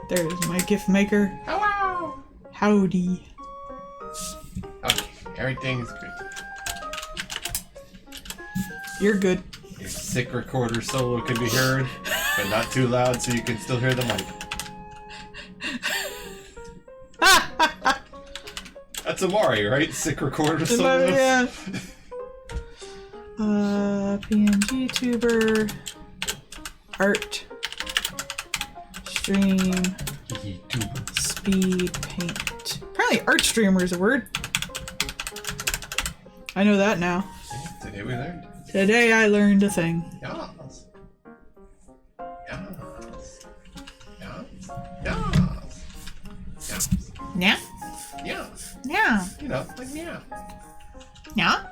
There's my gift maker. Hello! Howdy. Okay, everything's good. You're good. Your sick recorder solo can be heard, but not too loud so you can still hear the mic. That's Amari, right? Sick recorder solo? Yeah. PNG tuber. Art. Stream. YouTuber. Speed paint. Apparently art streamer is a word. I know that now. Yeah, today we learned. Today I learned a thing. Yes. Yes. Yes. Yes. Yes. Yeah? Yeah. Yeah. You know, like yeah. Yeah?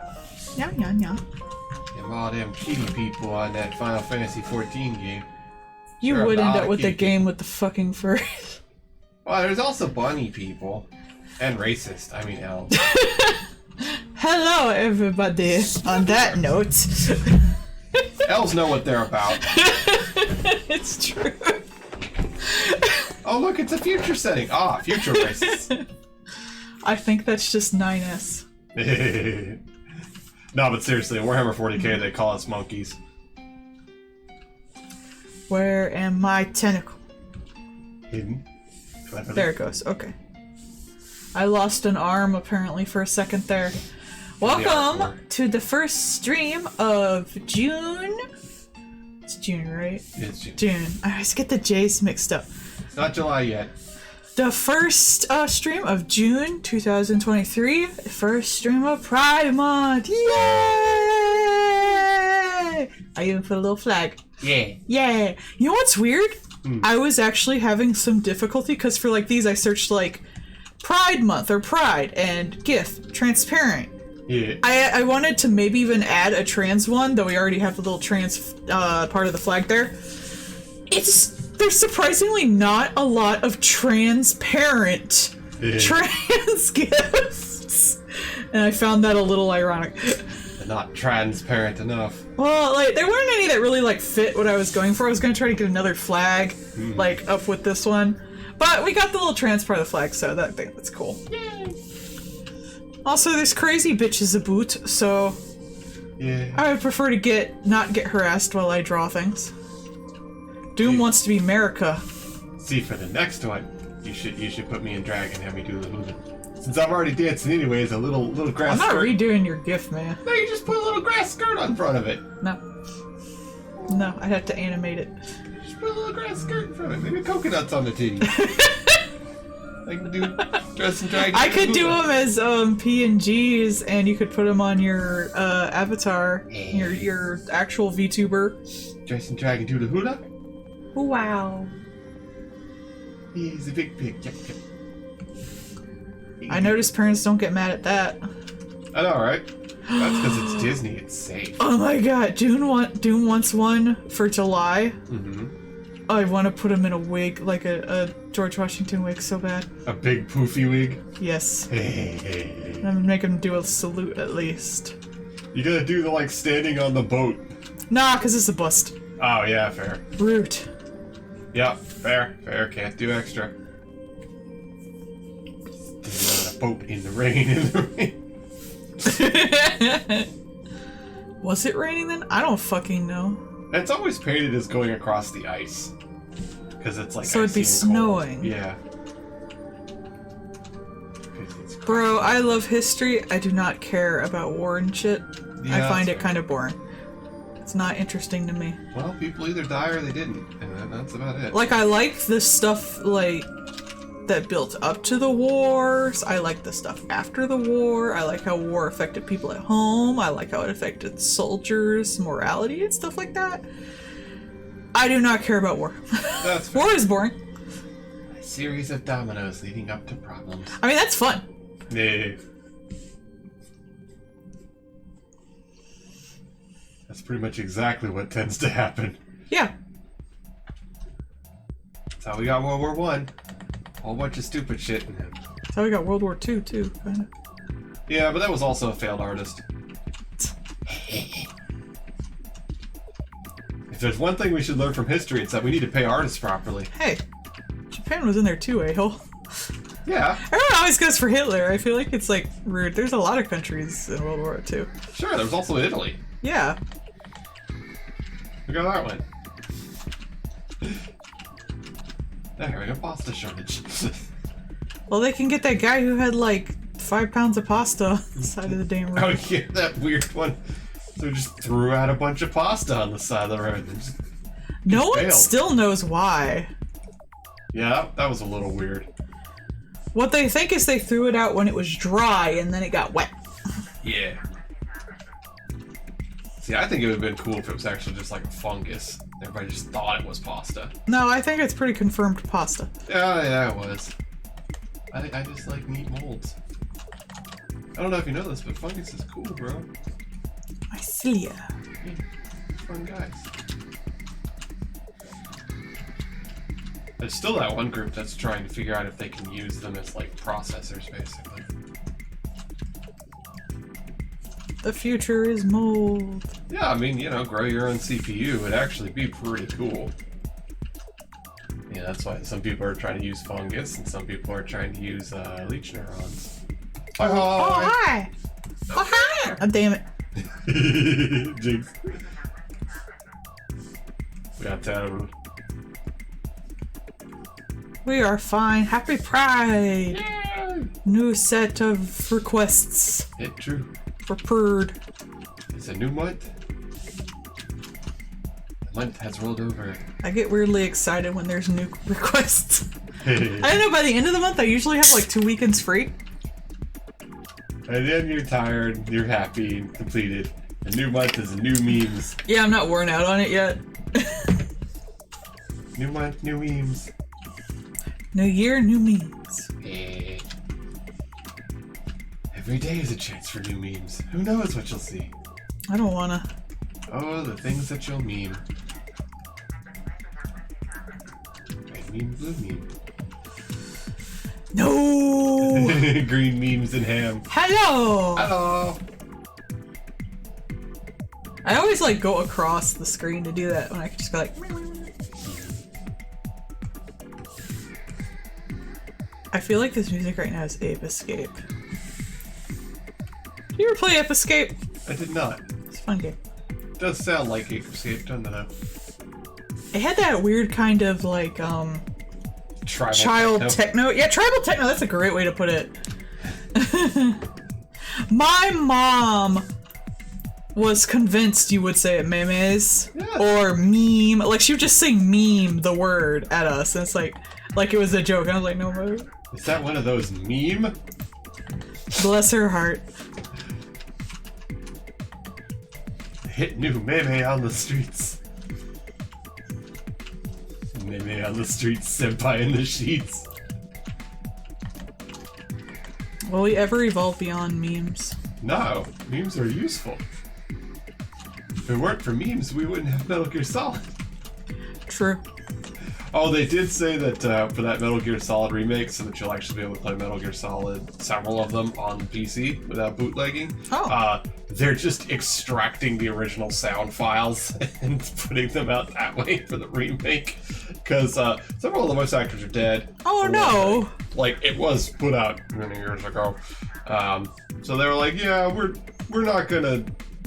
Yeah, yeah, yeah. Them all them kitty people on that Final Fantasy 14 game. You Sure, would end up with the kitty game with the fucking furries. Well, there's also bunny people. And racist. I mean elves. Hello, everybody. On that note. Elves know what they're about. It's true. Oh, look, it's a future setting. Ah, future racists. I think that's just 9S. No, but seriously, in Warhammer 40k, they call us monkeys. Where am my tentacle? Hidden. Cleverly. There it goes. Okay. I lost an arm apparently for a second there. Welcome to the first stream of June. It's June, right? It's June. June. I always get the J's mixed up. It's not July yet. The first stream of June 2023. First stream of Pride Month. Yay! I even put a little flag. Yeah. Yay! You know what's weird? I was actually having some difficulty because for like these I searched like Pride Month or Pride and GIF transparent. Yeah. I wanted to maybe even add a trans one, though we already have the little trans part of the flag there. There's surprisingly not a lot of transparent trans GIFs. And I found that a little ironic. They're not transparent enough. Well, like, there weren't any that really, like, fit what I was going for. I was going to try to get another flag, like, up with this one. But we got the little trans part of the flag, so that's cool. Yay! Also, there's crazy bitches about, so... Yeah. I would prefer to not get harassed while I draw things. Doom wants to be America. See, for the next one, you should put me in drag and have me do the hula. Since I'm already dancing anyways, a little grass I'm not skirt. redoing your GIF, man. No, you just put a little grass skirt on front of it. No. No, I'd have to animate it. Just put a little grass skirt in front of it. Maybe coconuts on the titty. I can do dress and drag. I could do them as PNGs, and you could put them on your avatar, your actual VTuber. Dress and drag and do the hula. Wow. He's a big pig. Yep, yep. I noticed parents don't get mad at that. I know, right? That's because it's Disney. It's safe. Oh my god, Dune wants one for July. Mm-hmm. I want to put him in a wig, like a George Washington wig, so bad. A big poofy wig? Yes. Hey. I'm gonna make him do a salute at least. You gotta do the, like, standing on the boat. Nah, because it's a bust. Oh, yeah, fair. Rude. Yep, fair. Fair, can't do extra. Standing on a boat in the rain, Was it raining then? I don't fucking know. It's always painted as going across the ice. Because it's like so it'd be snowing. Yeah. Bro, I love history. I do not care about war and shit. Yeah, I find it kind of boring. It's not interesting to me. Well, people either die or they didn't, and that's about it. Like, I like the stuff, like, that built up to the wars. I like the stuff after the war. I like how war affected people at home. I like how it affected soldiers' morality and stuff like that. I do not care about war. That's war is boring. A series of dominoes leading up to problems. I mean, that's fun. Yeah. That's pretty much exactly what tends to happen. Yeah. That's how we got World War One. A whole bunch of stupid shit. That's how we got World War II, too, kind of. Yeah, but that was also a failed artist. If there's one thing we should learn from history, it's that we need to pay artists properly. Hey, Japan was in there too, a-hole. Yeah. Everyone always goes for Hitler. I feel like it's, like, rude. There's a lot of countries in World War II. Sure, there was also Italy. Yeah. Look how that went. There we go, pasta shortage. Well, they can get that guy who had, like, 5 pounds of pasta on the side of the damn road. Oh yeah, that weird one. So just threw out a bunch of pasta on the side of the road. No one failed. still knows why. Yeah, that was a little weird. What they think is they threw it out when it was dry and then it got wet. Yeah. See, I think it would have been cool if it was actually just like a fungus. Everybody just thought it was pasta. No, I think it's pretty confirmed pasta. Yeah, it was. I just like neat molds. I don't know if you know this, but fungus is cool, bro. Mycelia. Yeah, fun guys. There's still that one group that's trying to figure out if they can use them as like processors, basically. The future is mold. Yeah, I mean, you know, grow your own CPU would actually be pretty cool. Yeah, that's why some people are trying to use fungus and some people are trying to use leech neurons. Hi, Oh, hi! Oh, hi! Oh, damn it. Jinx. We got town. We are fine. Happy Pride! Yay! New set of requests Hit true. for Purd. It's a new month. The month has rolled over. I get weirdly excited when there's new requests. And I don't know, by the end of the month I usually have like 2 weekends free. then you're tired, you're happy, and completed. The new month is new memes. Yeah, I'm not worn out on it yet. New month, new memes. New year, new memes. Eh. Every day is a chance for new memes. Who knows what you'll see? I don't wanna. Oh, the things that you'll meme. Red meme, blue meme. No! Green memes and ham. Hello! Hello! I always like go across the screen to do that when I can just go like. I feel like this music right now is Ape Escape. Did you ever play Ape Escape? I did not. It's a fun game. It does sound like Ape Escape, doesn't it? It had that weird kind of like Tribal child techno. Yeah, tribal techno, that's a great way to put it. My mom was convinced you would say it memes or meme. Like she would just say meme the word at us and it's like it was a joke. And I was like, no, bro. Is that one of those meme? Bless her heart. Hit new Melle on the streets. Melle on the streets, senpai in the sheets. Will we ever evolve beyond memes? No, memes are useful. If it weren't for memes, we wouldn't have Metal Gear Solid. True. Oh, they did say that for that Metal Gear Solid remake, so that you'll actually be able to play Metal Gear Solid, several of them, on PC without bootlegging. Oh. They're just extracting the original sound files and putting them out that way for the remake. Because several of the voice actors are dead. Oh no! Like, it was put out many years ago. So they were like, yeah, we're not gonna...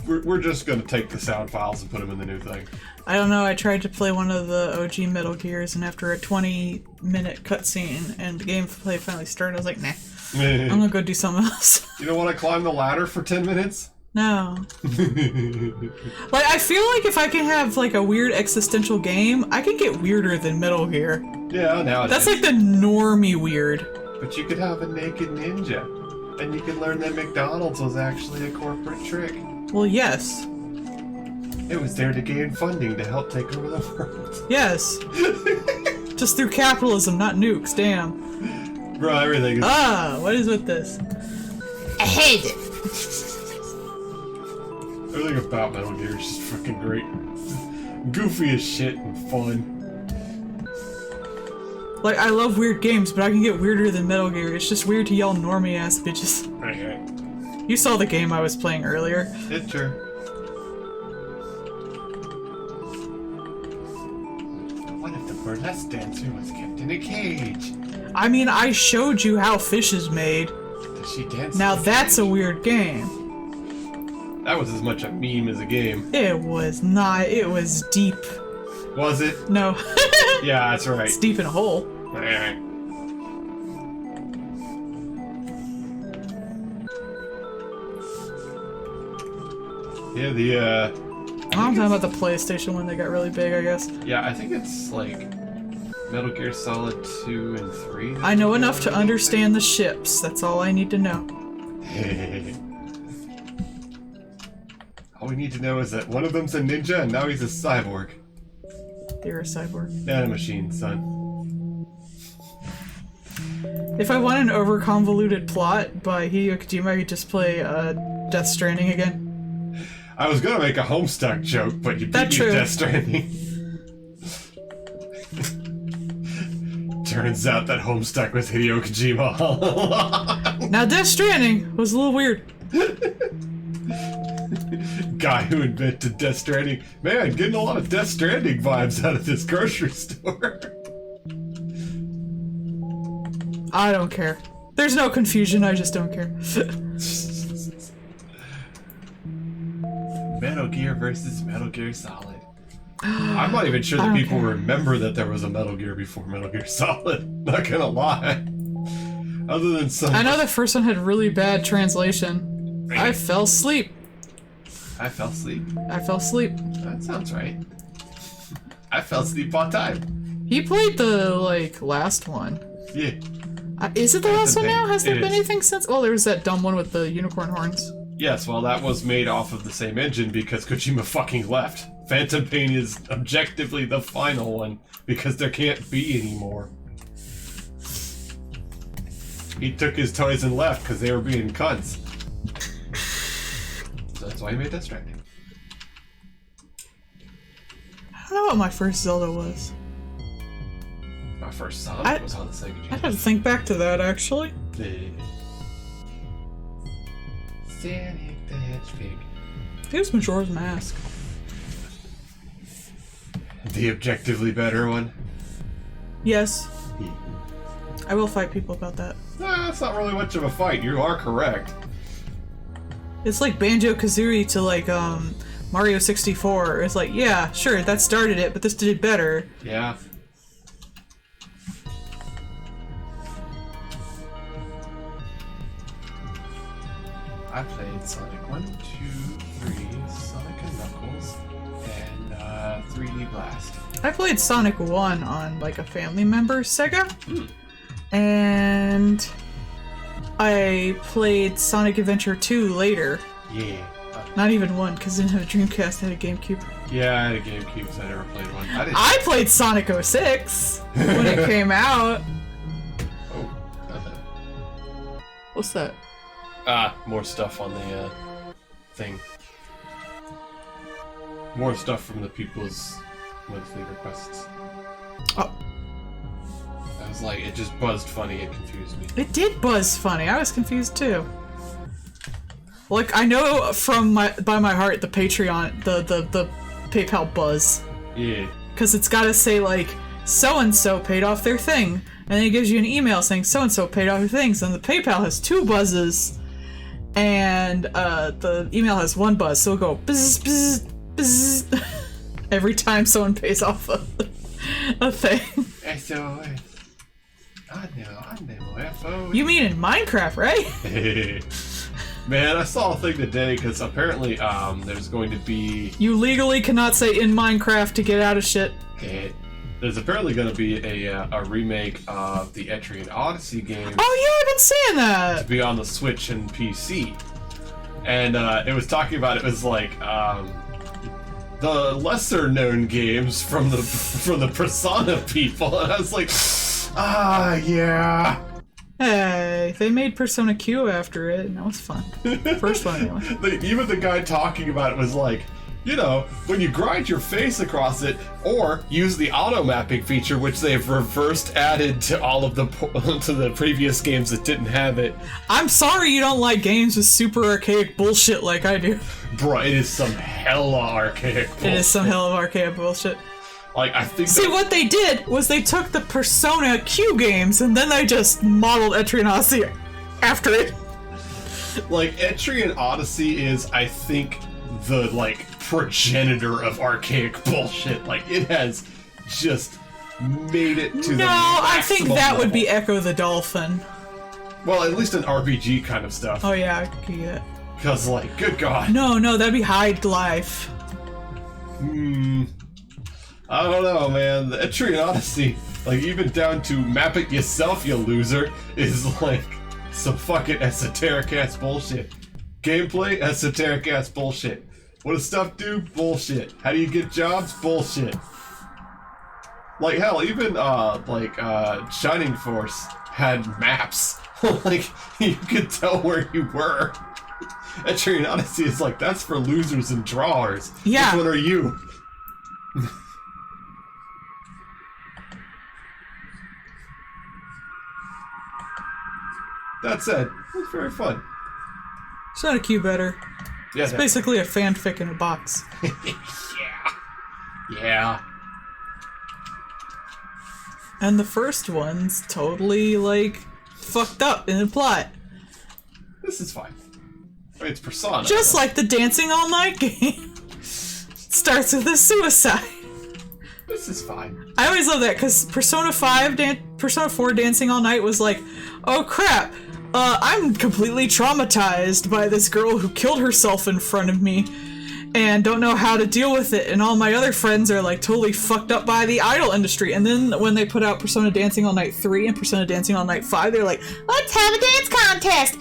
We're just gonna take the sound files and put them in the new thing. I don't know, I tried to play one of the OG Metal Gears, and after a 20-minute cutscene and the gameplay finally started, I was like, nah. I'm gonna go do something else. You don't want to climb the ladder for 10 minutes? No. Like, I feel like if I can have, like, a weird existential game, I can get weirder than Metal Gear. Yeah, nowadays. That's like the normie weird. But you could have a naked ninja, and you could learn that McDonald's was actually a corporate trick. Well, yes. It was there to gain funding to help take over the world. Yes. Just through capitalism, not nukes, damn. Bro, everything is... What is with this? I hate it. Everything about Metal Gear is just freaking great. Goofy as shit and fun. Like, I love weird games, but I can get weirder than Metal Gear. It's just weird to yell normie-ass bitches. Okay. You saw the game I was playing earlier. It's true. What if the burlesque dancer was kept in a cage? I mean, I showed you how fish is made. Does she dance? Now that's a weird game. That was as much a meme as a game. It was not. It was deep. Was it? No. Yeah, that's right. It's deep in a hole. Yeah, the I'm talking about the PlayStation when they got really big, I guess. yeah, I think it's like Metal Gear Solid 2 and 3. I know enough to understand the ships. That's all I need to know. All we need to know is that one of them's a ninja and now he's a cyborg. You're a cyborg. Nanomachine, son. If I want an over-convoluted plot by Hideo Kojima, I could just play Death Stranding again. I was gonna make a Homestuck joke, but you beat That's me to true. Death Stranding. Turns out that Homestuck was Hideo Kojima all along. Now, Death Stranding was a little weird. Guy who invented Death Stranding. Man, getting a lot of Death Stranding vibes out of this grocery store. I don't care. There's no confusion, I just don't care. Metal Gear versus Metal Gear Solid. I'm not even sure that people remember that there was a Metal Gear before Metal Gear Solid. Not gonna lie. Other than some... I know the first one had really bad translation. I fell asleep. I fell asleep. I fell asleep. That sounds right. I fell asleep on time. He played the, like, last one. Yeah. Is it the last one now? Has there It been is. anything since? Oh, there was that dumb one with the unicorn horns. Yes, well, that was made off of the same engine because Kojima fucking left. Phantom Pain is objectively the final one because there can't be any more. He took his toys and left because they were being cunts. So that's why he made Death Stranding. I don't know what my first Zelda was. My first Sonic was on the Sega I had to think back to that, actually. Sonic the Hedgehog. It was Majora's Mask. The objectively better one. Yes. I will fight people about that. That's not really much of a fight. You are correct. It's like Banjo-Kazooie to, like, Mario 64. It's like, yeah, sure, that started it, but this did better. Yeah. I played Sonic 1, 2, 3, Sonic and Knuckles, and 3D Blast. I played Sonic 1 on, like, a family member's Sega. And I played Sonic Adventure 2 later. Yeah. Not even 1, because I didn't have a Dreamcast, I had a GameCube. Yeah, I had a GameCube, so I never played one. I played Sonic 06 when it came out. Oh, not that. What's that? More stuff on the thing. More stuff from the people's monthly requests. Oh. I was like, it just buzzed funny, it confused me. It did buzz funny. I was confused too. Like, I know from by my heart the Patreon, the PayPal buzz. Yeah. Because it's gotta say, like, so-and-so paid off their thing. And then it gives you an email saying so-and-so paid off their things. And the PayPal has 2 buzzes. And the email has 1 buzz. So it'll go buzz, buzz, buzz. Every time someone pays off a thing. SOS. I know, FO. You mean in Minecraft, right? Man, I saw a thing today because apparently there's going to be... You legally cannot say in Minecraft to get out of shit. There's apparently going to be a remake of the Etrian Odyssey game. Oh yeah, I've been seeing that! To be on the Switch and PC. And it was talking about, it was like the lesser known games from the Persona people. And I was like, yeah. Hey, they made Persona Q after it, and that was fun. First one, anyway. Even the guy talking about it was like, you know, when you grind your face across it, or use the auto mapping feature, which they've reversed added to all of the to the previous games that didn't have it. I'm sorry you don't like games with super archaic bullshit like I do. Bro, it is some hella archaic bullshit. It is some hella archaic bullshit. Like, I think. See, what they did was they took the Persona Q games and then they just modeled Etrian Odyssey after it. Like, Etrian Odyssey is, I think, the, like, progenitor of archaic bullshit. Like, it has just made it to the I think that level. would be Echo the Dolphin. Well, at least an RPG kind of stuff. Oh yeah, I could get it. Because, like, good God. No, that'd be High Life. I don't know, man. The Etrian Odyssey, like, even down to map it yourself, you loser, is, like, some fucking esoteric-ass bullshit. Gameplay, esoteric-ass bullshit. What does stuff do? Bullshit. How do you get jobs? Bullshit. Like, hell, even, Shining Force had maps. Like, you could tell where you were. Etrian Odyssey is like, that's for losers and drawers. Yeah. Which one are you? That said, it was very fun. Sonic Q better. Yeah, It's basically a fanfic in a box. Yeah. And the first one's totally, like, fucked up in the plot. This is fine. I mean, it's Persona. Just like the Dancing All Night game. Starts with a suicide. This is fine. I always love that, because Persona 4 Dancing All Night was like, oh crap, I'm completely traumatized by this girl who killed herself in front of me and don't know how to deal with it, and all my other friends are like totally fucked up by the idol industry. And then when they put out Persona Dancing All Night 3 and Persona Dancing All Night 5, they're like, let's have a dance contest!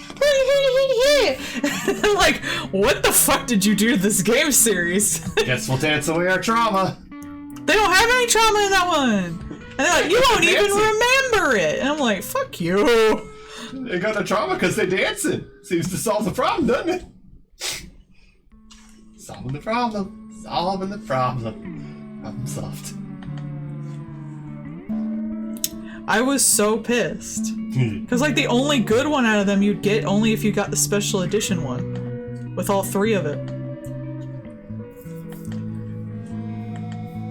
I'm like, what the fuck did you do to this game series? Guess we'll dance away our trauma. They don't have any trauma in that one! And they're like, you won't even remember it! And I'm like, fuck you! They got no trauma because they're dancing. Seems to solve the problem, doesn't it? Solving the problem. Solving the problem. Problem solved. I was so pissed. Because, like, the only good one out of them you'd get only if you got the special edition one. With all 3 of it.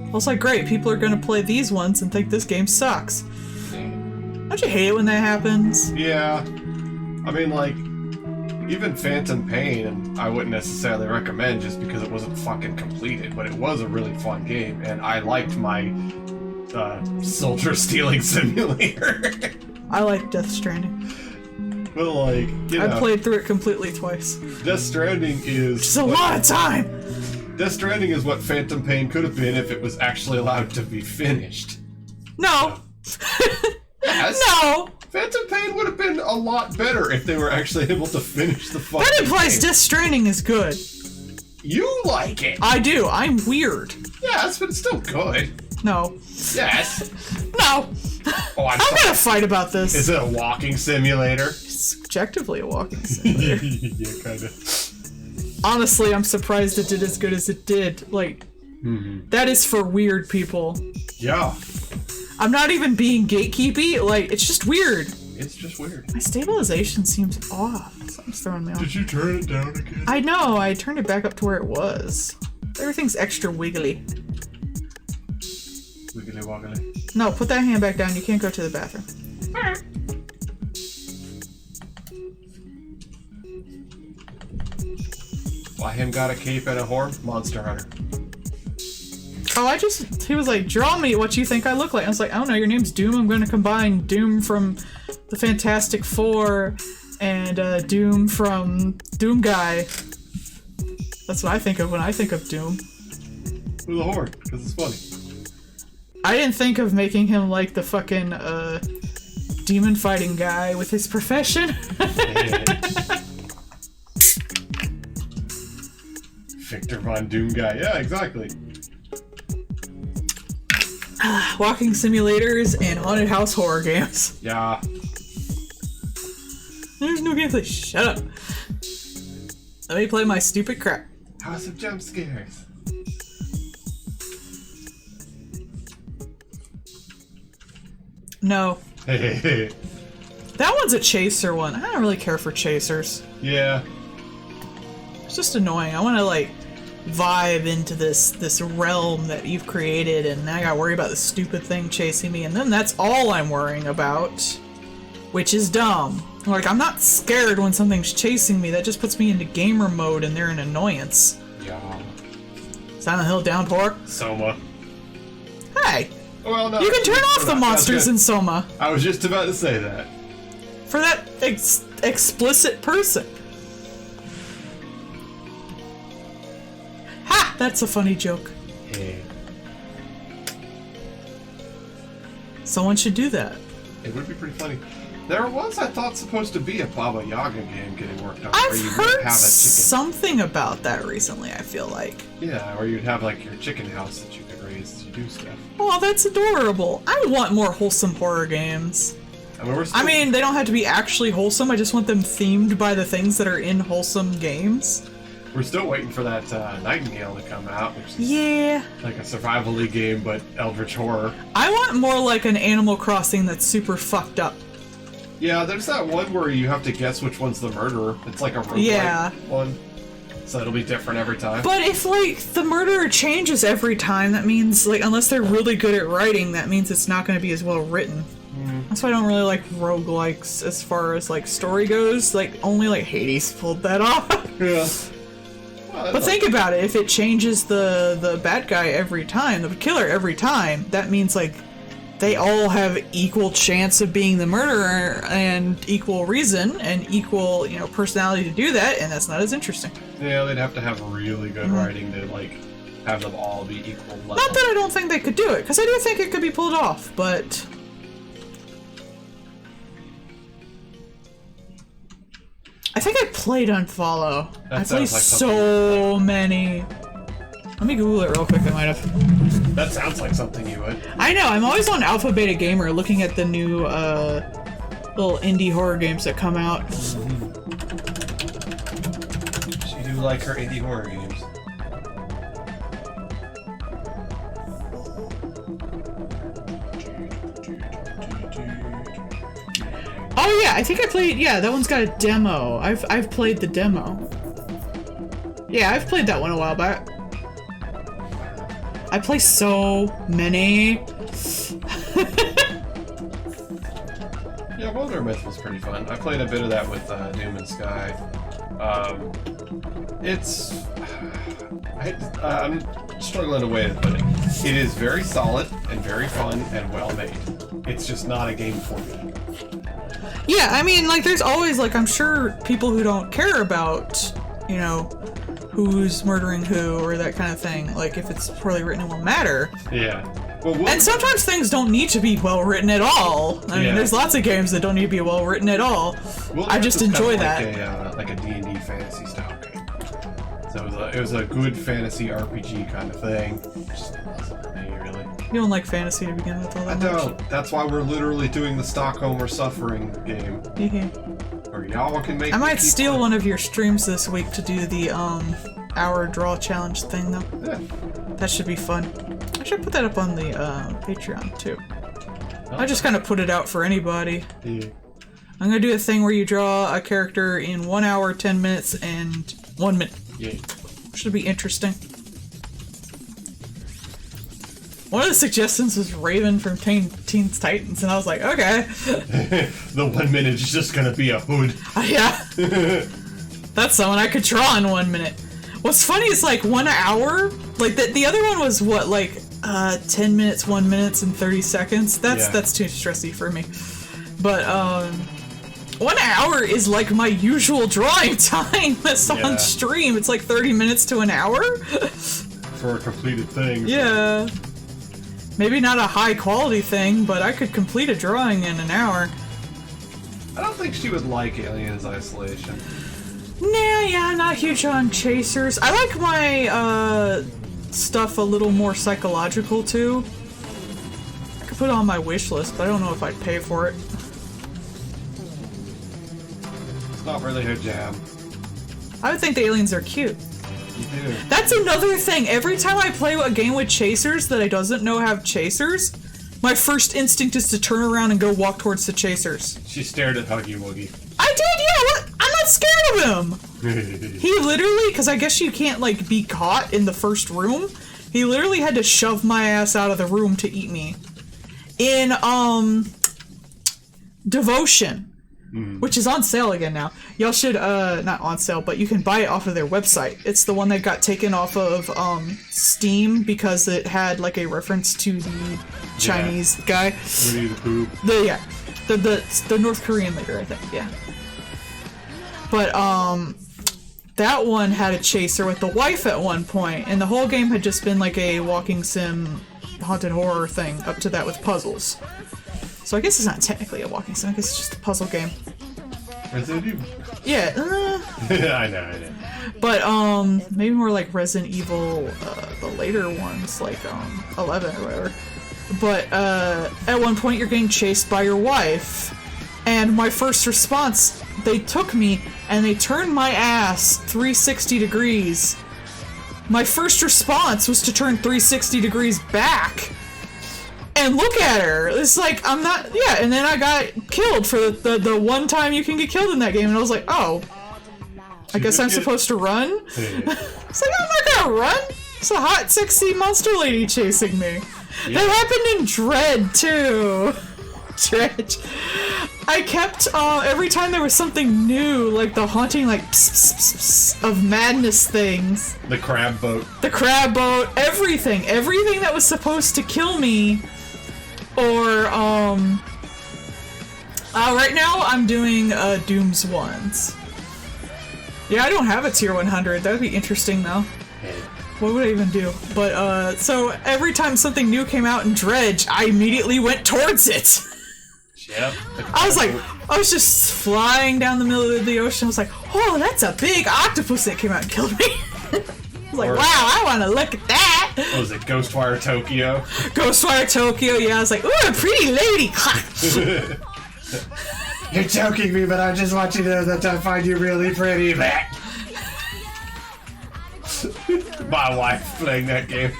I was like, great, people are gonna play these ones and think this game sucks. Don't you hate it when that happens? Yeah. I mean, like, even Phantom Pain, and I wouldn't necessarily recommend just because it wasn't fucking completed, but it was a really fun game, and I liked my soldier stealing simulator. I like Death Stranding. But, like, you know, I played through it completely twice. Death Stranding is... It's a lot of time! Death Stranding is what Phantom Pain could have been if it was actually allowed to be finished. No! Yes. No! Phantom Pain would have been a lot better if they were actually able to finish the fucking That implies game. Death Stranding is good. You like it. I do. I'm weird. Yes, but it's still good. No. Yes. No. Oh, I'm gonna fight about this. Is it a walking simulator? It's objectively a walking simulator. Yeah, kind of. Honestly, I'm surprised it did as good as it did. Like, that is for weird people. Yeah. I'm not even being gatekeepy. Like, it's just weird. It's just weird. My stabilization seems off. Something's throwing me off. Did you turn it down again? I know. I turned it back up to where it was. Everything's extra wiggly. Wiggly woggly. No, put that hand back down. You can't go to the bathroom. Why him got a cape and a horn? Monster Hunter. Oh, he was like, draw me what you think I look like. I was like, I don't know, your name's Doom. I'm going to combine Doom from the Fantastic Four and Doom from Doom Guy. That's what I think of when I think of Doom. With a horn, because it's funny. I didn't think of making him like the fucking demon fighting guy with his profession. Victor Von Doom guy. Yeah, exactly. Walking simulators and haunted house horror games. Yeah. There's no gameplay. Shut up. Let me play my stupid crap. House of Jump Scares. No. Hey. That one's a chaser one. I don't really care for chasers. Yeah. It's just annoying. I want to like vibe into this realm that you've created, and now I gotta worry about the stupid thing chasing me, and then that's all I'm worrying about, which is dumb. Like, I'm not scared when something's chasing me. That just puts me into gamer mode, and they're an annoyance. Yeah. Silent Hill Downpour. Soma. Hey, Well, no. you can turn off the monsters in Soma I was just about to say that. for that explicit person. Ha! That's a funny joke. Hey. Someone should do that. It would be pretty funny. There was, I thought, supposed to be a Baba Yaga game getting worked on. I've where you heard would have a chicken. something about that recently, I feel like. Yeah, or you'd have like your chicken house that you could raise as you do stuff. Oh, that's adorable. I want more wholesome horror games. I mean, They don't have to be actually wholesome. I just want them themed by the things that are in wholesome games. we're still waiting for that Nightingale to come out, which is Yeah. like a survival-y game, but eldritch horror. I want more like an Animal Crossing that's super fucked up. Yeah, there's that one where you have to guess which one's the murderer. It's like a roguelike one. So it'll be different every time. But if, like, the murderer changes every time, that means, like, unless they're really good at writing, that means it's not going to be as well written. That's why I don't really like roguelikes as far as, like, story goes. Like, only, like, Hades pulled that off. Yeah. Well, But think about it, if it changes the bad guy every time, the killer every time, that means, like, they all have equal chance of being the murderer and equal reason and equal, you know, personality to do that, and that's not as interesting. yeah, they'd have to have really good writing to, like, have them all be equal level. Not that I don't think they could do it, because I do think it could be pulled off, but... I think I played Unfollow. I played sounds like so many. Let me Google it real quick, I might have. That sounds like something you would. I know, I'm always on Alpha Beta Gamer looking at the new little indie horror games that come out. She do like her indie horror games. Oh yeah, I think I played, yeah, that one's got a demo. I've played the demo. Yeah, I've played that one a while back. I play so many. Yeah, Wonder Myth was pretty fun. I played a bit of that with Doom and Sky. I'm struggling to way to put it. It is very solid and very fun and well made. It's just not a game for me. Yeah, I mean, like, there's always, like, I'm sure people who don't care about, you know, who's murdering who or that kind of thing. Like, if it's poorly written, it won't matter. Yeah. Well, And sometimes things don't need to be well written at all. I mean, there's lots of games that don't need to be well written at all. I just enjoy that. Like a D&D fantasy style game. So it was a good fantasy RPG kind of thing. Just wasn't for me, really. You don't like fantasy to begin with all that much. I don't. That's why we're literally doing the Stockholm or Suffering game. Or y'all can make. I might steal one of your streams this week to do the hour draw challenge thing, though. Yeah. That should be fun. I should put that up on the Patreon too. Oh. I just kind of put it out for anybody. Yeah. I'm gonna do a thing where you draw a character in 1 hour, 10 minutes, and 1 minute. Yeah. Should be interesting. One of the suggestions was Raven from Teens Titans, and I was like, okay. The 1 minute is just gonna be a hood. Yeah. That's someone I could draw in 1 minute. What's funny is, like, 1 hour, like, the other one was, what, like, 10 minutes, 1 minute, and 30 seconds? That's too stressy for me. But, 1 hour is, like, my usual drawing time that's on stream. It's like 30 minutes to an hour. For a completed thing. Yeah. Maybe not a high quality thing, but I could complete a drawing in an hour. I don't think she would like Aliens Isolation. Nah, yeah, I'm not huge on chasers. I like my, stuff a little more psychological, too. I could put it on my wish list, but I don't know if I'd pay for it. It's not really her jam. I would think the aliens are cute. You do. That's another thing. Every time I play a game with chasers that I doesn't know have chasers, my first instinct is to turn around and go walk towards the chasers. She stared at Huggy Wuggy. I did, yeah, what? I'm not scared of him! He literally, because I guess you can't, like, be caught in the first room, he literally had to shove my ass out of the room to eat me. In, Devotion, which is on sale again now. Y'all should, not on sale, but you can buy it off of their website. It's the one that got taken off of, Steam because it had, like, a reference to the Chinese guy. Winnie the Pooh. The North Korean leader, I think, yeah. But, that one had a chaser with the wife at one point, and the whole game had just been like a walking sim haunted horror thing up to that with puzzles. So I guess it's not technically a walking sim, I guess it's just a puzzle game. Resident Evil. Yeah, I know. But, maybe more like Resident Evil, the later ones, like, 11 or whatever. But, at one point you're getting chased by your wife, and my first response, they took me and they turned my ass 360 degrees. My first response was to turn 360 degrees back and look at her. It's like, I'm not, yeah, and then I got killed for the one time you can get killed in that game, and I was like, oh, I guess I'm supposed to run? It's like, I'm not gonna run. It's a hot, sexy monster lady chasing me. Yeah. That happened in Dread, too. Dread. I kept, every time there was something new, like the haunting, like, pss, pss, pss, pss, of madness things. The crab boat. The crab boat, everything. Everything that was supposed to kill me. Or, right now I'm doing, Doom's ones. Yeah, I don't have a tier 100. That would be interesting, though. What would I even do? But, so every time something new came out in Dredge, I immediately went towards it. Yep. I was just flying down the middle of the ocean. I was like, oh, that's a big octopus that came out and killed me. I was like, wow, I want to look at that. What was it, Ghostwire Tokyo? Ghostwire Tokyo, yeah. I was like, ooh, a pretty lady. You're joking me, but I just want you to know that I find you really pretty, man. My wife playing that game.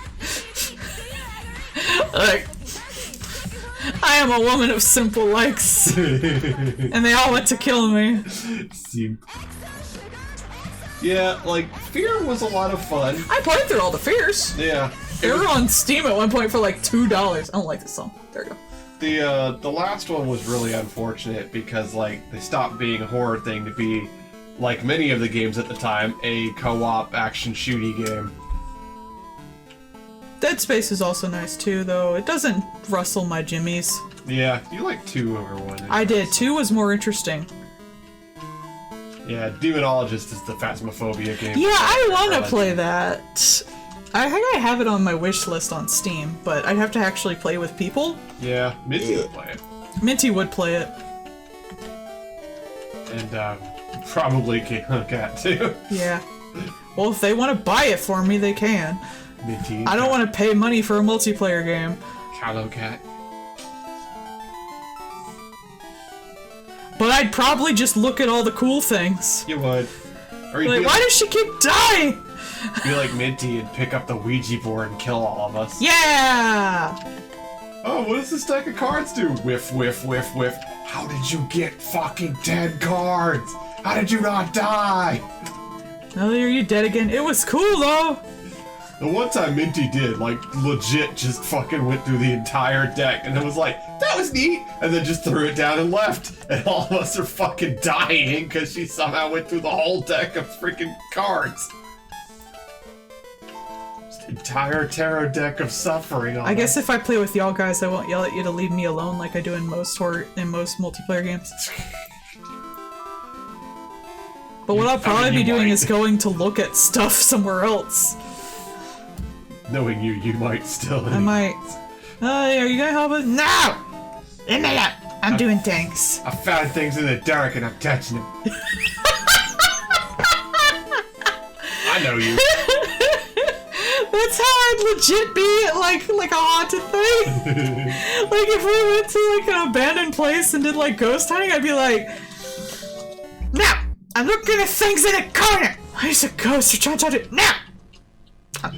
Like, I am a woman of simple likes. And they all went to kill me. Yeah, like, Fear was a lot of fun. I played through all the Fears. Yeah. They were on Steam at one point for like $2. I don't like this song. There we go. The last one was really unfortunate because, like, they stopped being a horror thing to be, like many of the games at the time, a co-op action shooty game. Dead Space is also nice too, though. It doesn't rustle my jimmies. Yeah, you like 2 over 1. I did. 2 was more interesting. Yeah, Demonologist is the Phasmophobia game. Yeah, I want to play that. I think I have it on my wish list on Steam, but I'd have to actually play with people. Yeah, Minty would play it. Minty would play it. And, probably Cat too. Yeah. Well, if they want to buy it for me, they can. Minty. I don't want to pay money for a multiplayer game. Callow Cat. But I'd probably just look at all the cool things. You would. Or you'd Like, be why does she keep dying? be like Minty and pick up the Ouija board and kill all of us. Yeah! Oh, what does this deck of cards do? Whiff, whiff, whiff, whiff. How did you get fucking 10 cards? How did you not die? Oh, are you dead again? It was cool, though! The one time Minty did, like, legit just fucking went through the entire deck, and it was like, that was neat! And then just threw it down and left. And all of us are fucking dying because she somehow went through the whole deck of freaking cards. Just entire tarot deck of suffering on I guess if I play with y'all guys, I won't yell at you to leave me alone like I do in most multiplayer games. But what I'll probably be doing is going to look at stuff somewhere else. Knowing you, you might still. I might. Are you gonna help us? No! In there! I'm doing things. I found things in the dark and I'm touching them. I know you. That's how I'd legit be like a haunted thing. Like if we went to like an abandoned place and did like ghost hunting, I'd be like, no! I'm looking at things in a corner! There's a ghost, you're trying to touch it. No!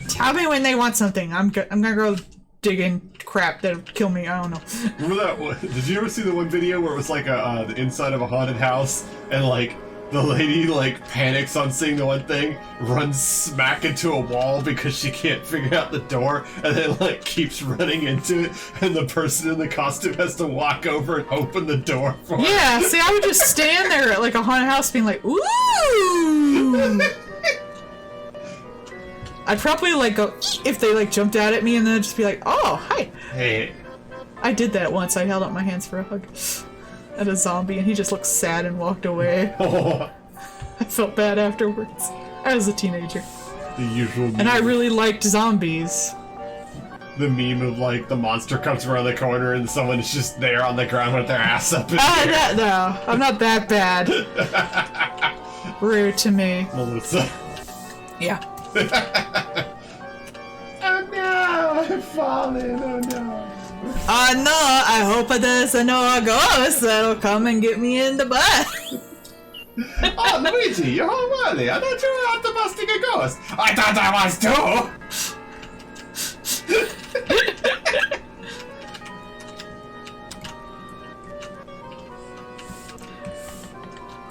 Tell me when they want something. I'm gonna go dig in crap that'll kill me. I don't know. Remember that one? Did you ever see the one video where it was like the inside of a haunted house and like the lady like panics on seeing the one thing, runs smack into a wall because she can't figure out the door, and then like keeps running into it, and the person in the costume has to walk over and open the door for her. Yeah, see, I would just stand there at like a haunted house being like, ooh! I'd probably like go if they like jumped out at me and then I'd just be like, oh, hi. Hey. I did that once. I held up my hands for a hug at a zombie and he just looked sad and walked away. Oh. I felt bad afterwards. I was a teenager. The usual meme. And I really liked zombies. The meme of like the monster comes around the corner and someone's just there on the ground with their ass up in the air. No, I'm not that bad. Rude to me. Melissa. Yeah. Oh no, I'm falling, oh no. Oh no, I hope there's no ghost that'll come and get me in the butt. Oh, Luigi, you're home early. I thought you were out to busting a ghost. I thought I was too.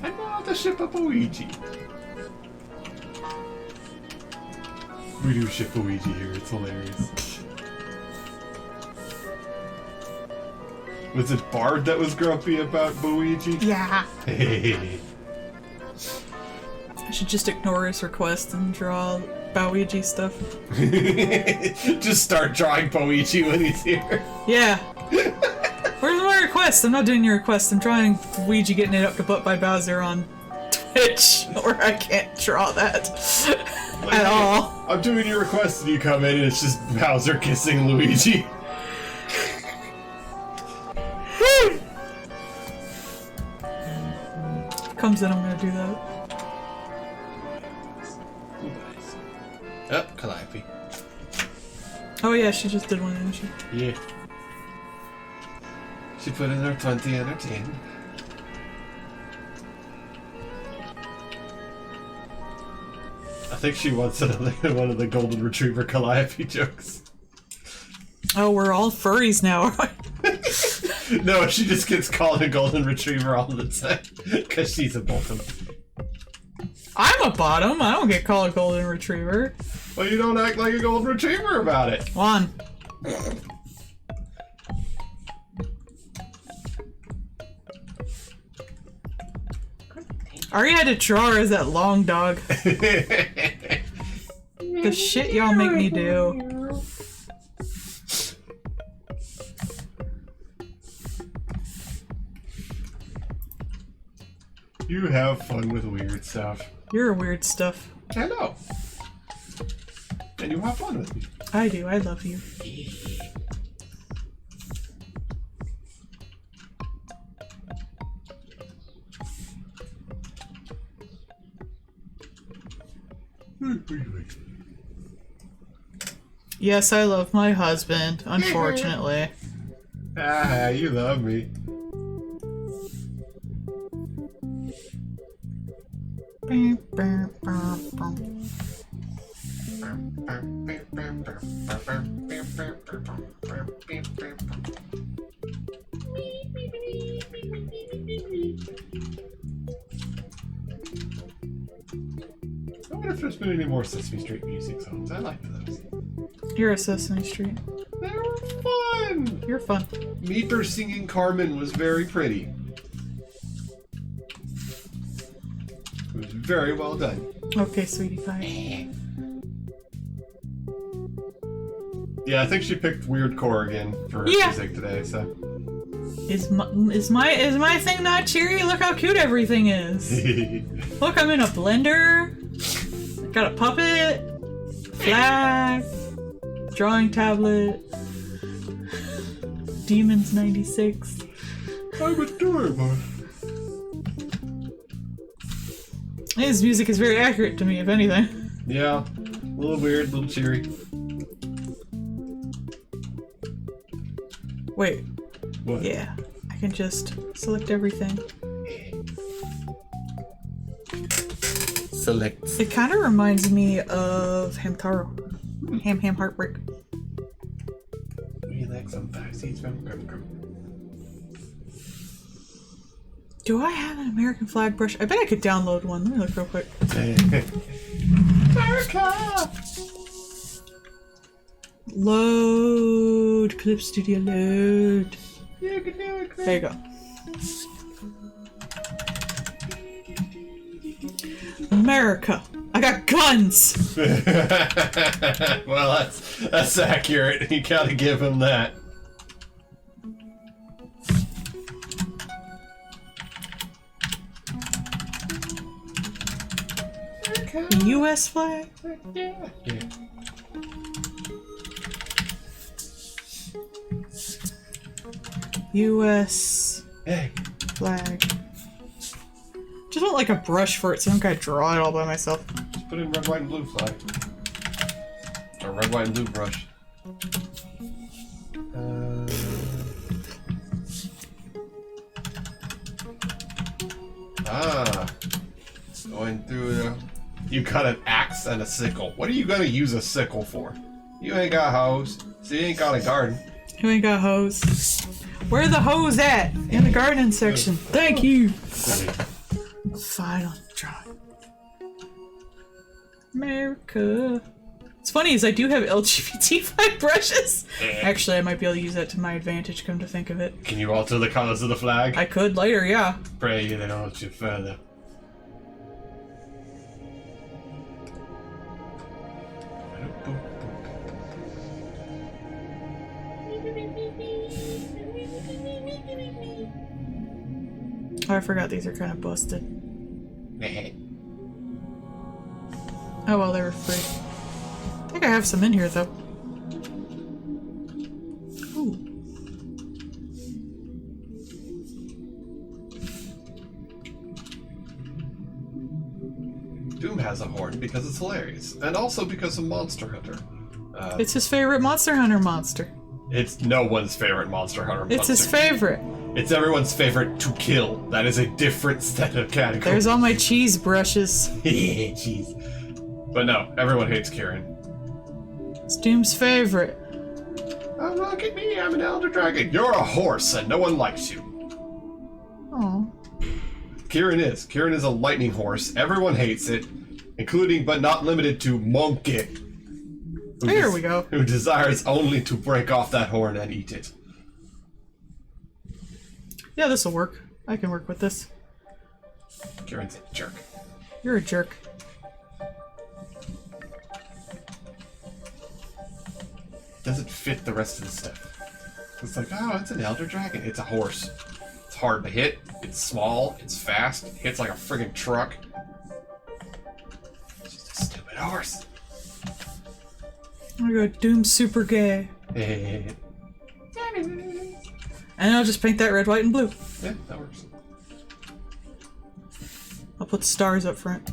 I know how to ship up a Ouija. We do ship a Ouija here, it's hilarious. Was it Bard that was grumpy about Luigi? Yeah. Hey. I should just ignore his request and draw Bowiigi stuff. Just start drawing Boichi when he's here. Yeah. Where's my request? I'm not doing your request. I'm drawing Luigi getting it up the butt by Bowser on Twitch, or I can't draw that at all. I'm doing your request and you come in and it's just Bowser kissing Luigi. Comes in, I'm gonna do that. Oh, Calliope. Oh yeah, she just did one, didn't she? Yeah. She put in her 20 and her 10. I think she wants another one of the golden retriever Calliope jokes. Oh, we're all furries now. No, she just gets called a golden retriever all the time because she's a bottom. I'm a bottom. I don't get called a golden retriever. Well, you don't act like a golden retriever about it. One. I already had to draw her as that long dog. The shit y'all make me do. You have fun with weird stuff. You're weird stuff. I know. And you have fun with me. I do. I love you. Yes, I love my husband, unfortunately. Ah, you love me. I wonder if there's been any more Sesame Street music songs. I like those. You're a Sesame Street. They were fun! You're fun. Meeper singing Carmen was very pretty. It was very well done. Okay, sweetie pie. Yeah, I think she picked weirdcore again for her music today, so. Is my thing not cheery? Look how cute everything is. Look, I'm in a blender. I got a puppet, flag, drawing tablet, Demons 96. I'm adorable. His music is very accurate to me, if anything. Yeah, a little weird, a little cheery. Wait. What? Yeah, I can just select everything. Select. It kind of reminds me of Hamtaro. Ham Heartbreak. We like some seeds from Grum. Do I have an American flag brush? I bet I could download one. Let me look real quick. America! Load. Clip Studio load. You can do it, Chris. There you go. America. I got guns. Well, that's accurate. You gotta give him that. U.S. flag. Yeah. U.S. Hey. flag. Just want like a brush for it so I don't gotta draw it all by myself. Just put in red, white, and blue flag. Or red, white, and blue brush. Going through the... You got an axe and a sickle. What are you gonna use a sickle for? You ain't got hoes, so you ain't got a garden. You ain't got hose. Where the hose at? In the gardening section. Thank you. Final try. America. What's funny is I do have LGBT flag brushes. Actually, I might be able to use that to my advantage, come to think of it. Can you alter the colors of the flag? I could later, yeah. Pray they don't hurt you further. Oh, I forgot these are kind of busted. Oh well, they were free. I think I have some in here though. Ooh. Doom has a horn because it's hilarious, and also because of Monster Hunter. It's his favorite Monster Hunter monster. It's no one's favorite Monster Hunter monster. It's his favorite. It's everyone's favorite to kill. That is a different set of categories. There's all my cheese brushes. Jeez. But no, everyone hates Kieran. It's Doom's favorite. Oh, look at me, I'm an elder dragon. You're a horse and no one likes you. Oh. Kieran is a lightning horse. Everyone hates it, including but not limited to Monkey. There we go. Who desires only to break off that horn and eat it. Yeah, this'll work. I can work with this. Kieran's a jerk. You're a jerk. Doesn't fit the rest of the stuff. It's like, oh, it's an elder dragon. It's a horse. It's hard to hit. It's small. It's fast. It hits like a friggin' truck. It's just a stupid horse. I'm gonna go Doom Super Gay. Yeah, And I'll just paint that red, white, and blue. that works. I'll put stars up front.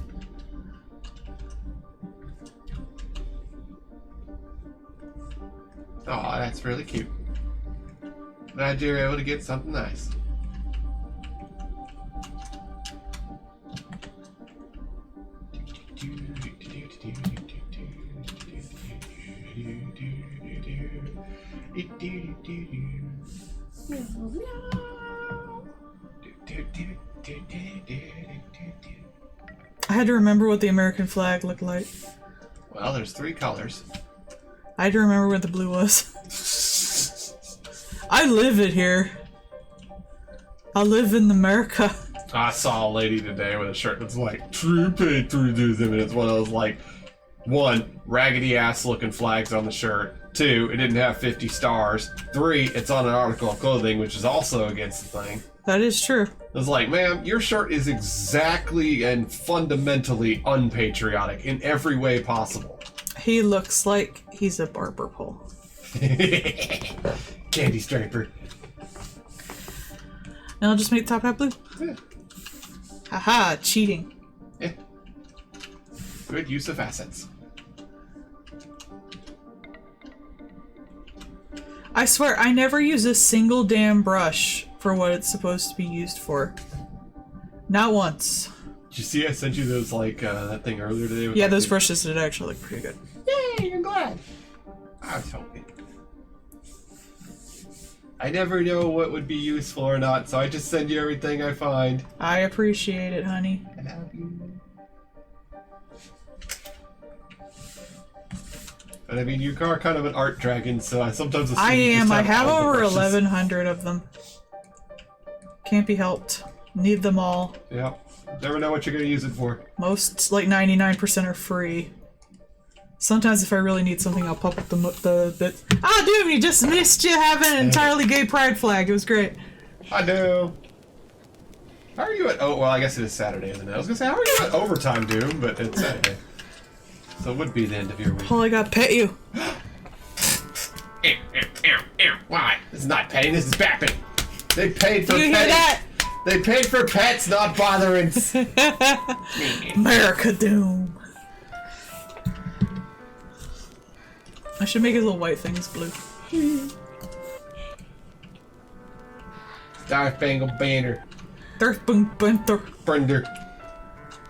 Oh, that's really cute. Glad you're able to get something nice. I had to remember what the American flag looked like. Well, there's 3 colors. I had to remember what the blue was. I live it here. I live in America. I saw a lady today with a shirt that's like true patriotism, and it's one of those like 1, raggedy ass looking flags on the shirt. 2, it didn't have 50 stars. 3, it's on an article of clothing, which is also against the thing. That is true. I was like, ma'am, your shirt is exactly and fundamentally unpatriotic in every way possible. He looks like he's a barber pole. Candy striper. And I'll just make the top hat blue. Yeah. Haha, cheating. Yeah. Good use of assets. I swear, I never use a single damn brush for what it's supposed to be used for. Not once. Did you see I sent you those, like, that thing earlier today? With Yeah, those brushes did actually look pretty good. Yay, you're glad. I was hoping. I never know what would be useful or not, so I just send you everything I find. I appreciate it, honey. I love you. But I mean, you are kind of an art dragon, so I sometimes assume I you just am. I have all the over brushes. 1,100 of them. Can't be helped. Need them all. Yeah. Never know what you're going to use it for. Most, like 99% are free. Sometimes if I really need something, I'll pop up the bit. Ah, Doom, you just missed you having an entirely gay pride flag. It was great. I know. How are you at... Oh, well, I guess it is Saturday, isn't it? I was going to say, how are you at overtime, Doom? But it's Saturday. So it would be the end of your week. Oh, I got pet you. Why? This is not petting, this is bapping. They paid for You hear petting. that? They paid for pets, not bothering. America Doom. I should make his little white things blue. Star Spangled Banner. Brender.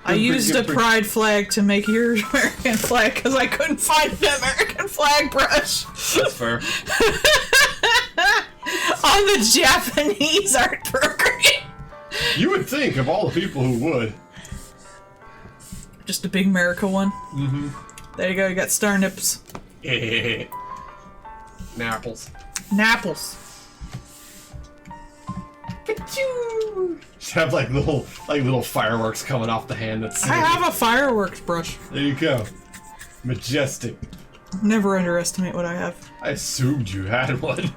I used a pride flag to make your American flag because I couldn't find an American flag brush. That's fair. On the Japanese art program. You would think of all the people who would. Just a big America one. Mm-hmm. There you go, you got star nips. Napples. Napples. Just have like little fireworks coming off the hand. That's I have a fireworks brush. There you go. Majestic. Never underestimate what I have. I assumed you had one.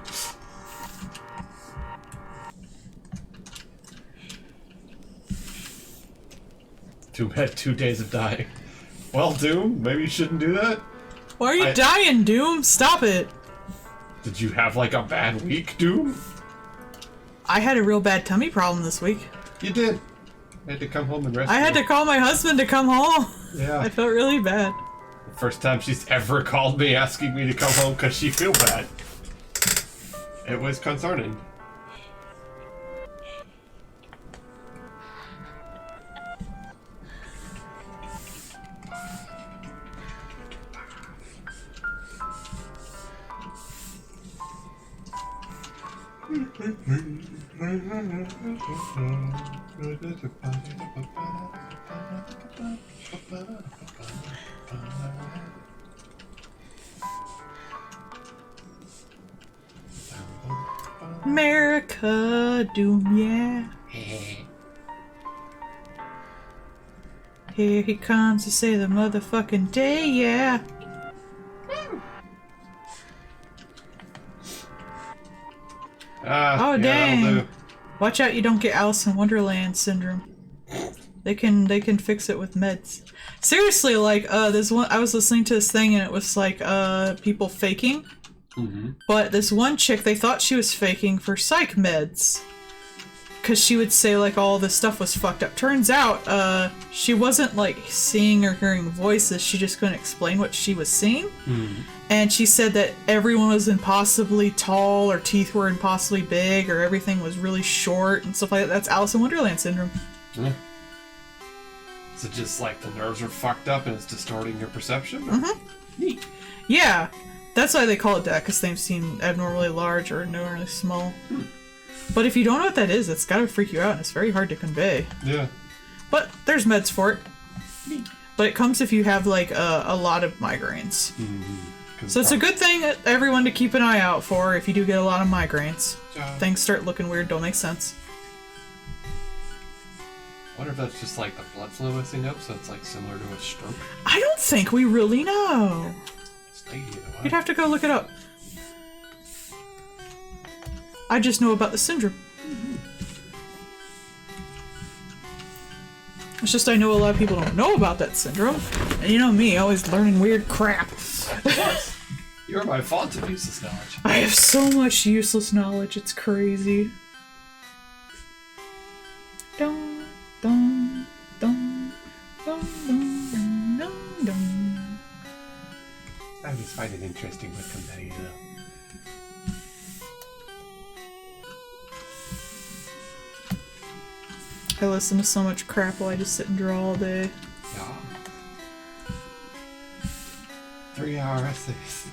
Doom had 2 days of dying. Well, Doom, maybe you shouldn't do that. Why are you dying, Doom? Stop it. Did you have like a bad week, Doom? I had a real bad tummy problem this week. You did. I had to come home and rest. I had to call my husband to come home. Yeah. I felt really bad. The first time she's ever called me asking me to come home because she feel bad. It was concerning. America Doom, yeah. Here he comes to say the motherfucking day, yeah. Oh, yeah, dang. that'll do. Watch out you don't get Alice in Wonderland syndrome. They can fix it with meds. Seriously, like, there's one, I was listening to this thing and it was like, people faking. Mm-hmm. But this one chick, they thought she was faking for psych meds. Because she would say, like, all this stuff was fucked up. Turns out, she wasn't, like, seeing or hearing voices. She just couldn't explain what she was seeing. Mm-hmm. And she said that everyone was impossibly tall, or teeth were impossibly big, or everything was really short, and stuff like that. That's Alice in Wonderland syndrome. Yeah. Is it just, like, the nerves are fucked up and it's distorting your perception? Mm-hmm. Neat. Yeah. That's why they call it that, because they seem abnormally large or abnormally small. Hmm. But if you don't know what that is, it's gotta freak you out, and it's very hard to convey. Yeah. But there's meds for it. But it comes if you have, like, a lot of migraines. Mm-hmm. So it's a good thing, everyone, to keep an eye out for if you do get a lot of migraines. Things start looking weird, don't make sense. I wonder if that's just, like, the blood flow messing up, so it's, like, similar to a stroke? I don't think we really know. You'd have to go look it up. I just know about the syndrome. It's just I know a lot of people don't know about that syndrome. And you know me, always learning weird crap. Of course. You're my font of useless knowledge. I have so much useless knowledge, it's crazy. Dun, dun, dun, dun, dun, dun, dun, dun. I always find it interesting with somebody, though. I listen to so much crap while I just sit and draw all day. Yeah. 3-hour essays.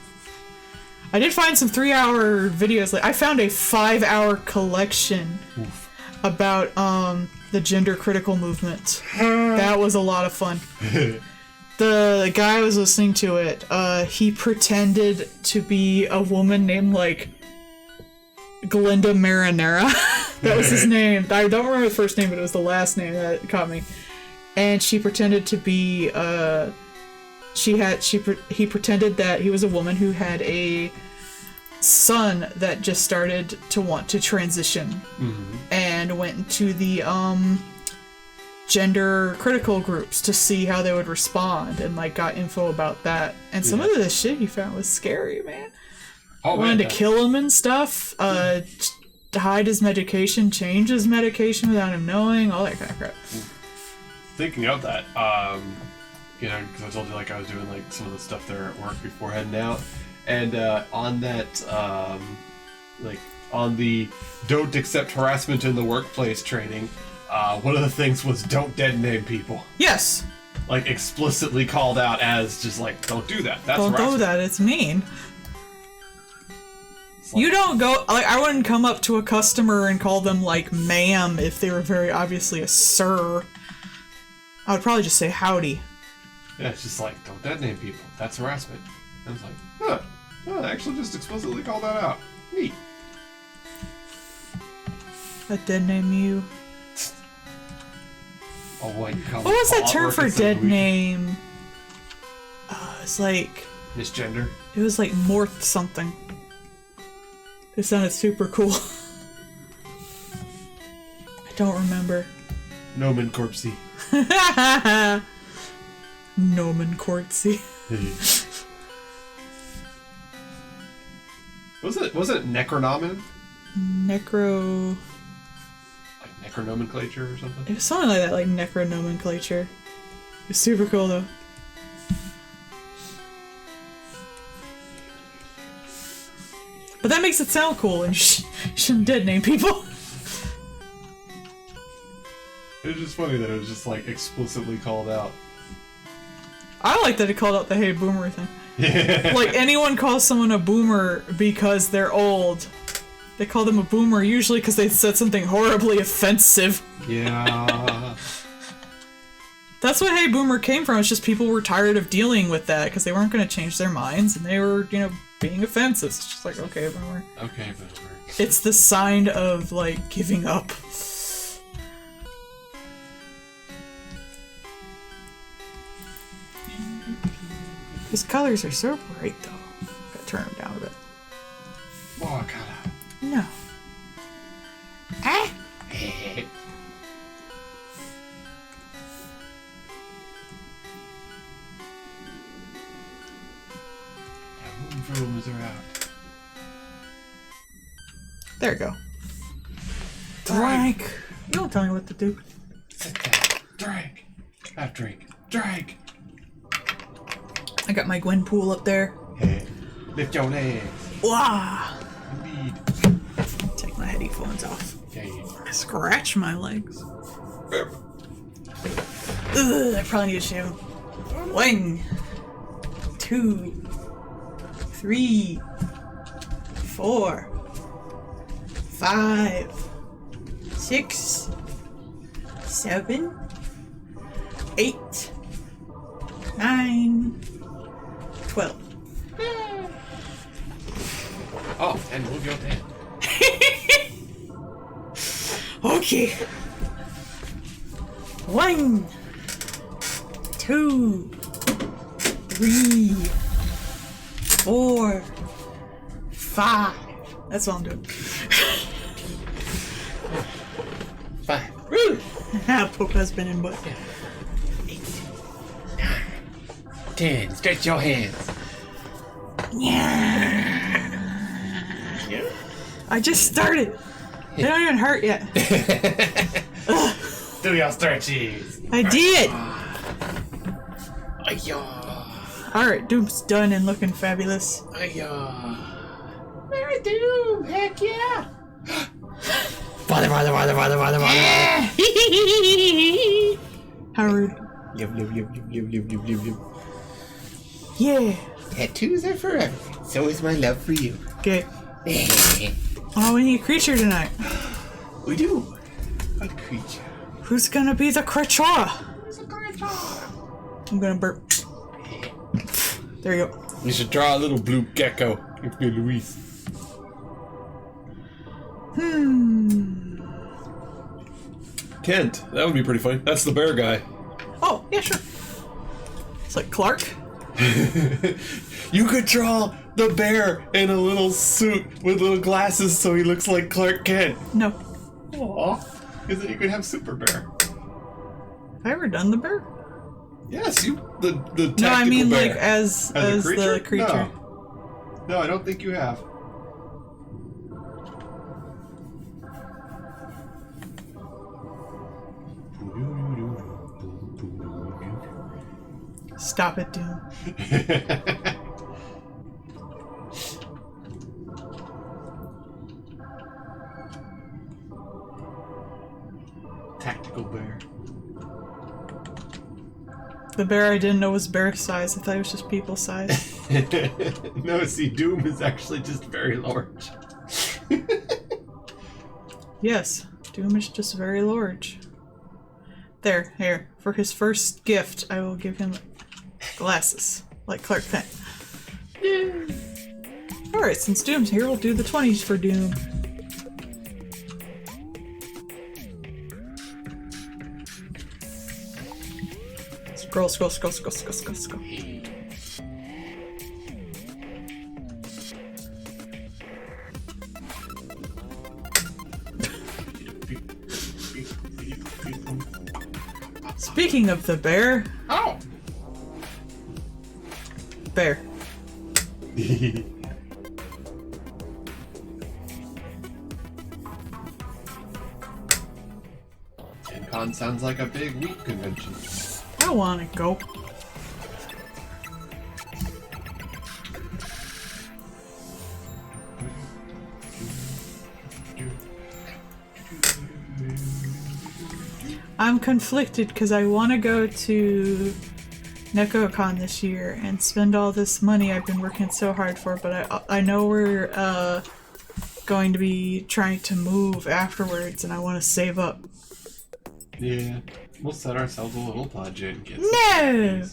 I did find some 3-hour videos. Like, I found a 5-hour collection about the gender critical movement. That was a lot of fun. The guy I was listening to it, he pretended to be a woman named, like, Glinda Marinera. That was his name. I don't remember the first name, but it was the last name that caught me. And she pretended to be, he pretended that he was a woman who had a son that just started to want to transition. And went into the, gender critical groups to see how they would respond, and, like, got info about that. And some of the shit he found was scary, man. Wanted to kill him and stuff, to hide his medication, change his medication without him knowing, all that kind of crap. Thinking of that, you know, because I told you, like, I was doing, like, some of the stuff there at work before heading out, and on that, like, on the don't accept harassment in the workplace training, one of the things was don't dead name people. Yes. Like, explicitly called out as just, like, don't do that. That's don't do that, it's mean. You don't go, like, I wouldn't come up to a customer and call them, like, ma'am if they were very obviously a sir. I would probably just say howdy. Yeah, it's just like, don't dead name people. That's harassment. And I was like, huh, I actually just explicitly called that out. Neat. A dead name you. Oh, what What was that term for dead name? It's like... misgender? It was like morph something. It sounded super cool. I don't remember. Nomen corpsey. Nomen corpsey. Was it necronomen? Necro... Like necronomenclature or something? It was something like that, like necronomenclature. It was super cool though. But that makes it sound cool, and you shouldn't dead name people. It was just funny that it was just, like, explicitly called out. I like that it called out the hey boomer thing. Yeah. Like, anyone calls someone a boomer because they're old. They call them a boomer usually because they said something horribly offensive. Yeah. That's what hey boomer came from. It's just people were tired of dealing with that because they weren't going to change their minds, and they were, you know, being offensive. It's just like, okay, boomer. Okay, boomer. It's the sign of, like, giving up. His colors are so bright, though. Gotta turn them down a bit. Oh, God. No. Ah! rooms are out. There you go. Drink. You don't tell me what to do. Sit down. Drink. Have drink. Drink. I got my Gwenpool up there. Hey, lift your legs. Wow. Indeed. Take my headphones off. Yeah. Scratch my legs. Ugh, I probably need a shave. 1, 2, 3, 4, 5, 6, 7, 8, 9, 12. Oh, and move your hand. Okay. 1, 2, 3, 4, 5. That's all I'm doing. 5. Woo! Poke husband in butt. 8, 9, 10. Stretch your hands. I just started. They don't even hurt yet. Do your stretches. I did. Ayah. Alright, Doom's done and looking fabulous. Ayah. Mary Doom. Heck yeah. Father. How rude. Live. Yeah. Tattoos are forever. So is my love for you. Okay. Oh, we need a creature tonight. We do. What creature? Who's gonna be the creature? I'm gonna burp. There you go. You should draw a little blue gecko. Give me Luis. Kent. That would be pretty funny. That's the bear guy. Oh, yeah, sure. It's like Clark. You could draw the bear in a little suit with little glasses so he looks like Clark Kent. No. Aww. Because then you could have Super Bear. Have I ever done the bear? Yes, you the tactical No, I mean bear. like as a the creature. No, I don't think you have. Stop it, Doom. Tactical bear. The bear I didn't know was bear size. I thought it was just people size. No, see, Doom is actually just very large. Yes, Doom is just very large. There, here. For his first gift, I will give him glasses, like Clark Kent. Alright, since Doom's here, we'll do the 20s for Doom. Scroll. Speaking of the bear. Oh! Bear. GenCon sounds like a big weed convention. I wanna go. I'm conflicted because I want to go to NecoCon this year and spend all this money I've been working so hard for, but I know we're going to be trying to move afterwards and I want to save up. Yeah, we'll set ourselves a little budget and get No!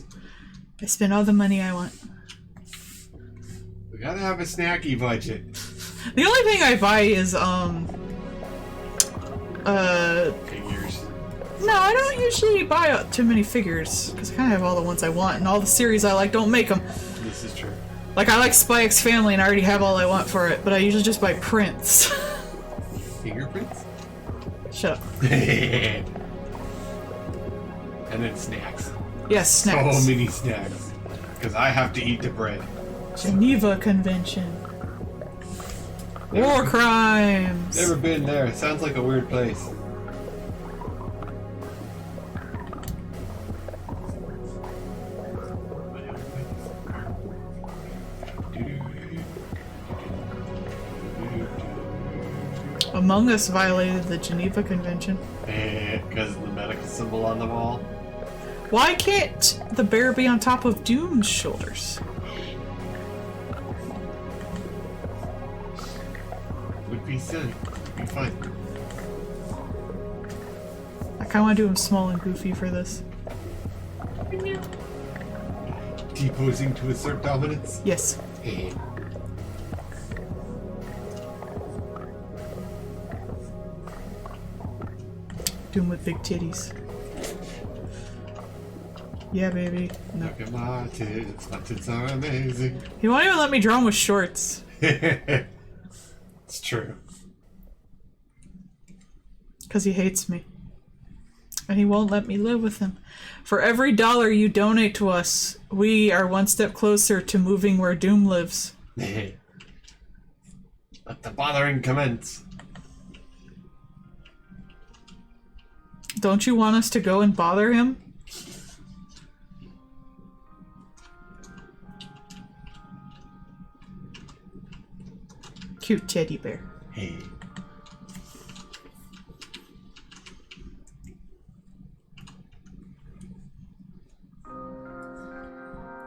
I spend all the money I want. We gotta have a snacky budget. The only thing I buy is, Figures. no, I don't usually buy too many figures, because I kind of have all the ones I want, and all the series I like don't make them. This is true. Like, I like Spy X Family, and I already have all I want for it, but I usually just buy prints. Fingerprints? Shut up. And then snacks. Yes, snacks. So many snacks. Because I have to eat the bread. Geneva Convention. War crimes. Never been there. It sounds like a weird place. Among Us violated the Geneva Convention. Because of the medical symbol on the wall. Why can't the bear be on top of Doom's shoulders? Would be silly. Would be fun. I kind of want to do him small and goofy for this. Deposing to assert dominance. Yes. Doom with big titties. Yeah, baby. No. Look at my tits. My tits are amazing. He won't even let me draw him with shorts. It's true. Because he hates me. And he won't let me live with him. For every dollar you donate to us, we are one step closer to moving where Doom lives. Let the bothering commence. Don't you want us to go and bother him? Cute teddy bear. Hey.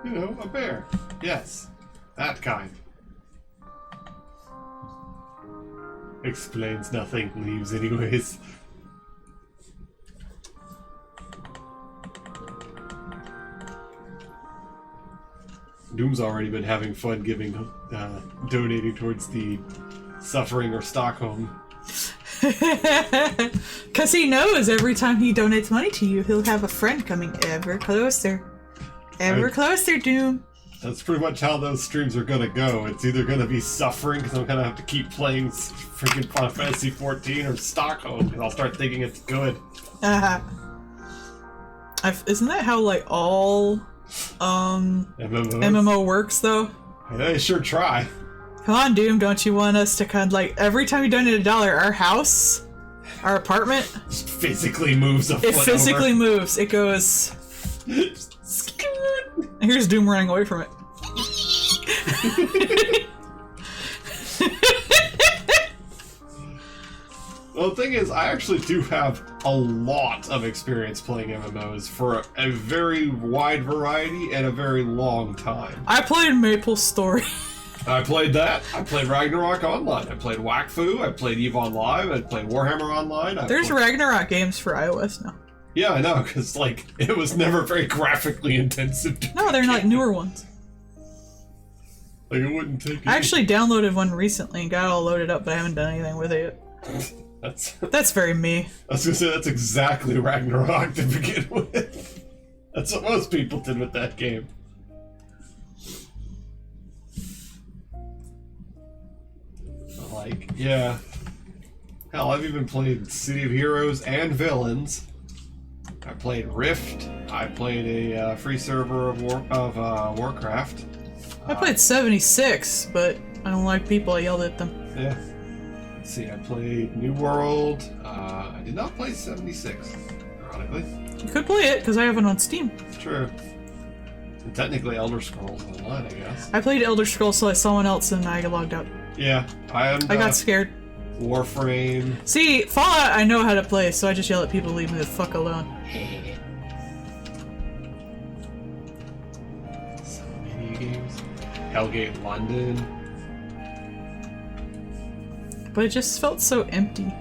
You know, a bear. Yes. That kind. Explains nothing, leaves anyways. Doom's already been having fun giving, donating towards the suffering or Stockholm. Because he knows every time he donates money to you, he'll have a friend coming ever closer. Ever closer, Doom. That's pretty much how those streams are gonna go. It's either gonna be suffering because I'm gonna have to keep playing freaking Final Fantasy 14 or Stockholm because I'll start thinking it's good. Isn't that how like all MMO works though? They sure try. Come on, Doom, don't you want us to kind of like every time you donate $1, our house, our apartment, Just physically moves a foot it physically over. moves. It goes. Here's Doom running away from it. Well, the thing is, I actually do have a lot of experience playing MMOs for a very wide variety and a very long time. I played Maple Story. I played that. I played Ragnarok Online. I played Wakfu. I played EVE Online. I played Warhammer Online. There's Ragnarok games for iOS now. Yeah, I know, because, like, it was never very graphically intensive. No, they're like newer ones. Like, it wouldn't take... I actually downloaded one recently and got it all loaded up, but I haven't done anything with it yet. That's very me. I was gonna say, that's exactly Ragnarok to begin with. That's what most people did with that game. Like, yeah. Hell, I've even played City of Heroes and Villains. I played Rift. I played a free server of Warcraft. I played 76, but I don't like people. I yelled at them. Yeah. Let's see, I played New World. I did not play 76, ironically. You could play it, because I have it on Steam. True. And technically Elder Scrolls Online, I guess. I played Elder Scrolls, so I saw someone else and I logged out. Yeah, I got scared. Warframe. See, Fallout I know how to play, so I just yell at people to leave me the fuck alone. So many games. Hellgate London. But it just felt so empty.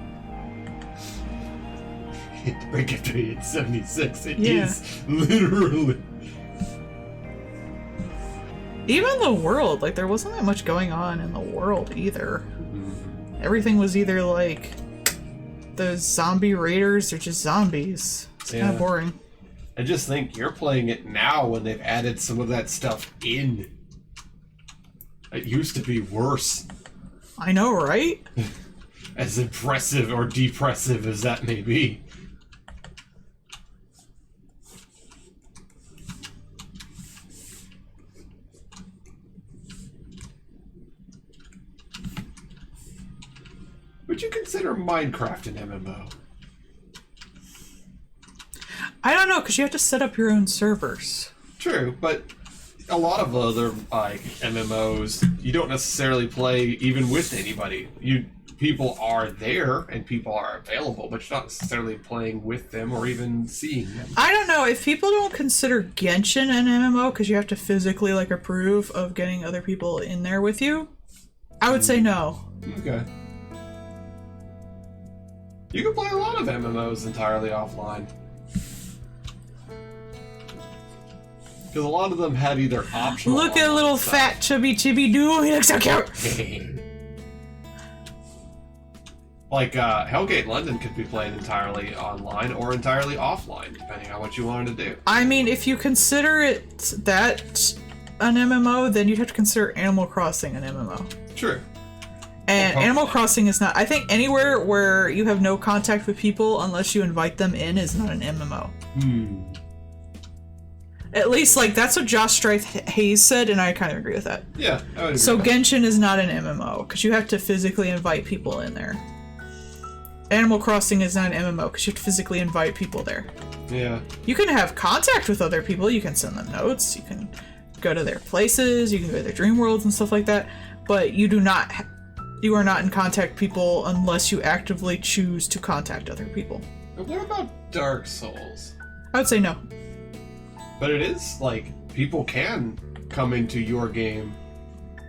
Break it to me at 76. It Yeah. is literally. Even the world, like, there wasn't that much going on in the world either. Everything was either like the zombie raiders or just zombies. It's kind of boring. I just think you're playing it now when they've added some of that stuff in. It used to be worse. I know, right? As impressive or depressive as that may be. would you consider Minecraft an MMO? I don't know, because you have to set up your own servers. True, but a lot of other like MMOs, you don't necessarily play even with anybody. People are there and people are available, but you're not necessarily playing with them or even seeing them. I don't know if people don't consider Genshin an MMO because you have to physically like approve of getting other people in there with you. I would say no. Okay. You can play a lot of MMOs entirely offline. Because a lot of them have either optional. Look at little stuff. fat chubby chibi doo. He looks so cute. Like Hellgate London could be played entirely online or entirely offline, depending on what you wanted to do. I mean, if you consider it that an MMO, then you'd have to consider Animal Crossing an MMO. True. And Animal Crossing is not. I think anywhere where you have no contact with people unless you invite them in is not an MMO. At least, like, that's what Josh Strife Hayes said, and I kind of agree with that. Yeah, I would agree So with that. Genshin is not an MMO, because you have to physically invite people in there. Animal Crossing is not an MMO, because you have to physically invite people there. Yeah. You can have contact with other people, you can send them notes, you can go to their places, you can go to their dream worlds and stuff like that, but you are not in contact with people unless you actively choose to contact other people. But what about Dark Souls? I would say no. But it is, like, people can come into your game.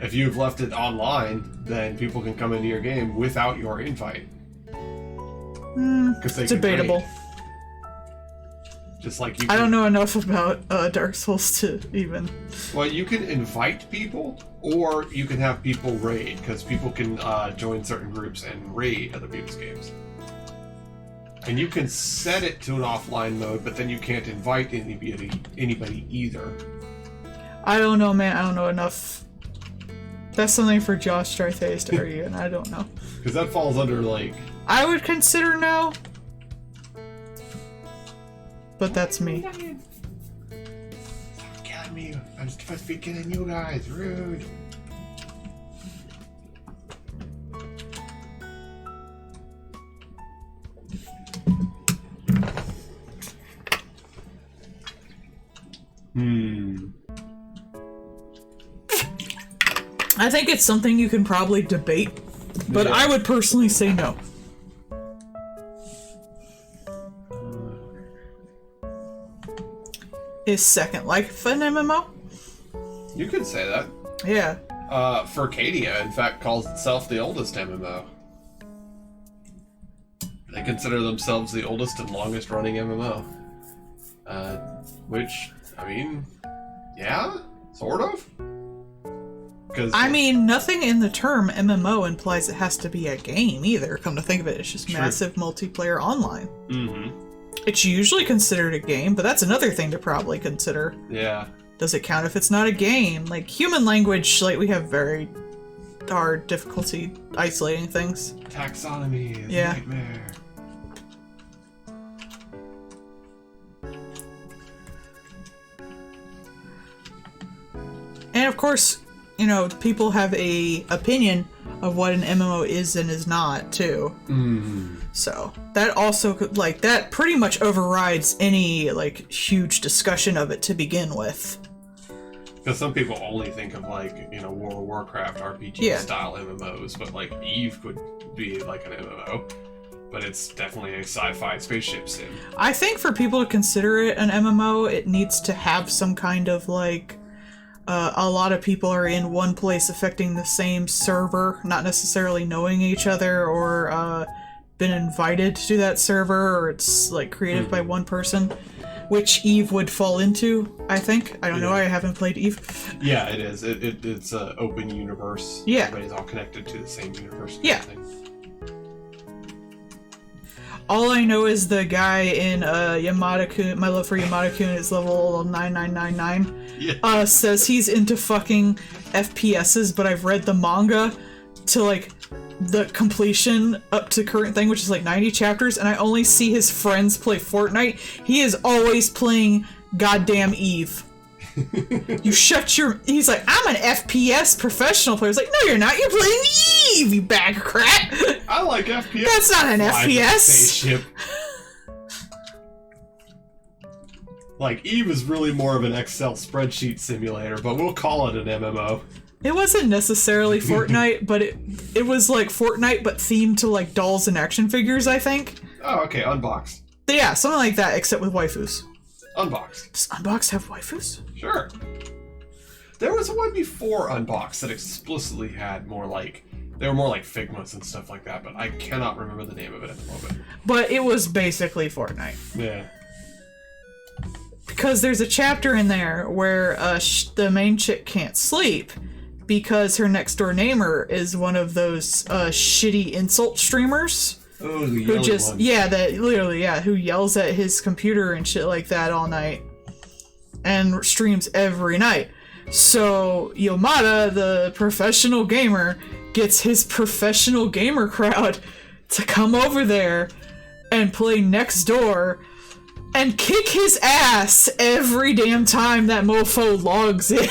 If you've left it online, then people can come into your game without your invite. Because they can Debatable. raid. Just like you I can, don't know enough about Dark Souls to even... Well, you can invite people, or you can have people raid, because people can join certain groups and raid other people's games. And you can set it to an offline mode, but then you can't invite anybody either. I don't know, man. I don't know enough. That's something for Josh Strife Hayes to argue, and I don't know. Because that falls under, like... I would consider no. But that's me. Stop killing me. I'm supposed to be killing you guys. Rude. I think it's something you can probably debate, but Yeah. I would personally say no. Is Second Life an MMO? You could say that. Yeah. Furcadia, in fact, calls itself the oldest MMO. They consider themselves the oldest and longest running MMO. Which, I mean, yeah, sort of. Because I mean, nothing in the term MMO implies it has to be a game either. Come to think of it, it's just True. massive multiplayer online. Mm-hmm. It's usually considered a game, but that's another thing to probably consider. Yeah. Does it count if it's not a game? Like, human language, like, we have very hard difficulty isolating things. Taxonomy is Yeah. a nightmare. And of course, you know, people have a opinion of what an MMO is and is not, too. So, that also, like, that pretty much overrides any, like, huge discussion of it to begin with. Because some people only think of, like, you know, World of Warcraft RPG Yeah. style MMOs, but, like, Eve could be, like, an MMO. But it's definitely a sci-fi spaceship sim. I think for people to consider it an MMO, it needs to have some kind of, like, a lot of people are in one place affecting the same server, not necessarily knowing each other, or been invited to that server, or it's, like, created by one person, which Eve would fall into, I think. I don't know, I haven't played Eve. Yeah, it is. It's an open universe. Yeah. Everybody's all connected to the same universe. kind Yeah. of thing. All I know is the guy in Yamada-kun, My Love for Yamada-kun is level 9999, Yeah. says he's into fucking FPSs, but I've read the manga to, like, the completion up to current thing, which is like 90 chapters, and I only see his friends play Fortnite. He is always playing goddamn Eve. You shut your... He's like, I'm an FPS professional player. He's like, no, you're not. You're playing Eve, you bag of crap. I like FPS. That's not an FPS. Spaceship. Like, Eve is really more of an Excel spreadsheet simulator, but we'll call it an MMO. It wasn't necessarily Fortnite, but it was like Fortnite, but themed to like dolls and action figures, I think. Oh, okay, Unboxed. But yeah, something like that, except with waifus. Unboxed. Does Unboxed have waifus? Sure. There was one before Unboxed that explicitly had more like... They were more like Figmas and stuff like that, but I cannot remember the name of it at the moment. But it was basically Fortnite. Yeah. Because there's a chapter in there where the main chick can't sleep because her next door neighbor is one of those shitty insult streamers. Oh, the who just one. Yeah, that literally, yeah, who yells at his computer and shit like that all night and streams every night. So Yomada, the professional gamer, gets his professional gamer crowd to come over there and play next door and kick his ass every damn time that mofo logs in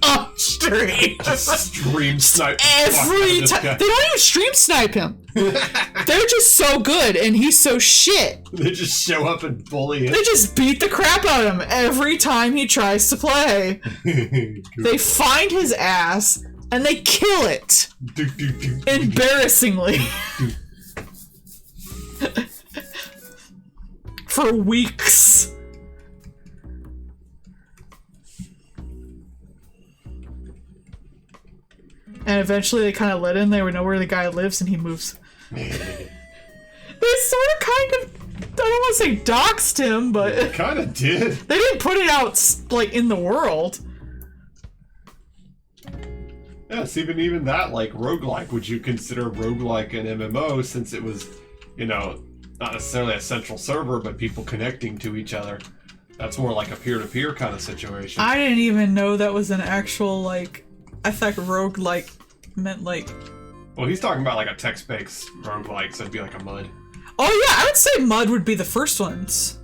on stream. Just stream snipe Every time. They don't even stream snipe him. They're just so good, and he's so shit. They just show up and bully him. They just beat the crap out of him every time he tries to play. They find his ass, and they kill it. Embarrassingly. For weeks. And eventually they kind of let in. They would know where the guy lives and he moves. They sort of kind of, I don't want to say doxed him, but... They kind of did. They didn't put it out, like, in the world. Yes, even that, like, roguelike. Would you consider roguelike an MMO since it was, you know... Not necessarily a central server, but people connecting to each other. That's more like a peer-to-peer kind of situation. I didn't even know that was an actual, like... I thought roguelike meant, like... Well, he's talking about, like, a text-based roguelike, so it'd be like a MUD. Oh, yeah, I would say MUD would be the first ones.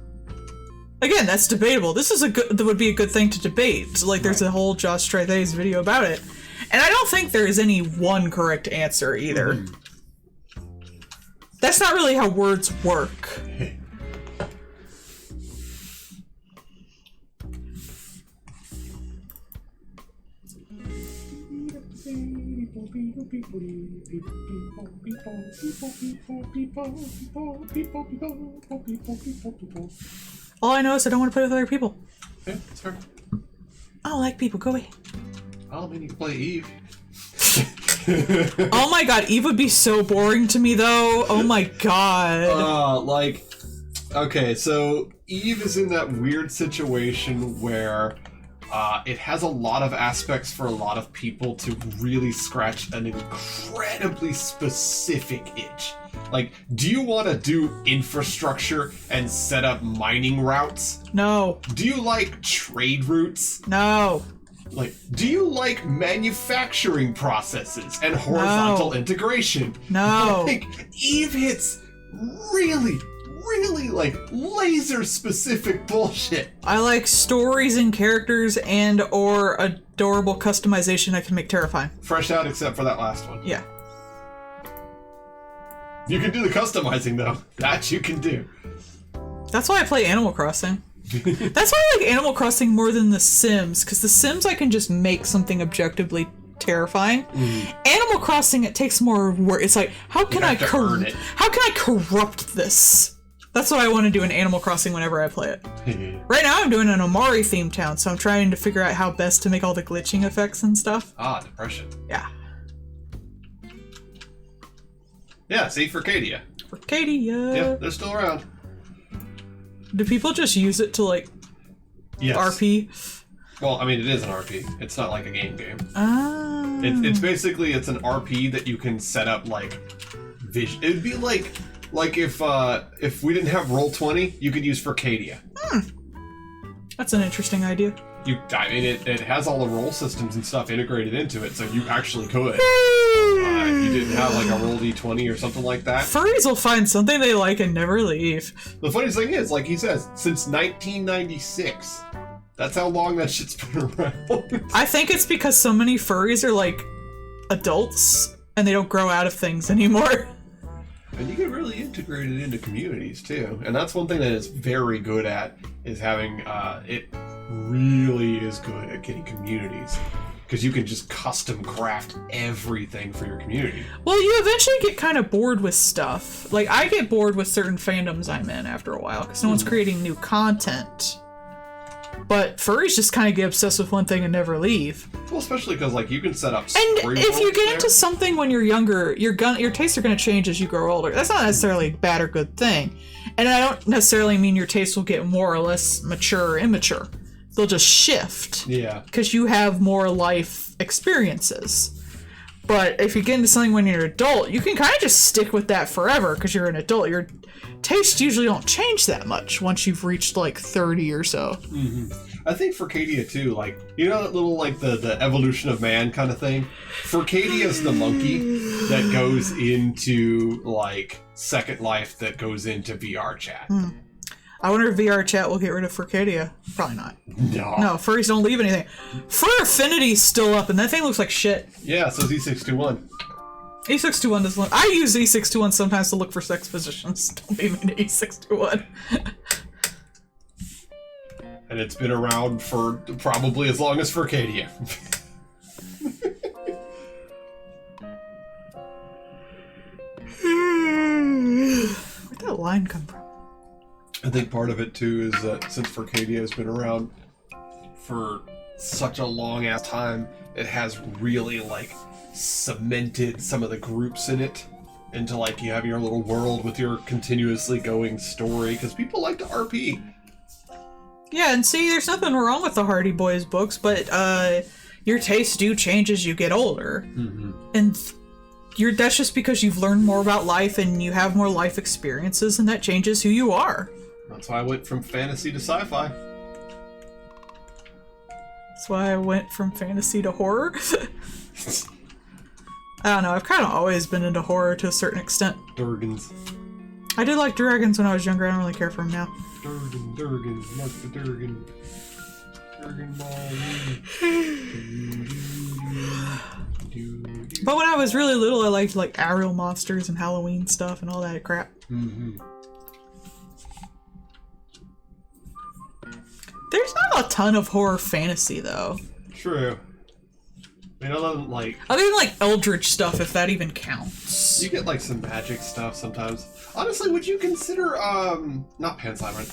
Again, that's debatable. This is that would be a good thing to debate. Like, there's a whole Josh Strathet's video about it. And I don't think there is any one correct answer, either. Mm-hmm. That's not really how words work. All I know is I don't want to play with other people. Yeah, that's fair. I don't like people. Go away. I mean, you can play Eve. Oh my god, Eve would be so boring to me though. Oh my god. Okay, so Eve is in that weird situation where it has a lot of aspects for a lot of people to really scratch an incredibly specific itch. Like, do you want to do infrastructure and set up mining routes? No. Do you like trade routes? No. Like, do you like manufacturing processes and horizontal integration? No. Like, Eve hits really, like, laser-specific bullshit. I like stories and characters and or adorable customization I can make terrifying. Fresh out except for that last one. Yeah. You can do the customizing, though. That you can do. That's why I play Animal Crossing. That's why I like Animal Crossing more than The Sims, because The Sims I can just make something objectively terrifying. Animal Crossing, it takes more work. It's like, how can I corrupt this? That's what I want to do in Animal Crossing whenever I play it. Right now I'm doing an Omari themed town, so I'm trying to figure out how best to make all the glitching effects and stuff. Ah, depression. Yeah. Yeah, see, Furcadia. Furcadia. Yeah, they're still around. Do people just use it to, like, yes. RP? Well, I mean, it is an RP. It's not like a game. Ah. It's basically, it's an RP that you can set up, like, vision. It'd be like if we didn't have Roll20, you could use Furcadia. That's an interesting idea. I mean, it has all the roll systems and stuff integrated into it, so you actually could. If you didn't have, like, a Roll D20 or something like that. Furries will find something they like and never leave. The funniest thing is, like he says, since 1996, That's how long that shit's been around. I think it's because so many furries are like adults and they don't grow out of things anymore. And you get really integrated into communities too. And that's one thing that it's very good at, is having, it really is good at getting communities. Because you can just custom craft everything for your community. Well, you eventually get kind of bored with stuff. Like, I get bored with certain fandoms I'm in after a while, because no one's creating new content. But furries just kind of get obsessed with one thing and never leave. Well, especially because, like, you can set up And story if you worlds get there. into something when you're younger, your tastes are going to change as you grow older. That's not necessarily a bad or good thing. And I don't necessarily mean your tastes will get more or less mature or immature. They'll just shift. Yeah. Because you have more life experiences. But if you get into something when you're an adult, you can kind of just stick with that forever because you're an adult. Your tastes usually don't change that much once you've reached like 30 or so. I think Furcadia too, like, you know that little, like, the evolution of man kind of thing? Furcadia's the monkey that goes into, like, Second Life that goes into VR chat. I wonder if VR chat will get rid of Furcadia. Probably not. No, furries don't leave anything. Fur Affinity's still up, and that thing looks like shit. Yeah, so E621. E621 doesn't look... I use E621 sometimes to look for sex positions. Don't leave me to E621. And it's been around for probably as long as Furcadia. Where'd that line come from? I think part of it too is that since Furcadia has been around for such a long ass time, it has really, like, cemented some of the groups in it into, like, you have your little world with your continuously going story, because people like to RP. Yeah, and see, there's nothing wrong with the Hardy Boys books, but your tastes do change as you get older. And that's just because you've learned more about life and you have more life experiences, and that changes who you are. That's why I went from fantasy to sci-fi. That's why I went from fantasy to horror. I don't know, I've kind of always been into horror to a certain extent. Durgans. I did like dragons when I was younger, I don't really care for them now. Durgan, Mark the Durgan. Durgan Ball. But when I was really little, I liked, like, aerial monsters and Halloween stuff and all that crap. There's not a ton of horror fantasy, though. True. I mean, other than, like... Other than, like, eldritch stuff, if that even counts. You get, like, some magic stuff sometimes. Honestly, would you consider, not Pan's Labyrinth,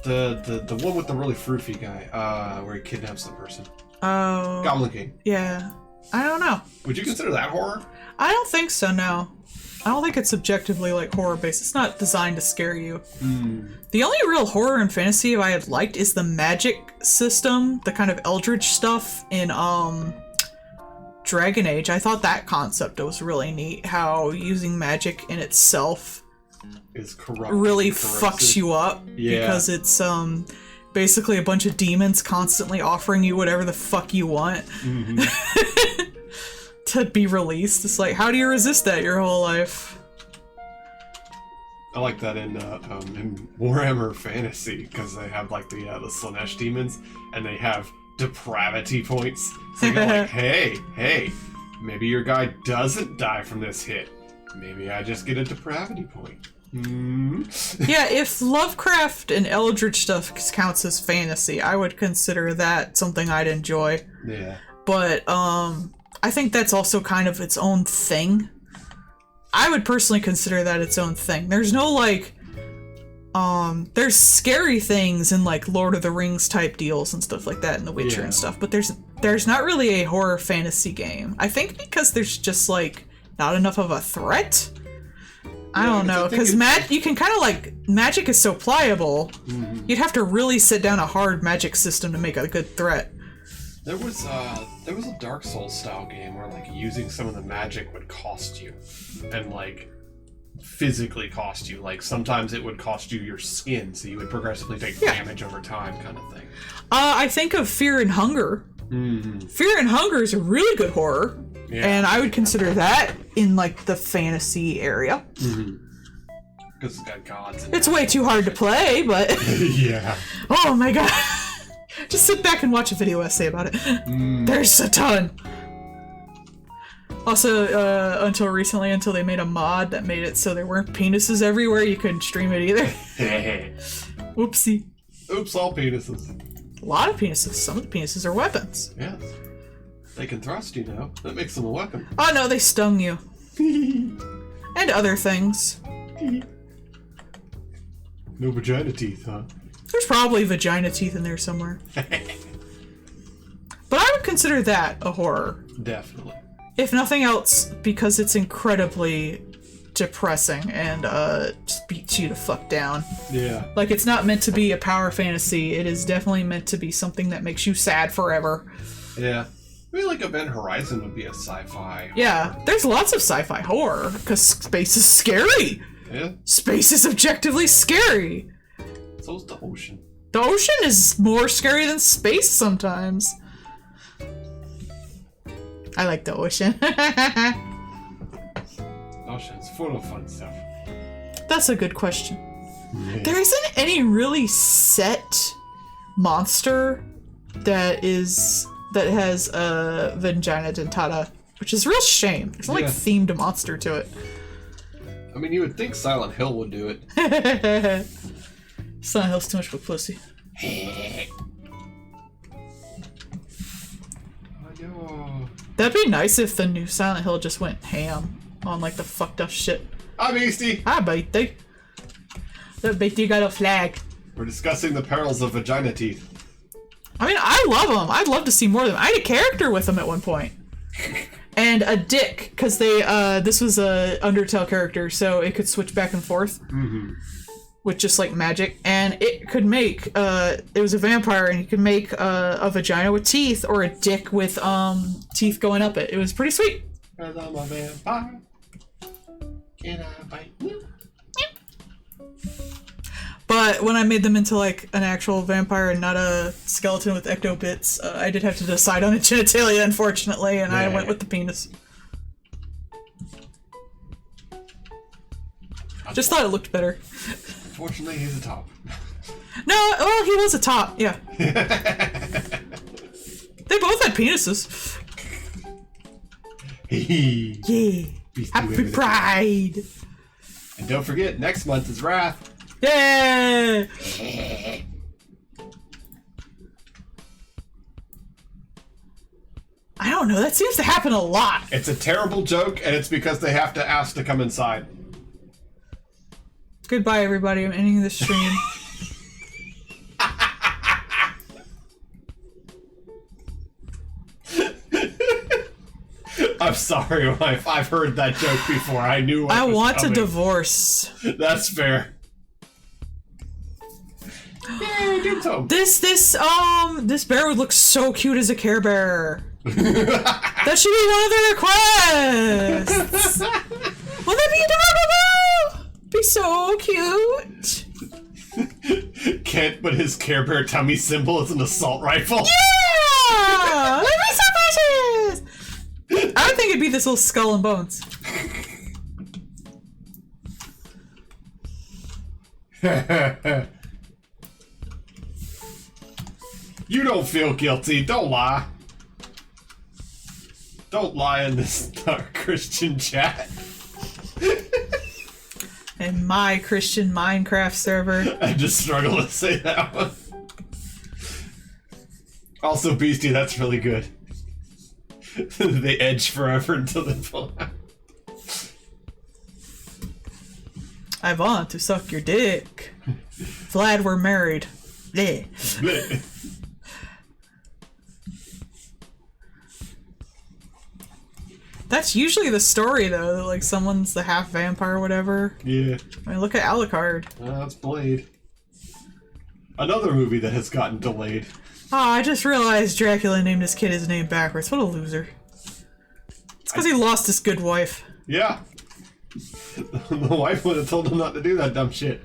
the one with the really froofy guy, where he kidnaps the person? Oh. Goblin King. Yeah. I don't know. Would you consider that horror? I don't think so, no. I don't think it's objectively, like, horror-based. It's not designed to scare you. The only real horror and fantasy I had liked is the magic system, the kind of eldritch stuff in, Dragon Age. I thought that concept was really neat, how using magic in itself Is corrupt. really fucks you up. Yeah. Because it's, basically a bunch of demons constantly offering you whatever the fuck you want. To be released. It's like, how do you resist that your whole life? I like that in Warhammer Fantasy, because they have, like, the Slanesh demons, and they have depravity points. So you go like, hey, maybe your guy doesn't die from this hit. Maybe I just get a depravity point. Yeah, if Lovecraft and Eldritch stuff counts as fantasy, I would consider that something I'd enjoy. Yeah. But, I think that's also kind of its own thing. I would personally consider that its own thing. There's no, like, there's scary things in, like, Lord of the Rings type deals and stuff like that in The Witcher and stuff, but there's not really a horror fantasy game. I think because there's just, like, not enough of a threat? I don't know, because you can kind of, like, magic is so pliable, you'd have to really sit down a hard magic system to make a good threat. There was a Dark Souls style game where, like, using some of the magic would cost you, and, like, physically cost you. Like, sometimes it would cost you your skin, so you would progressively take damage over time, kind of thing. I think of Fear and Hunger. Fear and Hunger is a really good horror, and I would consider that in, like, the fantasy area. Because it's got gods in It's way too hard to play, but Yeah. oh my god. Just sit back and watch a video essay about it. There's a ton. Also, until recently, until they made a mod that made it so there weren't penises everywhere, you couldn't stream it either. Oopsie. Oops, all penises. A lot of penises. Some of the penises are weapons. Yes. They can thrust, you know. That makes them a weapon. Oh no, they stung you. And other things. No vagina teeth, huh? There's probably vagina teeth in there somewhere. But I would consider that a horror. Definitely. If nothing else, because it's incredibly depressing and just beats you to fuck down. Yeah. Like, it's not meant to be a power fantasy. It is definitely meant to be something that makes you sad forever. Yeah. I mean, like, Event Horizon would be a sci-fi. Yeah, there's lots of sci-fi horror, because space is scary. Yeah. Space is objectively scary. So's the ocean. The ocean is more scary than space sometimes. I like the ocean. The ocean's full of fun stuff. That's a good question. Yeah. There isn't any really set monster that has a vagina dentata, which is a real shame. There's no like themed monster to it. I mean, you would think Silent Hill would do it. Silent Hill's too much of a pussy. That'd be nice if the new Silent Hill just went ham on like the fucked up shit. Hi, Beastie! Hi, Beastie. Look, Beastie got a flag. We're discussing the perils of vagina teeth. I mean, I love them. I'd love to see more of them. I had a character with them at one point. And a dick, because this was a Undertale character, so it could switch back and forth. Mm-hmm. With just like magic, and it could make it was a vampire, and you could make a vagina with teeth or a dick with teeth going up it. It was pretty sweet. Cause I'm a vampire. Can I bite you? But when I made them into like an actual vampire and not a skeleton with ecto bits, I did have to decide on a genitalia, unfortunately, and I went with the penis. Just thought it looked better. Fortunately, he's a top. No, well, he was a top, yeah. They both had penises. Yeah. Happy Pride. And don't forget, next month is Wrath. Yeah. I don't know, that seems to happen a lot. It's a terrible joke, and it's because they have to ask to come inside. Goodbye, everybody. I'm ending the stream. I'm sorry, wife. I've heard that joke before. I knew what I was want coming. a divorce. That's fair. Yeah, give it to him. This bear would look so cute as a Care Bear. That should be one of their requests. Will that be adorable? Be so cute. Can't but his Care Bear tummy symbol is an assault rifle. Yeah! Let me so precious! I would think it'd be this little skull and bones. You don't feel guilty. Don't lie. Don't lie in this dark Christian chat. In my Christian Minecraft server. I just struggle to say that one. Also, Beastie, that's really good. They edge forever until they pull out. I want to suck your dick. Vlad, we're married. Yeah. That's usually the story, though. That, like, someone's the half vampire or whatever. Yeah. I mean, look at Alucard. That's Blade. Another movie that has gotten delayed. Oh, I just realized Dracula named his kid his name backwards. What a loser. It's because he lost his good wife. Yeah. The wife would have told him not to do that dumb shit.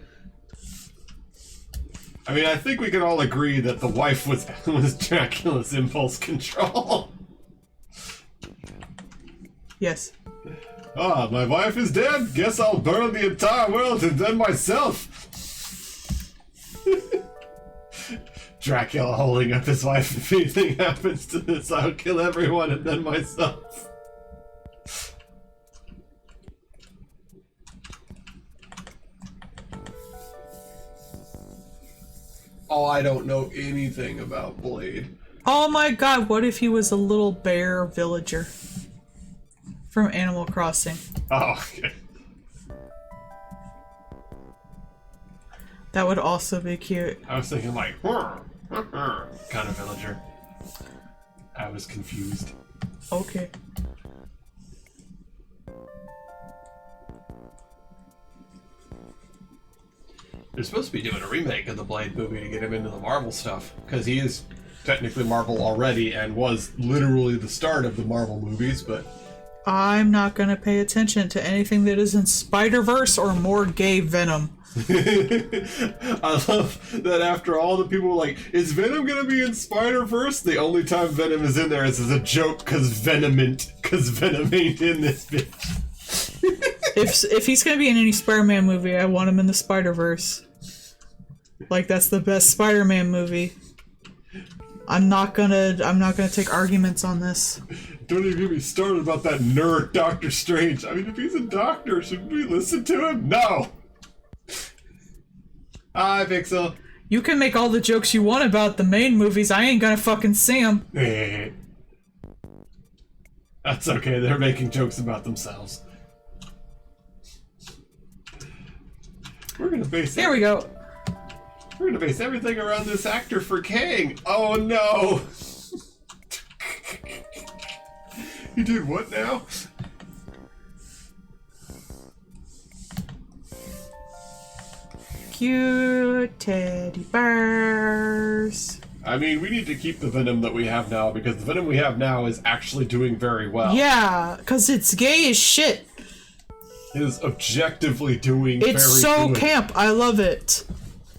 I mean, I think we can all agree that the wife was Dracula's impulse control. Yes. Ah, my wife is dead. Guess I'll burn the entire world and then myself. Dracula holding up his wife. If anything happens to this, I'll kill everyone and then myself. Oh, I don't know anything about Blade. Oh my god, what if he was a little bear villager from Animal Crossing? Oh, okay. That would also be cute. I was thinking like, kind of villager. I was confused. Okay. They're supposed to be doing a remake of the Blade movie to get him into the Marvel stuff, because he is technically Marvel already and was literally the start of the Marvel movies, but... I'm not gonna pay attention to anything that is in Spider-Verse or more gay Venom. I love that after all the people were like, is Venom gonna be in Spider-Verse? The only time Venom is in there is as a joke, because Venom ain't in this bitch. If he's gonna be in any Spider-Man movie, I want him in the Spider-Verse. Like, that's the best Spider-Man movie. I'm not gonna take arguments on this. Don't even get me started about that nerd Doctor Strange. I mean, if he's a doctor, should we listen to him? No! Hi, Pixel. You can make all the jokes you want about the main movies, I ain't gonna fucking see them. That's okay, they're making jokes about themselves. We're gonna base Here we go. We're gonna base everything around this actor for Kang. Oh no! You did what now? Cute teddy bears. I mean, we need to keep the Venom that we have now, because the Venom we have now is actually doing very well. Yeah, because it's gay as shit. It is objectively doing very It's so good. camp. I love it.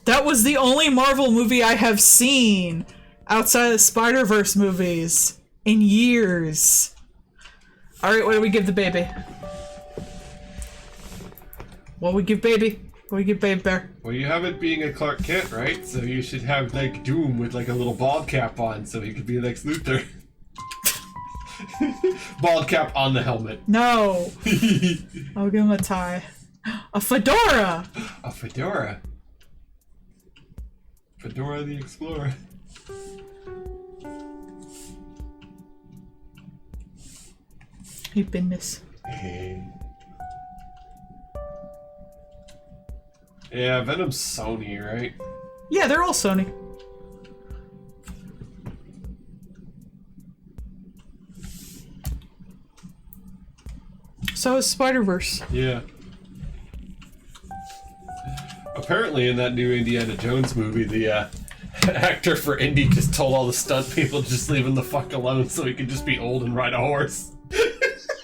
That was the only Marvel movie I have seen outside of Spider-Verse movies in years. Alright, what do we give the baby? What do we give baby? What do we give baby bear? Well, you have it being a Clark Kent, right? So you should have, like, Doom with, like, a little bald cap on, so he could be Lex Luthor. Bald cap on the helmet. No! I'll give him a tie. A fedora! A fedora. Fedora the Explorer. Hey, business. Yeah, Venom's Sony, right? Yeah, they're all Sony. So is Spider-Verse. Yeah. Apparently in that new Indiana Jones movie, the actor for Indy just told all the stunt people to just leave him the fuck alone so he could just be old and ride a horse.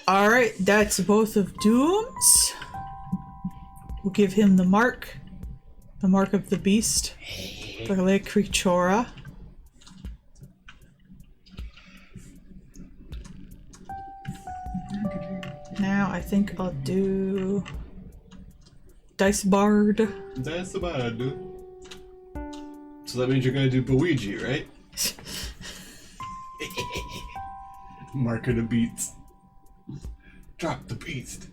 Alright, that's both of Doom's. We'll give him the mark of the beast, the Le Creatura. Now I think I'll do Dice Bard. That's about it, dude. So that means you're gonna do Luigi, right? Mark of the beats. Drop the beast.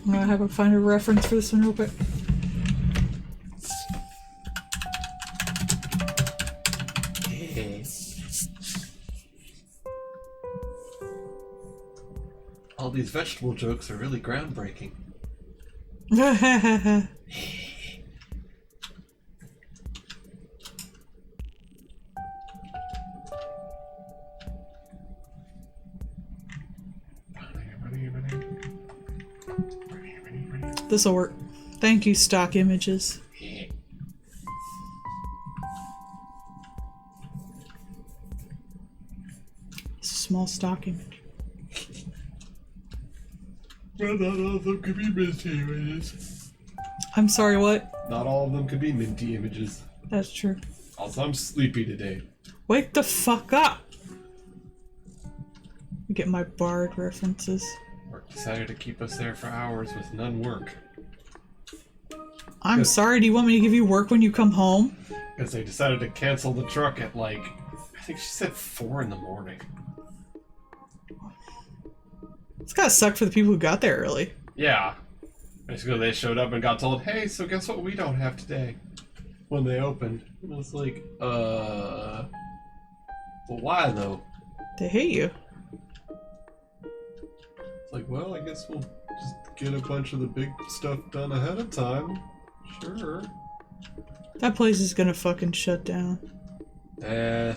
I'm gonna have to find a reference for this one real quick. All these vegetable jokes are really groundbreaking. This'll work. Thank you, stock images. It's a small stock image. Well, not all of them could be minty images. I'm sorry, what? Not all of them could be minty images. That's true. Also, I'm sleepy today. Wake the fuck up! Get my Bard references. Work decided to keep us there for hours with none work. I'm sorry, do you want me to give you work when you come home? Because they decided to cancel the truck at like, I think she said 4 in the morning. It's gotta suck for the people who got there early. Yeah. Basically, they showed up and got told, hey, so guess what we don't have today? When they opened. And I was like, well, why though? They hate you. It's like, well, I guess we'll just get a bunch of the big stuff done ahead of time. Sure. That place is gonna fucking shut down. Right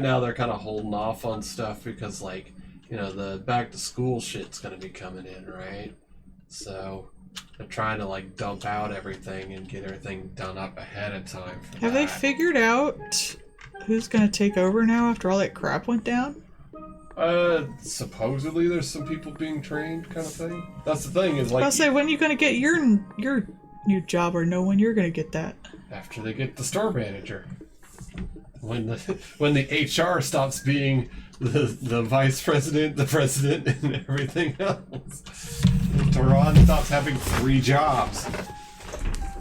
now they're kind of holding off on stuff because, like, you know, the back to school shit's gonna be coming in, right? So they're trying to, like, dump out everything and get everything done up ahead of time for Have they that. figured out who's gonna take over now after all that crap went down? Supposedly there's some people being trained, kind of thing. That's the thing, is like, I'll say, when are you gonna get your new job, or know when you're gonna get that? after they get the store manager. When the HR stops being the vice president, the president, and everything else. Tehran stops having 3 jobs,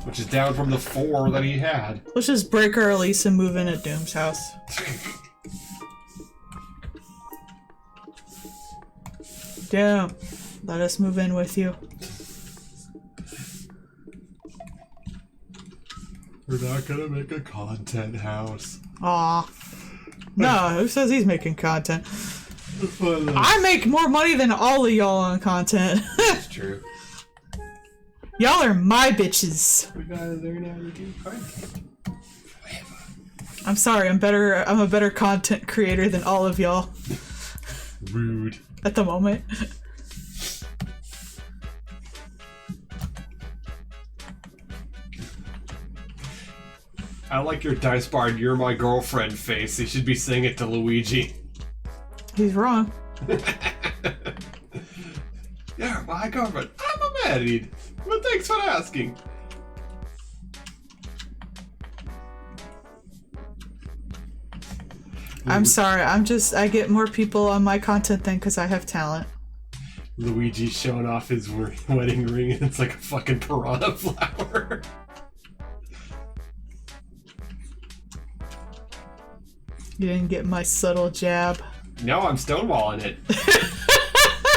which is down from the 4 that he had. Let's just break our lease and move in at Doom's house. Yeah, let us move in with you. We're not gonna make a content house. Aw. No, who says he's making content? I make more money than all of y'all on content. That's true. Y'all are my bitches. We gotta learn how to do content. I'm sorry, I'm a better content creator than all of y'all Rude. at the moment. I like your dice bard, you're my girlfriend face. You should be saying it to Luigi. He's wrong. Yeah, my girlfriend. I'm married. But thanks for asking. I'm sorry, I get more people on my content than because I have talent. Luigi's showing off his wedding ring and it's like a fucking piranha flower. You didn't get my subtle jab. No, I'm stonewalling it.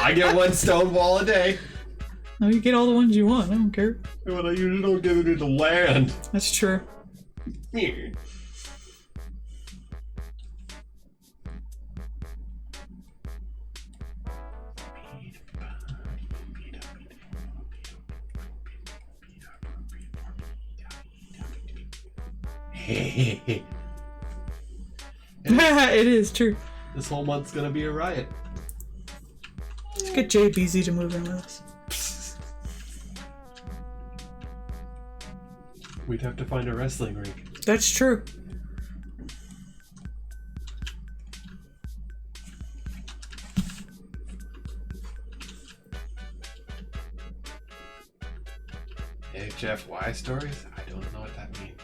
I get 1 stonewall a day. No, you get all the ones you want. I don't care. But I usually don't get it into land. That's true. Here. It is true. This whole month's gonna be a riot. Let's get JBZ to move in with us. We'd have to find a wrestling rink. That's true. HFY stories? I don't know what that means.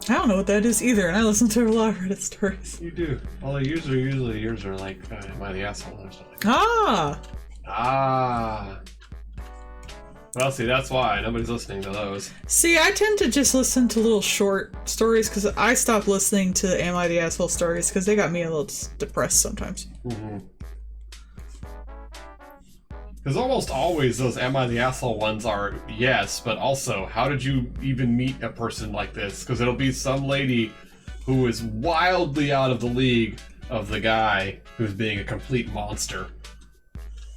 I don't know what that is either, and I listen to a lot of Reddit stories. You do. Although usually yours are like, am I the asshole or something? Ah! Ah. Well, see, that's why nobody's listening to those. See, I tend to just listen to little short stories because I stopped listening to Am I the Asshole stories because they got me a little depressed sometimes. Mm-hmm. Because almost always those Am I the Asshole ones are yes, but also, how did you even meet a person like this? Because it'll be some lady who is wildly out of the league of the guy who's being a complete monster.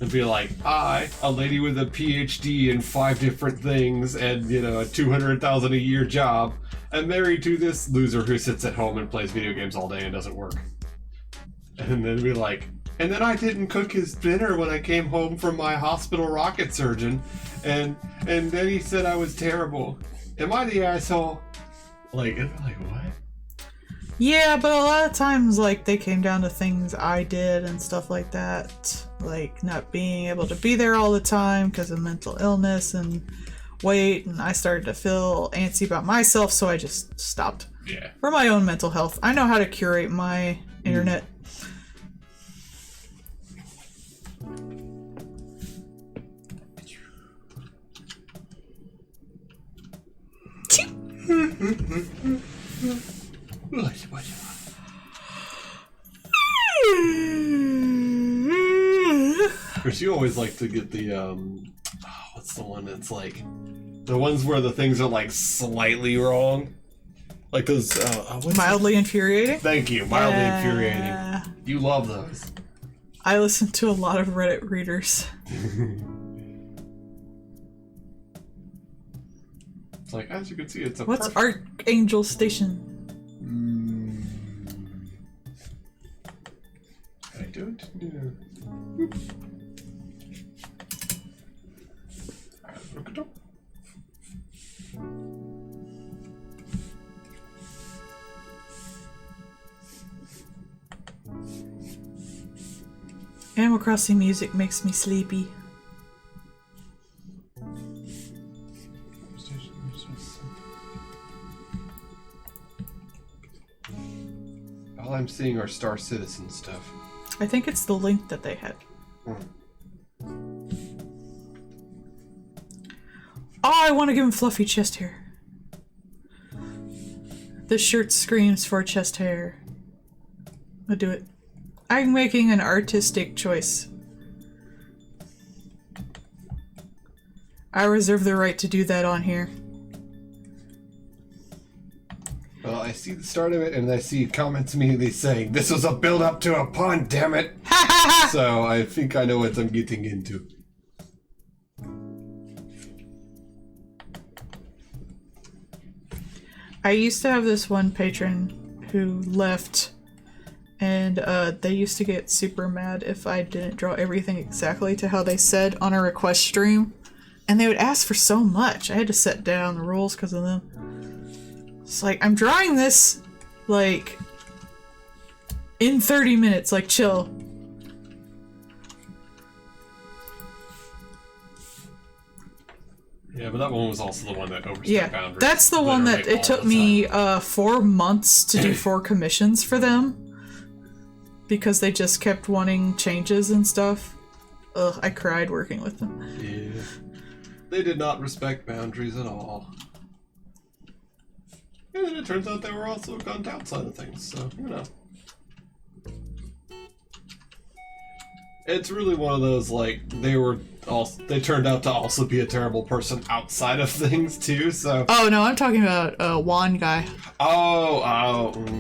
And be like, I, a lady with a PhD in 5 different things and, you know, a $200,000 a year job, am married to this loser who sits at home and plays video games all day and doesn't work. And then be like, and then I didn't cook his dinner when I came home from my hospital rocket surgeon, and then he said I was terrible. Am I the asshole? Like, and they're like, what? Yeah, but a lot of times, like, they came down to things I did and stuff like that. like not being able to be there all the time because of mental illness and weight, and I started to feel antsy about myself, so I just stopped. Yeah. For my own mental health. I know how to curate my internet. Of course, you always like to get the, what's the one that's like, the ones where the things are like slightly wrong? Like those, what's Mildly infuriating? Thank you, mildly infuriating. You love those. I listen to a lot of Reddit readers. It's like, as you can see, it's a What's Archangel Station? I don't know. Animal Crossing music makes me sleepy. All I'm seeing are Star Citizen stuff. I think it's the link that they had. Oh, I want to give him fluffy chest hair. This shirt screams for chest hair. I'll do it. I'm making an artistic choice. I reserve the right to do that on here. Well, I see the start of it, and I see comments immediately saying, "This was a build-up to a pun, damn it!" So I think I know what I'm getting into. I used to have this one patron who left, and they used to get super mad if I didn't draw everything exactly to how they said on a request stream. And they would ask for so much. I had to set down the rules because of them. It's like, I'm drawing this, like, in 30 minutes, like, chill. Yeah, but that one was also the one that overstepped boundaries. That's the one that literally it took all the me 4 months to do 4 commissions for them. Because they just kept wanting changes and stuff. Ugh, I cried working with them. Yeah. They did not respect boundaries at all. And then it turns out they were also gone down side of things, so, you know. It's really one of those, like, they turned out to also be a terrible person outside of things, too, so... Oh, no, I'm talking about Juan guy.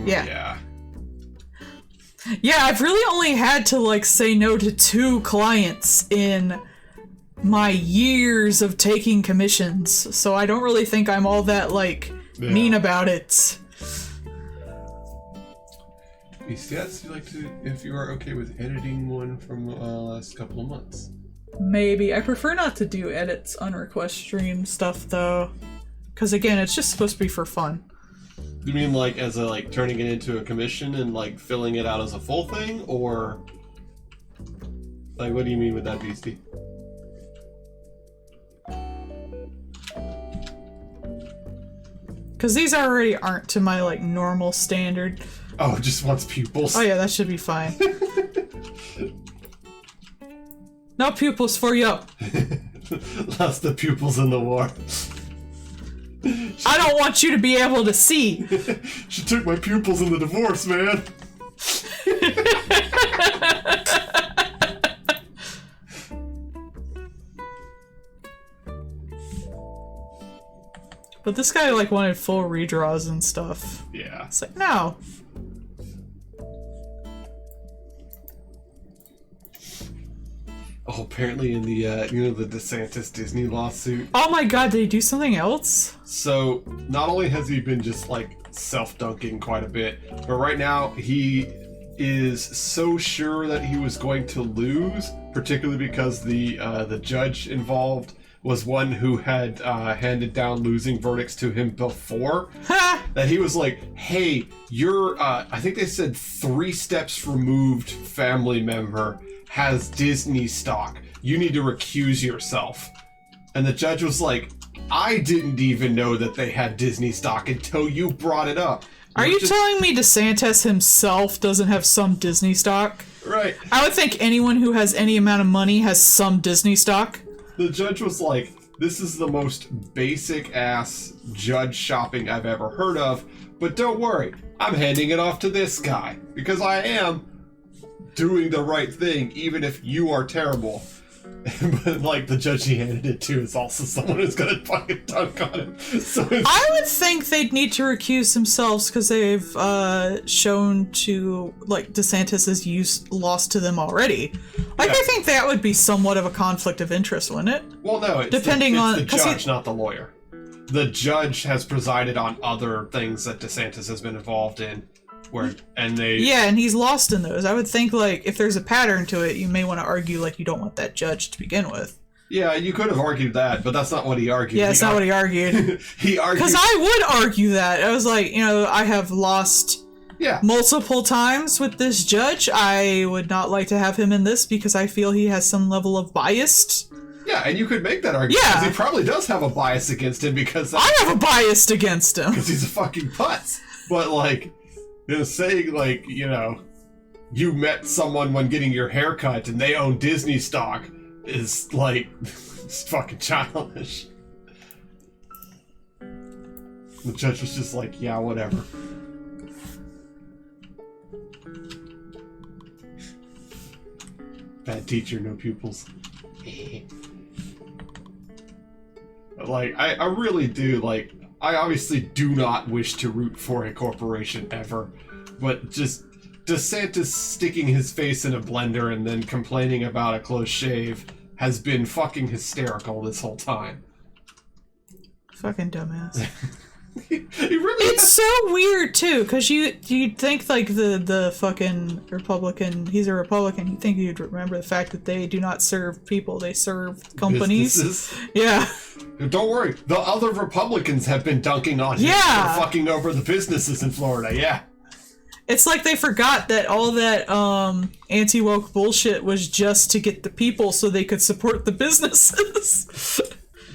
Yeah. Yeah, I've really only had to, like, say no to 2 clients in my years of taking commissions, so I don't really think I'm all that, like, mean about it. Yes, you like to, if you are okay with editing one from last couple of months. Maybe. I prefer not to do edits on request stream stuff, though. Because, again, it's just supposed to be for fun. You mean, like, as a, like, turning it into a commission and, like, filling it out as a full thing, or... Like, what do you mean with that, Beastie? Because these already aren't to my, like, normal standard. Oh, just wants pupils. Oh yeah, that should be fine. No pupils for you. Lost the pupils in the war. I don't want you to be able to see. She took my pupils in the divorce, man. But this guy, like, wanted full redraws and stuff. Yeah. It's like, no. Oh, apparently in the, the DeSantis Disney lawsuit. Oh my god, did he do something else? So, not only has he been just, like, self-dunking quite a bit, but right now he is so sure that he was going to lose, particularly because the judge involved was one who had handed down losing verdicts to him before, that he was like, hey, you're, I think they said 3 steps removed family member has Disney stock. You need to recuse yourself. And the judge was like, I didn't even know that they had Disney stock until you brought it up. Are you telling me DeSantis himself doesn't have some Disney stock? Right. I would think anyone who has any amount of money has some Disney stock. The judge was like, this is the most basic ass judge shopping I've ever heard of, but don't worry, I'm handing it off to this guy because I am doing the right thing even if you are terrible. But like the judge he handed it to is also someone who's gonna fucking dunk on him. So I would think they'd need to recuse themselves because they've shown to like DeSantis's use lost to them already. Like I think that would be somewhat of a conflict of interest, wouldn't it? Well, no, it's depending on the judge, not the lawyer. The judge has presided on other things that DeSantis has been involved in. And he's lost in those. I would think, like, if there's a pattern to it, you may want to argue, like, you don't want that judge to begin with. Yeah, you could have argued that, but that's not what he argued. Yeah, that's not what he argued. He argued... Because I would argue that. I was like, I have lost multiple times with this judge. I would not like to have him in this because I feel he has some level of bias. Yeah, and you could make that argument. Yeah. Because he probably does have a bias against him because... I have a bias against him. Because he's a fucking putz. But, like... saying, like, you met someone when getting your hair cut and they own Disney stock is, like, it's fucking childish. The judge was just like, yeah, whatever. Bad teacher, no pupils. Like, I really do, like... I obviously do not wish to root for a corporation ever, but just DeSantis sticking his face in a blender and then complaining about a close shave has been fucking hysterical this whole time. Fucking dumbass. He really it's so weird too, because you'd think like the fucking Republican, he's a Republican, you'd think he'd remember the fact that they do not serve people, they serve companies. Businesses. Yeah. Don't worry, the other Republicans have been dunking on him for fucking over the businesses in Florida, yeah. It's like they forgot that all that anti-woke bullshit was just to get the people so they could support the businesses.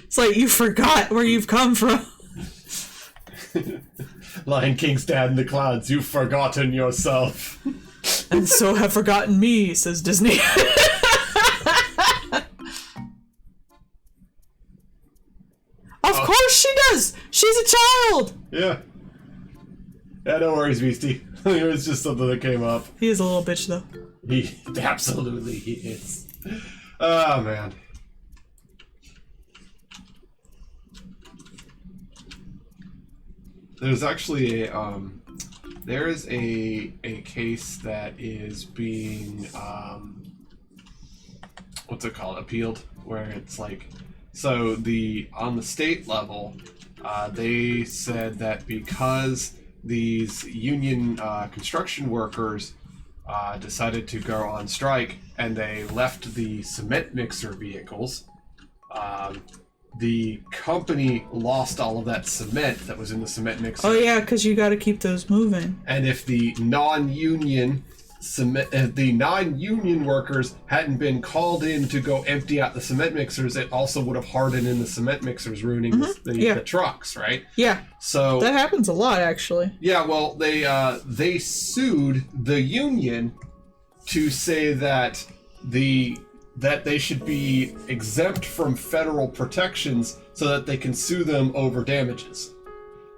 It's like you forgot where you've come from. Lion King's dad in the clouds, you've forgotten yourself. And so have forgotten me, says Disney. Of course she does! She's a child! Yeah. Yeah, no worries, Beastie. It was just something that came up. He is a little bitch, though. He is. Oh, man. There's actually there is a case that is being, what's it called, appealed, where it's like, so on the state level, they said that because these union construction workers decided to go on strike and they left the cement mixer vehicles, the company lost all of that cement that was in the cement mixer. Oh yeah, because you got to keep those moving. And if the non-union workers hadn't been called in to go empty out the cement mixers, it also would have hardened in the cement mixers, ruining the trucks, right? Yeah. So that happens a lot, actually. Yeah. Well, they sued the union to say that they should be exempt from federal protections so that they can sue them over damages.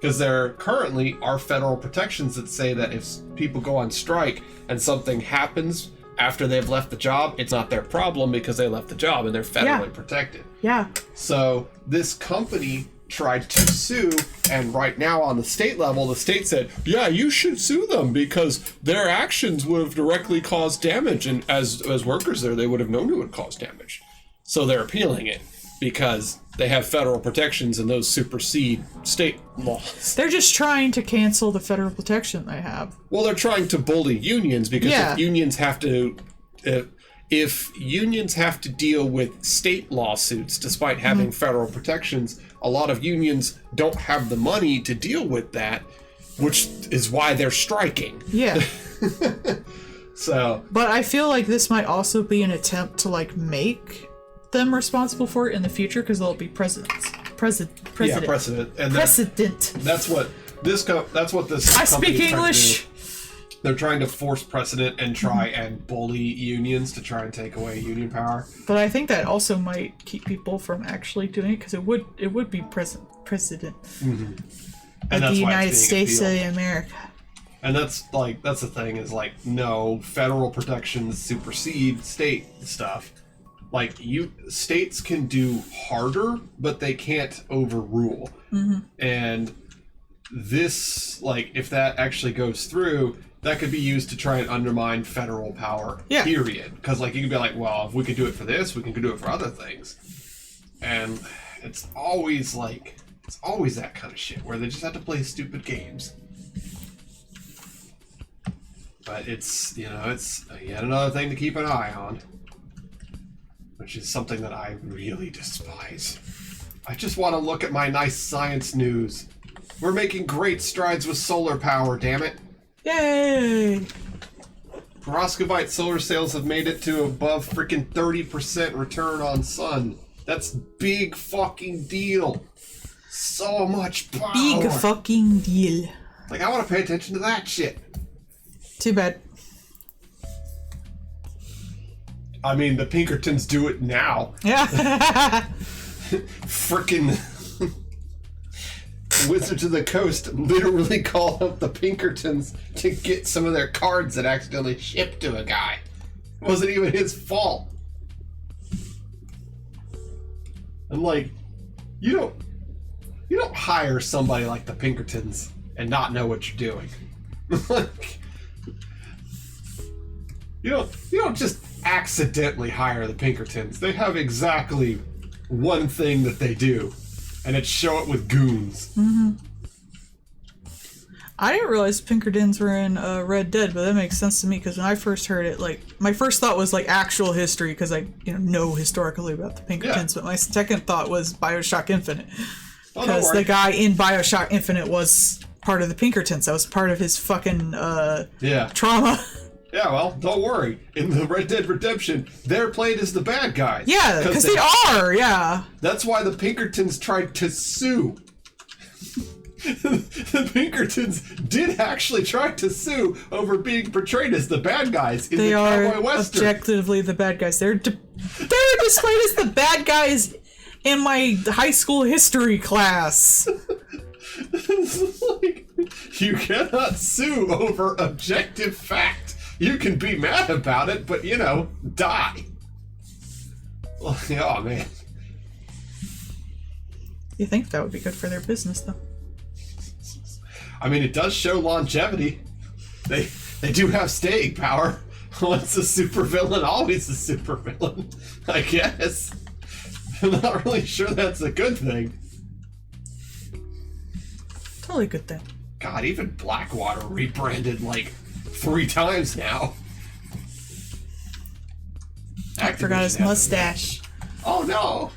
Because there currently are federal protections that say that if people go on strike and something happens after they've left the job, it's not their problem because they left the job and they're federally protected. Yeah. So this company tried to sue, and right now on the state level, the state said, yeah, you should sue them because their actions would have directly caused damage, and as workers there, they would have known it would cause damage. So they're appealing it because they have federal protections and those supersede state laws. They're just trying to cancel the federal protection they have. Well, they're trying to bully unions because if unions have to... If unions have to deal with state lawsuits despite having federal protections, a lot of unions don't have the money to deal with that, which is why they're striking. Yeah. So, But I feel like this might also be an attempt to like make them responsible for it in the future because they'll be presidents. yeah, precedent, and Precedent. that's what this. That's what this. I company speak is trying to English. do. They're trying to force precedent and try and bully unions to try and take away union power. But I think that also might keep people from actually doing it because it would be precedent And of that's the why United it's being States of appealed. America. And that's the thing is like, no, federal protections supersede state stuff. Like, states can do harder, but they can't overrule. And this, like, if that actually goes through, that could be used to try and undermine federal power. Yeah. Period. Because, like, you can be like, well, if we could do it for this, we can do it for other things. And it's always that kind of shit where they just have to play stupid games. But it's yet another thing to keep an eye on. Which is something that I really despise. I just want to look at my nice science news. We're making great strides with solar power, damn it. Yay! Perovskite solar cells have made it to above freaking 30% return on sun. That's big fucking deal. So much power. Big fucking deal. Like, I want to pay attention to that shit. Too bad. I mean, the Pinkertons do it now. Yeah. Frickin' Wizards of the Coast literally call up the Pinkertons to get some of their cards that accidentally shipped to a guy. It wasn't even his fault. I'm like, you don't hire somebody like the Pinkertons and not know what you're doing. Like, you don't just accidentally hire the Pinkertons. They have exactly one thing that they do, and it's show it with goons. I didn't realize Pinkertons were in Red Dead, but that makes sense to me because when I first heard it, like, my first thought was like actual history because I know historically about the Pinkertons, but my second thought was BioShock Infinite because the guy in BioShock Infinite was part of the Pinkertons. That was part of his fucking trauma. Yeah, well, don't worry. In the Red Dead Redemption, they're played as the bad guys. Yeah, because they are, yeah. That's why the Pinkertons tried to sue. The Pinkertons did actually try to sue over being portrayed as the bad guys in the Cowboy Western. Objectively the bad guys. They were displayed as the bad guys in my high school history class. It's like, you cannot sue over objective fact. You can be mad about it, but, die. Oh, man. You think that would be good for their business, though? I mean, it does show longevity. They do have staying power. Once a supervillain, always a supervillain, I guess. I'm not really sure that's a good thing. Totally good thing. God, even Blackwater rebranded like 3 times now. I forgot his mustache. Oh no!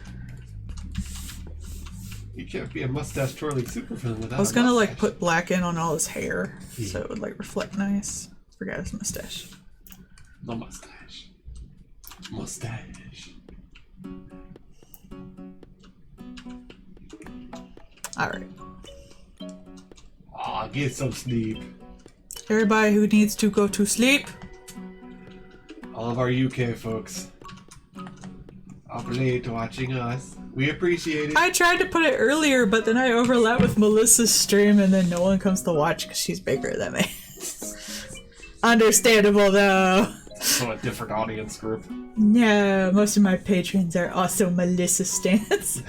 You can't be a mustache twirling supervillain without. I was a gonna mustache. like put black in on all his hair so it would like reflect nice. Forgot his mustache. The mustache. Mustache. Alright. Aw, get some sleep. Everybody who needs to go to sleep. All of our UK folks. Up late watching us. We appreciate it. I tried to put it earlier, but then I overlap with Melissa's stream and then no one comes to watch because she's bigger than me. Understandable though. So a different audience group. No, most of my patrons are also Melissa stans.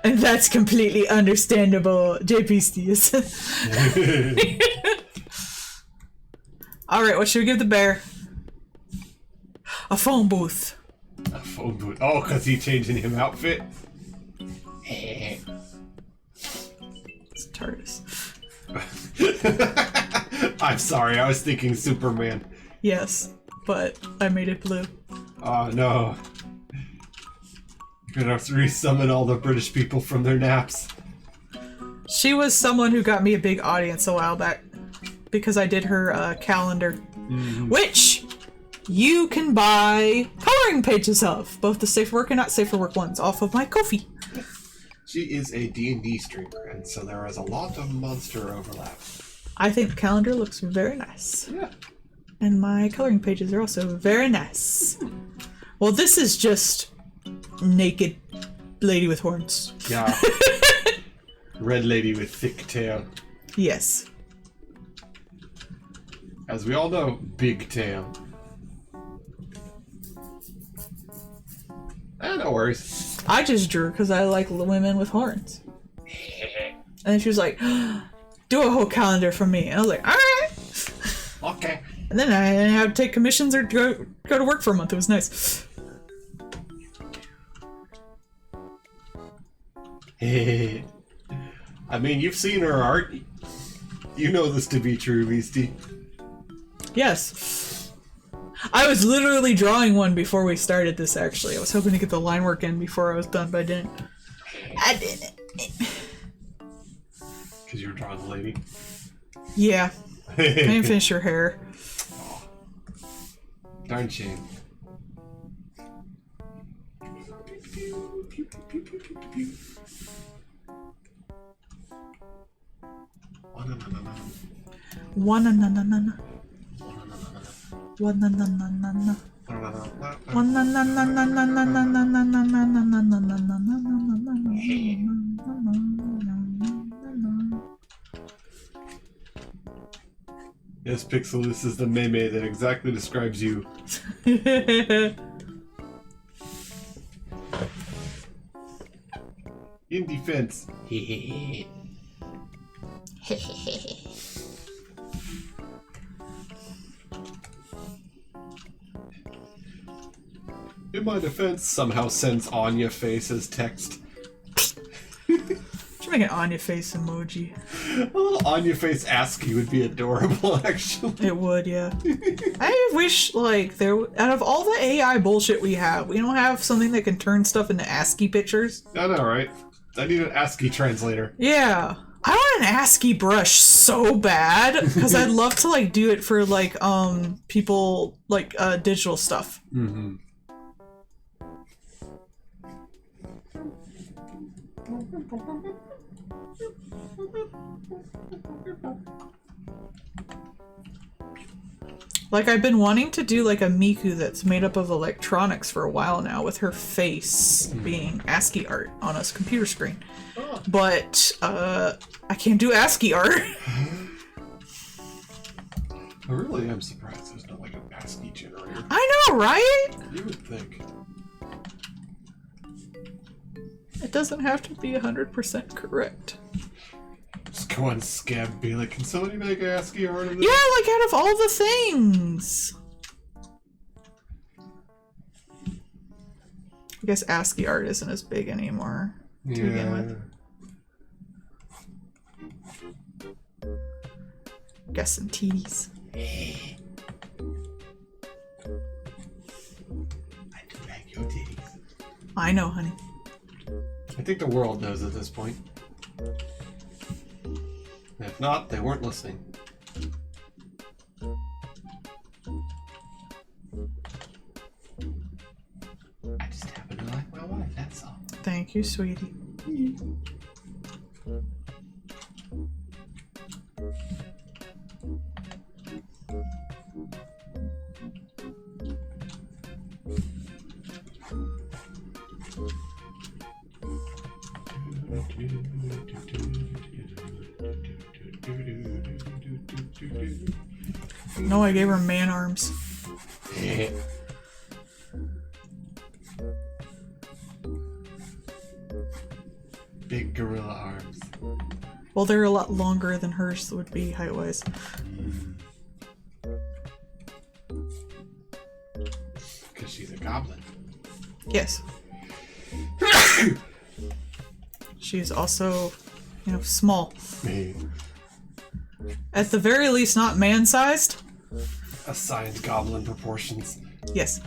And that's completely understandable. JP Steers. Alright, what should we give the bear? A phone booth. A phone booth. Oh, because he changing him outfit? It's a TARDIS. I'm sorry, I was thinking Superman. Yes, but I made it blue. Oh no. You're gonna resummon all the British people from their naps. She was someone who got me a big audience a while back because I did her calendar. which you can buy coloring pages of, both the safe for work and not safe for work ones, off of my Ko-fi. She is a D&D streamer, and so there is a lot of monster overlap. I think the calendar looks very nice. Yeah. And my coloring pages are also very nice. Well, this is just naked lady with horns. Yeah. Red lady with thick tail. Yes. As we all know, big tail. No worries. I just drew because I like women with horns. And then she was like, do a whole calendar for me. And I was like, alright. Okay. And then I didn't have to take commissions or go to work for a month. It was nice. I mean, you've seen her art. You know this to be true, Beastie. Yes. I was literally drawing one before we started this, actually. I was hoping to get the line work in before I was done, but I didn't. I didn't. Because you were drawing the lady. Yeah. I didn't finish her hair. Darn shame. One-na-na-na-na-na. One-na-na-na-na-na. Yes, Pixel, this is the meme that exactly describes you. In defense. In my defense, somehow sends Anya face as text. Should make an Anya face emoji. A little Anya face ASCII would be adorable, actually. It would, yeah. I wish, like, out of all the AI bullshit we don't have something that can turn stuff into ASCII pictures. I know, right? I need an ASCII translator. Yeah. I want an ASCII brush so bad, because I'd love to, like, do it for, like, people, like, digital stuff. Mm-hmm. Like, I've been wanting to do, like, a Miku that's made up of electronics for a while now, with her face being ASCII art on a computer screen. Oh. But, I can't do ASCII art. I really am surprised there's not, like, an ASCII generator. I know, right? You would think. It doesn't have to be 100% correct. Just go on Scab and be like, can somebody make ASCII art of this? Yeah, like out of all the things. I guess ASCII art isn't as big anymore to begin with. Guess some titties. I do like your titties. I know, honey. I think the world knows at this point. If not, they weren't listening. I just happen to like my wife, that's all. Thank you, sweetie. No, I gave her man arms. Big gorilla arms. Well, they're a lot longer than hers would be height-wise. Because she's a goblin. Yes. She's also, small. At the very least, not man-sized. Assigned goblin proportions. Yes.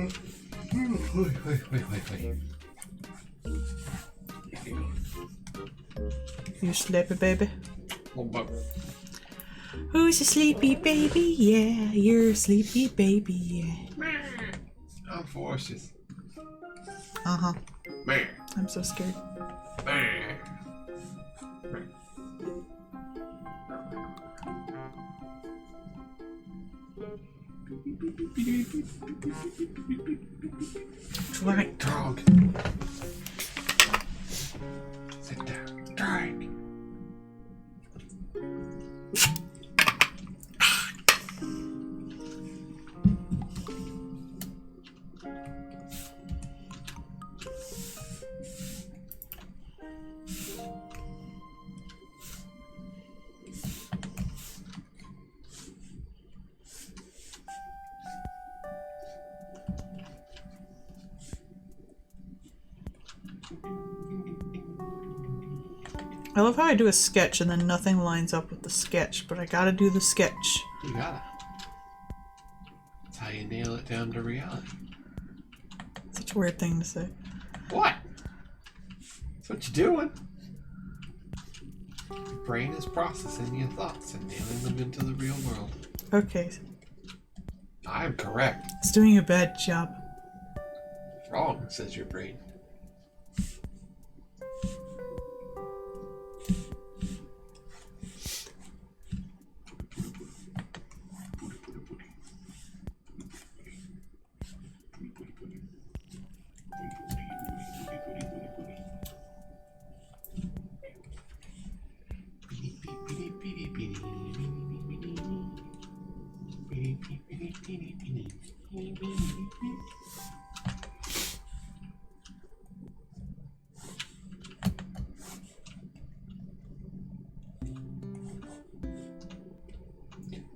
Wait. You sleepy, baby? Oh, but Who's a sleepy baby? Yeah, you're a sleepy baby, yeah. I'm forces. Uh-huh. Man. I'm so scared. Man. Right. Dog. Sit down. Drag. I love how I do a sketch and then nothing lines up with the sketch, but I gotta do the sketch. You gotta. That's how you nail it down to reality. Such a weird thing to say. What? That's what you're doing. Your brain is processing your thoughts and nailing them into the real world. Okay, I'm correct. it's doing a bad job. Wrong, says your brain.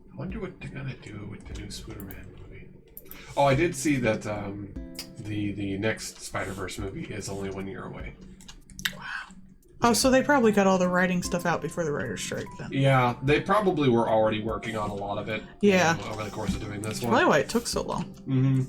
I wonder what they're gonna do with the new Spider-Man movie. Oh, I did see that the next Spider-Verse movie is only 1 year away. Oh, so they probably got all the writing stuff out before the writer's strike then. Yeah, they probably were already working on a lot of it. Yeah. Over the course of doing this one. Probably why it took so long. Mm-hmm.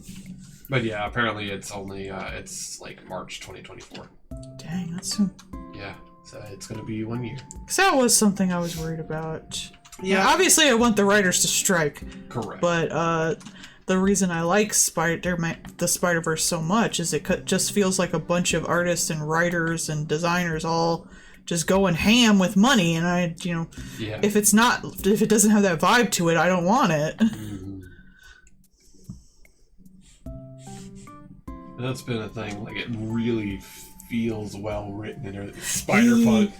But yeah, apparently it's only it's like March 2024. Dang, that's soon. Yeah, so it's gonna be 1 year. Because that was something I was worried about. Yeah. Obviously I want the writers to strike, Correct. but the reason I like the Spider-Verse so much is it just feels like a bunch of artists and writers and designers all just going ham with money, and yeah. if it doesn't have that vibe to it, I don't want it. Mm-hmm. That's been a thing. Like, it really feels well written in Spider-Punk.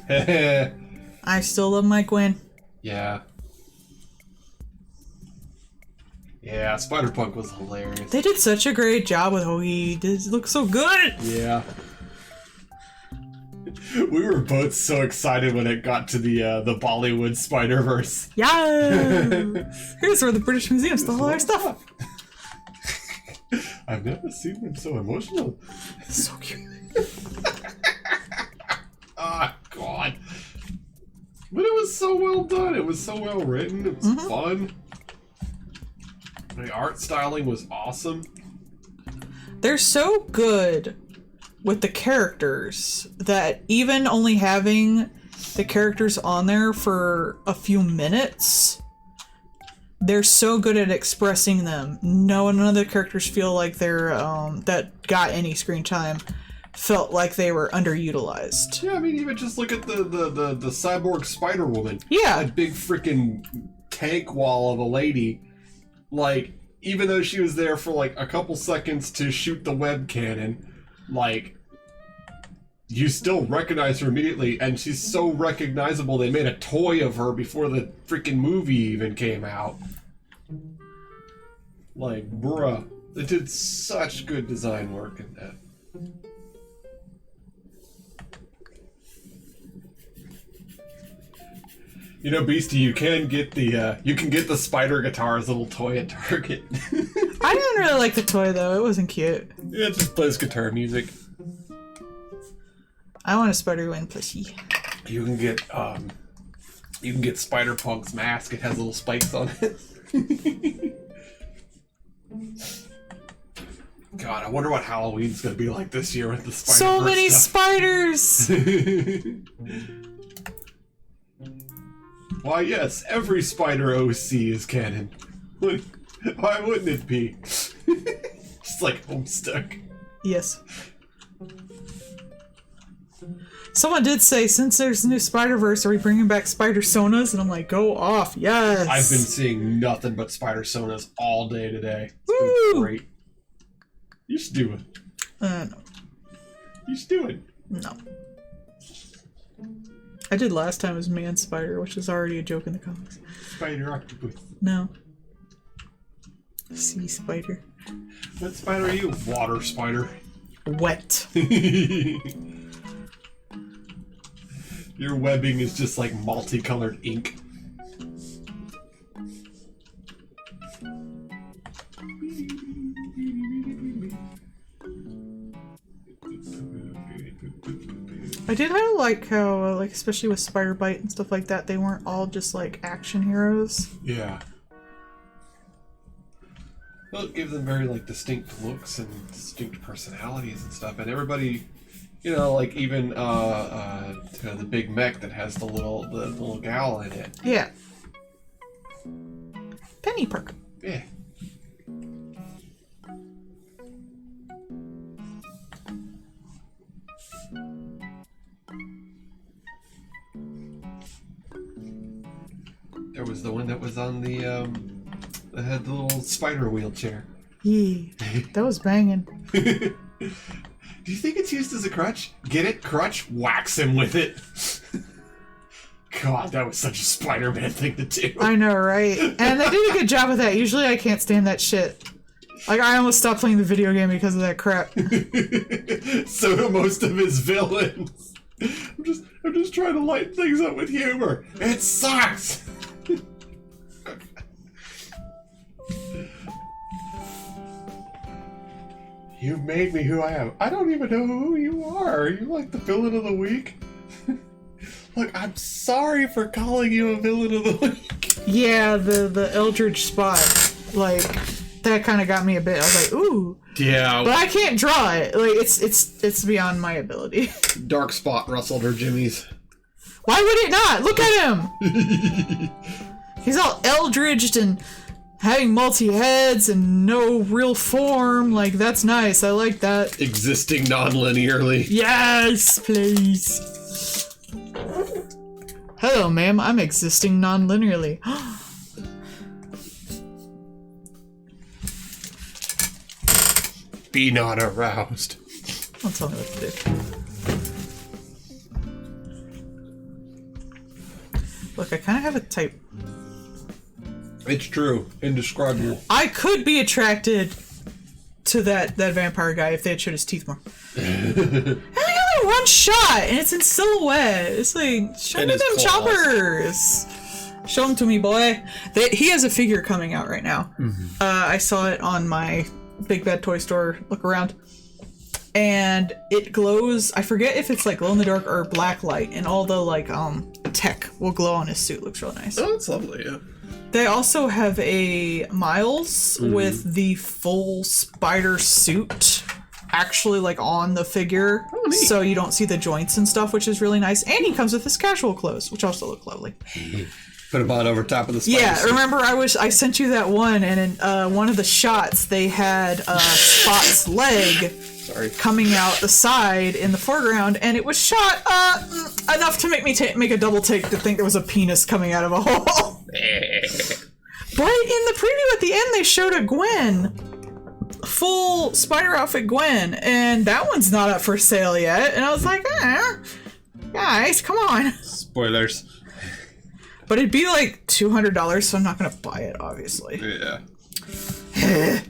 I still love my Gwen. Yeah. Yeah, Spider-Punk was hilarious. They did such a great job with how he did look so good. Yeah. We were both so excited when it got to the Bollywood Spider-Verse. Yeah. Here's where the British Museum stole all our stuff. I've never seen them so emotional. So cute. Ah, God. But it was so well done. It was so well written. It was fun. The art styling was awesome. They're so good with the characters that even only having the characters on there for a few minutes, they're so good at expressing them. None of the characters feel like they're that got any screen time felt like they were underutilized. Yeah, I mean, even just look at the cyborg Spider-Woman. Yeah. That big freaking tank wall of a lady. Like, even though she was there for like a couple seconds to shoot the web cannon, like, you still recognize her immediately, and she's so recognizable they made a toy of her before the freaking movie even came out. Like, bruh. They did such good design work in that. You know, Beastie, you can get the spider guitar as a little toy at Target. I didn't really like the toy though. It wasn't cute. Yeah, it just plays guitar music. I want a Spider-Gwen plushie. You can get Spider-Punk's mask. It has little spikes on it. God, I wonder what Halloween's gonna be like this year with the Spider-Verse So many stuff. spiders! Why, yes, every Spider OC is canon. Why wouldn't it be? Just like Homestuck. Yes. Someone did say, since there's a new Spider-Verse, are we bringing back Spider-Sonas? And I'm like, go off, yes! I've been seeing nothing but Spider-Sonas all day today. Woo! It's been great. You should do it. No. You should do it. No. I did last time as Man Spider, which is already a joke in the comics. Spider Octopus. No. Sea Spider. What spider are you? Water spider. Wet. Your webbing is just like multicolored ink. I did kind of like how, like, especially with Spider Bite and stuff like that, they weren't all just like action heroes. Yeah. Well, it gives them very like distinct looks and distinct personalities and stuff, and everybody, you know, like even the big mech that has the little gal in it. Yeah. Penny Perk. Yeah. There was the one that was on the that had the little spider wheelchair. Yeah. That was banging. Do you think it's used as a crutch? Get it? Crutch? Wax him with it. God, that was such a Spider-Man thing to do. I know, right? And they did a good job with that. Usually I can't stand that shit. Like, I almost stopped playing the video game because of that crap. So do most of his villains. I'm just trying to lighten things up with humor. It sucks! You've made me who I am. I don't even know who you are. Are you like the villain of the week? Look, I'm sorry for calling you a villain of the week. Yeah, the Eldritch spot. Like, that kind of got me a bit. I was like, ooh. Yeah. But I can't draw it. Like, it's beyond my ability. Dark spot rustled her jimmies. Why would it not? Look at him! He's all eldritched and having multi-heads and no real form. Like, that's nice. I like that. Existing non-linearly. Yes, please. Hello, ma'am. I'm existing non-linearly. Be not aroused. Don't tell me what to do. Look, I kind of have a type. It's true. Indescribable. I could be attracted to that vampire guy if they had showed his teeth more. And I only one shot, and it's in silhouette. It's like, show And me his them claws. choppers. Show them to me, boy. He has a figure coming out right now. I saw it on my Big Bad Toy Store look around. And it glows, I forget if it's like glow in the dark or black light, and all the like tech will glow on his suit. Looks real nice. Oh, that's lovely, yeah. They also have a Miles with the full spider suit actually like on the figure. Oh, neat. So you don't see the joints and stuff, which is really nice. And he comes with his casual clothes, which also look lovely. Put him on over top of the spider Yeah, suit. remember I sent you that one, and in one of the shots they had Spot's leg coming out the side in the foreground, and it was shot enough to make me make a double take to think there was a penis coming out of a hole. But in the preview at the end, they showed a Gwen, full spider outfit Gwen, and that one's not up for sale yet. And I was like, guys, come on. Spoilers. But it'd be like $200, so I'm not gonna buy it, obviously. Yeah.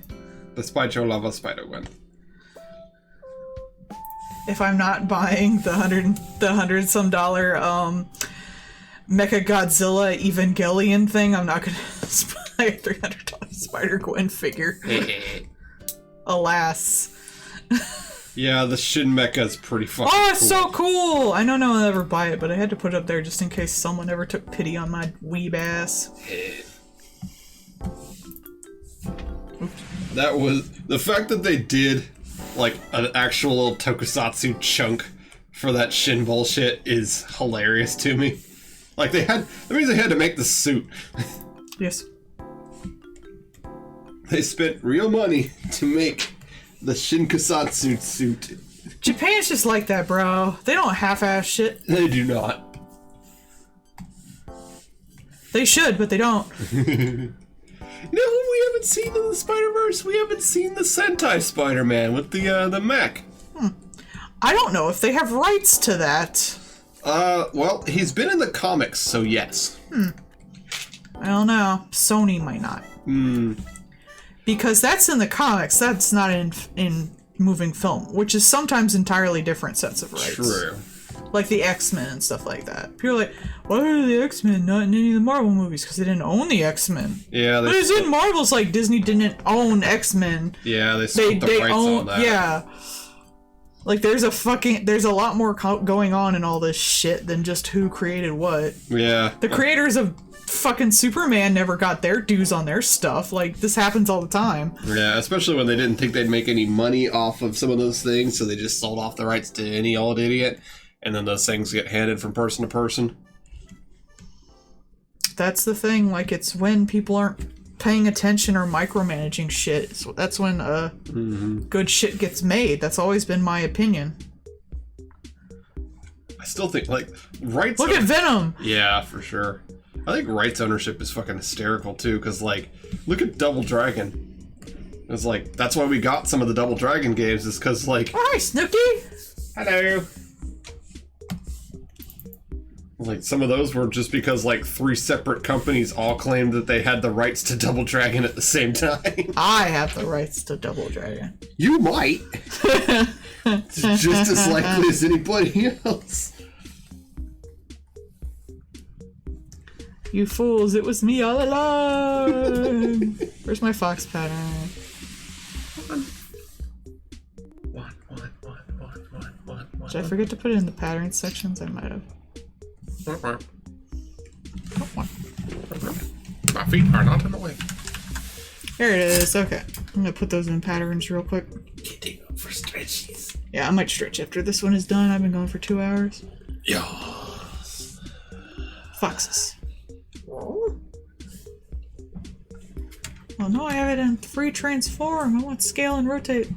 Despite your love of Spider-Gwen. If I'm not buying the hundred some dollar Mecha Godzilla Evangelion thing, I'm not gonna buy a $300 Spider-Gwen figure. Alas. Yeah, the Shin Mecha is pretty fucking Oh, it's cool. so cool! I know no one will ever buy it, but I had to put it up there just in case someone ever took pity on my weeb ass. Oops. That was the fact that they did like an actual little tokusatsu chunk for that Shin bullshit is hilarious to me. Like that means they had to make the suit. Yes. They spent real money to make the Shinkusatsu suit. Japan's just like that, bro. They don't half-ass shit. They do not. They should, but they don't. No, we haven't seen in the Spider-Verse. We haven't seen the Sentai Spider-Man with the mech. I don't know if they have rights to that. Well, he's been in the comics, so yes. I don't know. Sony might not. Because that's in the comics. That's not in moving film, which is sometimes entirely different sets of rights. True. Like the X-Men and stuff like that. People are like, why are the X-Men not in any of the Marvel movies? Because they didn't own the X-Men. Yeah, but it's in Marvel's like Disney didn't own X-Men. Yeah, they split the rights on that. Yeah. Like there's a lot more going on in all this shit than just who created what. Yeah. The creators of fucking Superman never got their dues on their stuff. Like this happens all the time. Yeah, especially when they didn't think they'd make any money off of some of those things, so they just sold off the rights to any old idiot, and then those things get handed from person to person. That's the thing. Like it's when people aren't paying attention or micromanaging shit. So that's when good shit gets made. That's always been my opinion. I still think like rights. Look at Venom. Yeah, for sure. I think rights ownership is fucking hysterical too, because like, look at Double Dragon. It's like that's why we got some of the Double Dragon games, is because like. Hi, Snooky. Hello. Like some of those were just because like 3 separate companies all claimed that they had the rights to Double Dragon at the same time. I have the rights to Double Dragon. You might. It's just as likely as anybody else. You fools, it was me all along. Where's my fox pattern? One. Did I forget to put it in the pattern sections? I might have. My feet are not in the way. There it is. Okay. I'm gonna put those in patterns real quick. Getting up for stretchies. Yeah, I might stretch after this one is done. I've been going for 2 hours. Yes. Foxes. Oh no, I have it in free transform. I want scale and rotate.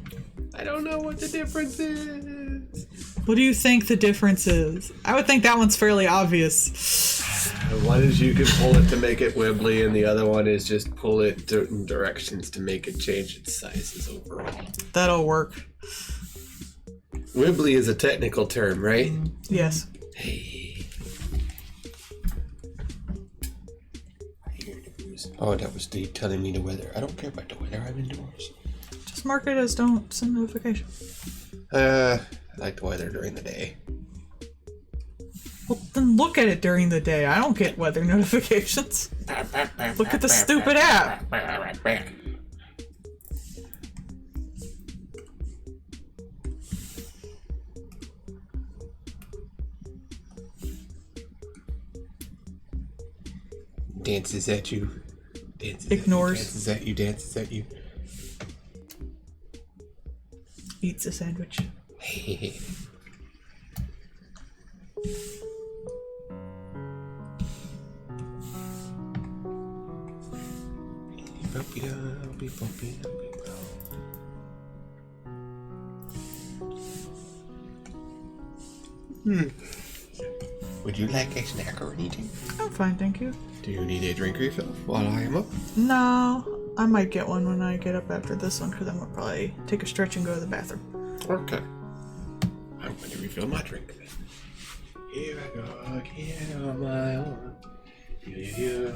I don't know what the difference is. What do you think the difference is? I would think that one's fairly obvious. One is you can pull it to make it wibbly, and the other one is just pull it certain directions to make it change its sizes overall. That'll work. Wibbly is a technical term, right? Yes. Hey. Oh, that was Steve telling me the weather. I don't care about the weather. I'm indoors. Just mark it as don't send notification. I like the weather during the day. Well, then look at it during the day. I don't get weather notifications. Look at the stupid app. Dances at you. Ignores. Dances at you. Dances at you. Eats a sandwich. Hey. Would you like a snack or anything? I'm fine, thank you. Do you need a drink refill while I am up? No, I might get one when I get up after this one, because I'm going to probably take a stretch and go to the bathroom. Okay. I'm going to refill my drink. Here I go again on my own. You.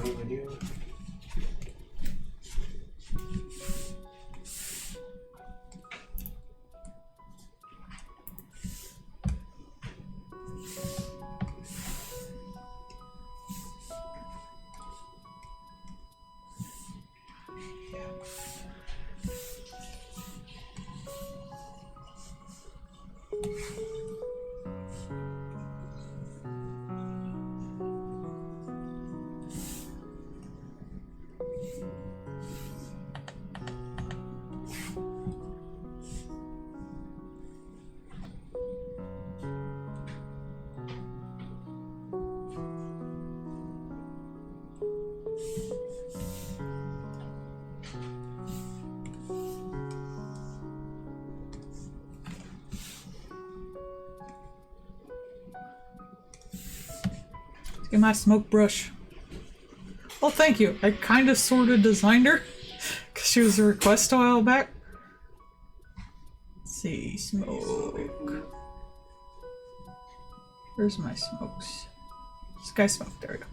Get my smoke brush. Well, thank you. I kind of sort of designed her because she was a request a while back. Let's see, smoke. Where's my smokes? Sky smoke, there we go.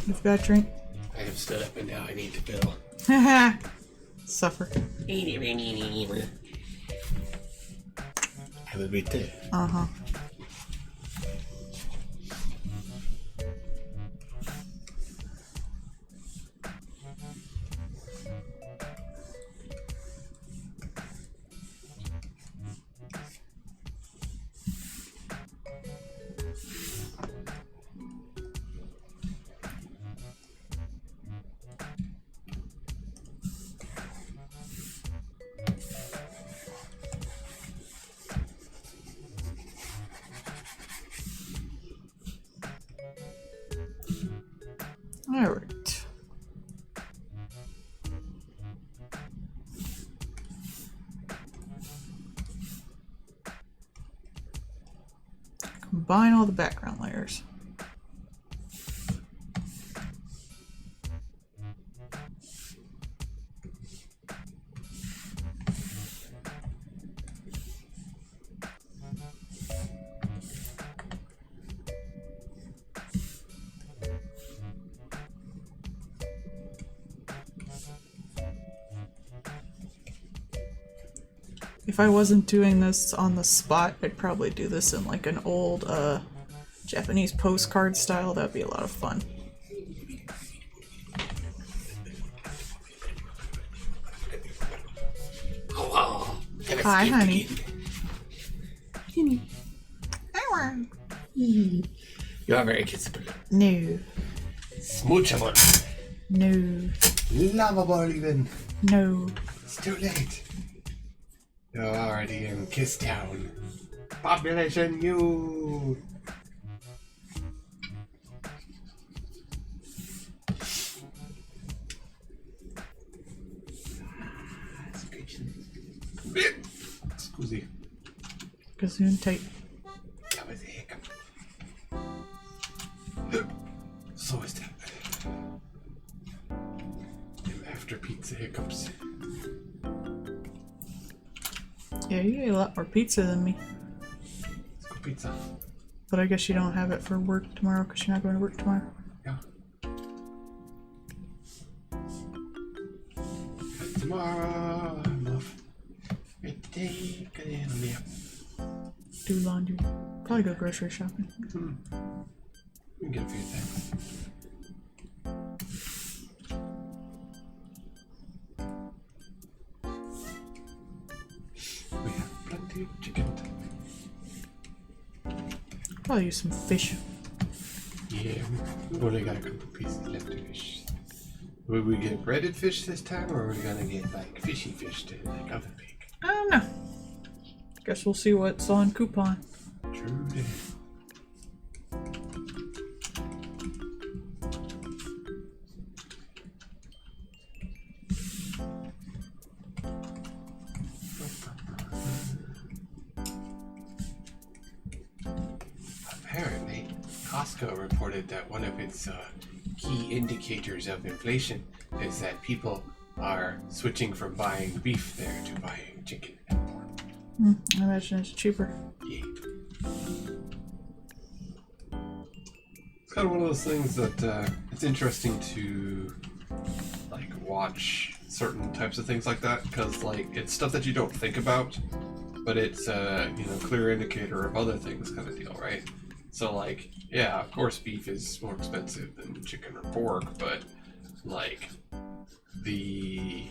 You've got a drink? I have stood up and now I need to fill. Haha. Suffer. Have a bit there. Uh-huh. Alright. Combine all the background layers. If I wasn't doing this on the spot, I'd probably do this in like an old Japanese postcard style. That'd be a lot of fun. Oh, Hi, honey. You are very kissable. No. Smoochable. No. Lovable even. No. It's too late. You're already in Kiss Town. Population you. Scusi. Gazoon tape. That was a hiccup. So is that. After pizza hiccups. Yeah, you ate a lot more pizza than me. Let's go pizza. But I guess you don't have it for work tomorrow because you're not going to work tomorrow. Yeah. But tomorrow I'm off. Take a little nap. Do laundry. Probably go grocery shopping. We can get a few things. We have plenty of chicken. Probably use some fish. Yeah, we've only got a couple pieces left of fish. Will we get breaded fish this time, or are we gonna get like fishy fish to like oven bake? I don't know. Guess we'll see what's on coupon. True that. Apparently, Costco reported that one of its key indicators of inflation is that people are switching from buying beef there to buying chicken and pork. I imagine it's cheaper. Yeah. It's kind of one of those things that it's interesting to like watch certain types of things like that because like it's stuff that you don't think about, but it's clear indicator of other things kind of deal, right? So like yeah, of course beef is more expensive than chicken or pork, but like the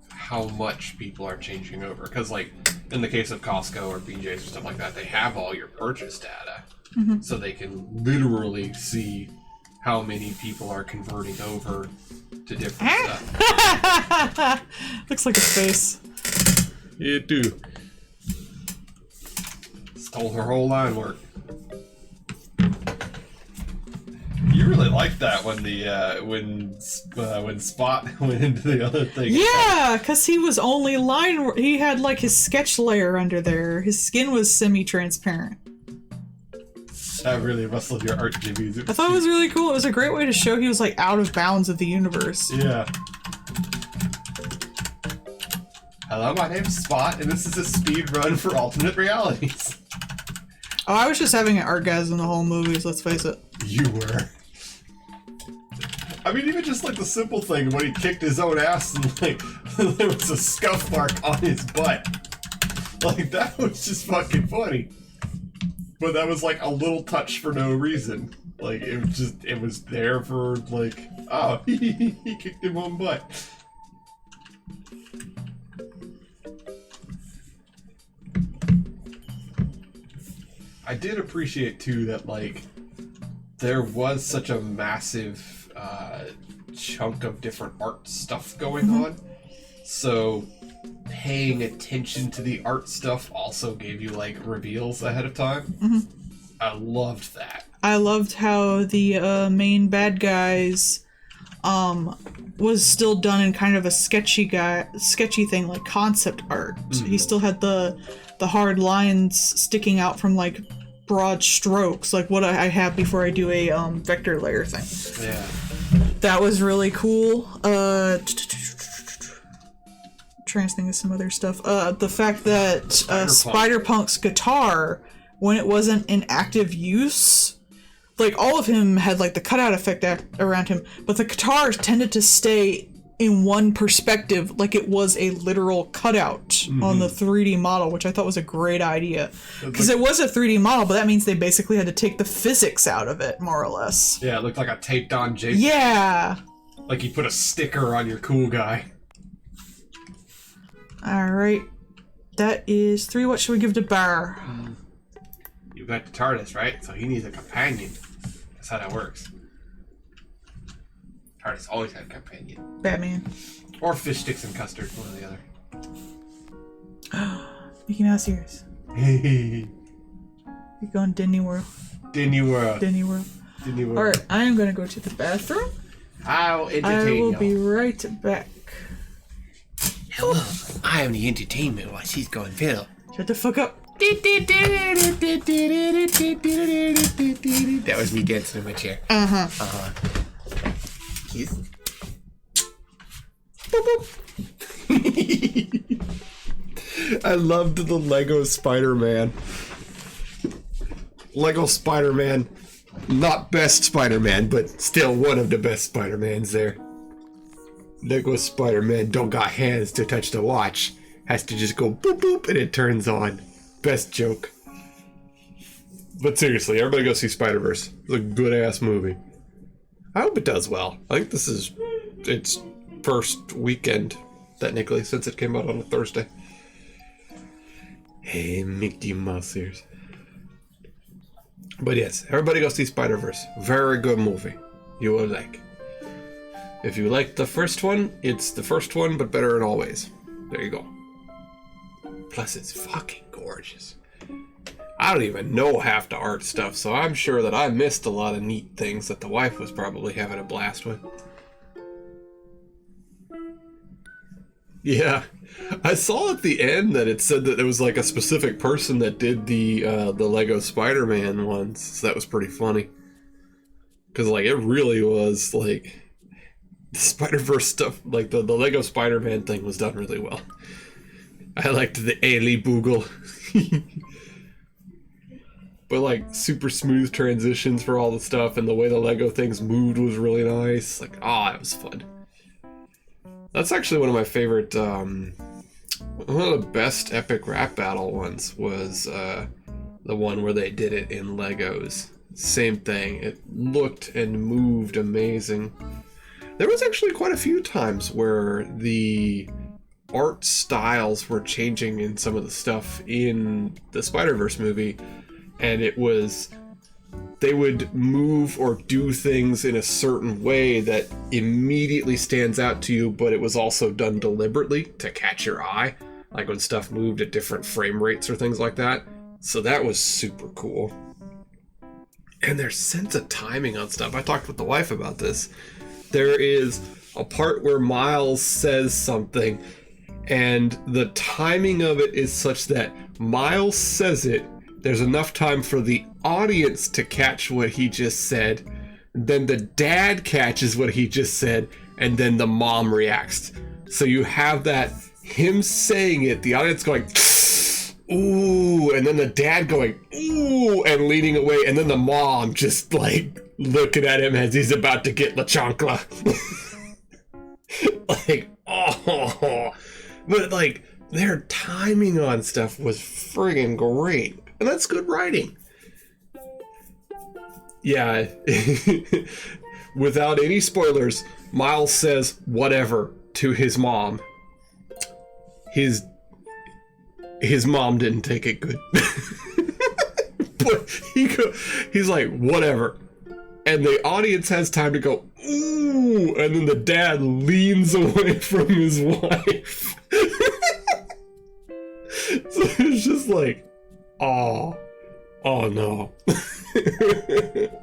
how much people are changing over because like in the case of Costco or BJ's or stuff like that, they have all your purchase data. So they can literally see how many people are converting over to different stuff. Looks like his face. It do. Stole her whole line work. You really liked that when the when Spot went into the other thing. Yeah, because he was only he had like his sketch layer under there. His skin was semi-transparent. That really rustled your art, Jimmy. I thought it was really cool. It was a great way to show he was like out of bounds of the universe. Yeah. Hello, my name's Spot, and this is a speed run for alternate realities. Oh, I was just having an orgasm the whole movie, so let's face it. You were. I mean, even just like the simple thing when he kicked his own ass and like there was a scuff mark on his butt. Like that was just fucking funny. But that was like a little touch for no reason. Like it was there for like, oh, he kicked him on butt. I did appreciate too that like there was such a massive chunk of different art stuff going on. So paying attention to the art stuff also gave you like reveals ahead of time. I loved that. I loved how the main bad guys was still done in kind of a sketchy thing, like concept art. He still had the hard lines sticking out from like broad strokes, like what I have before I do a vector layer thing. Yeah. That was really cool. Trying to think of some other stuff. The fact that Spider-Punk's guitar, when it wasn't in active use, like all of him had like the cutout effect around him, but the guitars tended to stay in one perspective, like it was a literal cutout on the 3D model, which I thought was a great idea. Because it was a 3D model, but that means they basically had to take the physics out of it, more or less. Yeah, it looked like a taped on JPEG. Yeah! Like you put a sticker on your cool guy. Alright. That is 3. What should we give to Bar? You got the TARDIS, right? So he needs a companion. That's how that works. TARDIS always had a companion. Batman. Or fish sticks and custard, one or the other. Mickey Mouse ears. Hey. You're going Disney World. Disney World. Disney World. Disney World. Alright, I am going to go to the bathroom. I'll entertain I will y'all. be right back. Hello, I am the entertainment while she's going fiddle. Shut the fuck up. That was me dancing in my chair. Kiss. I loved the Lego Spider-Man. Lego Spider-Man. Not best Spider-Man, but still one of the best Spider-Mans there. Lego Spider-Man don't got hands to touch the watch. Has to just go boop boop and it turns on. Best joke. But seriously, everybody go see Spider-Verse. It's a good-ass movie. I hope it does well. I think this is its first weekend, technically, since it came out on a Thursday. Hey, Mickey Mouse ears. But yes, everybody go see Spider-Verse. Very good movie. You will like. If you liked the first one, it's the first one, but better in all ways. There you go. Plus, it's fucking gorgeous. I don't even know half the art stuff, so I'm sure that I missed a lot of neat things that the wife was probably having a blast with. Yeah. I saw at the end that it said that it was like a specific person that did the Lego Spider-Man ones, so that was pretty funny. Because, like, it really was, like, the Spider-Verse stuff, like, the Lego Spider-Man thing was done really well. I liked the Ailey Boogle. But, like, super smooth transitions for all the stuff, and the way the Lego things moved was really nice. Like, it was fun. That's actually one of my favorite, one of the best epic rap battle ones was the one where they did it in Legos. Same thing. It looked and moved amazing. There was actually quite a few times where the art styles were changing in some of the stuff in the Spider-Verse movie, and it was they would move or do things in a certain way that immediately stands out to you, but it was also done deliberately to catch your eye, like when stuff moved at different frame rates or things like that. So that was super cool. And their sense of timing on stuff, I talked with the wife about this. There is a part where Miles says something, and the timing of it is such that Miles says it, there's enough time for the audience to catch what he just said, then the dad catches what he just said, and then the mom reacts. So you have that, him saying it, the audience going, ooh, and then the dad going, ooh, and leaning away, and then the mom just like looking at him as he's about to get la chancla. Like, oh, but like their timing on stuff was friggin' great. And that's good writing. Yeah. Without any spoilers, Miles says whatever to his mom. His mom didn't take it good. But he's like, whatever. And the audience has time to go, ooh, and then the dad leans away from his wife. So it's just like, oh no.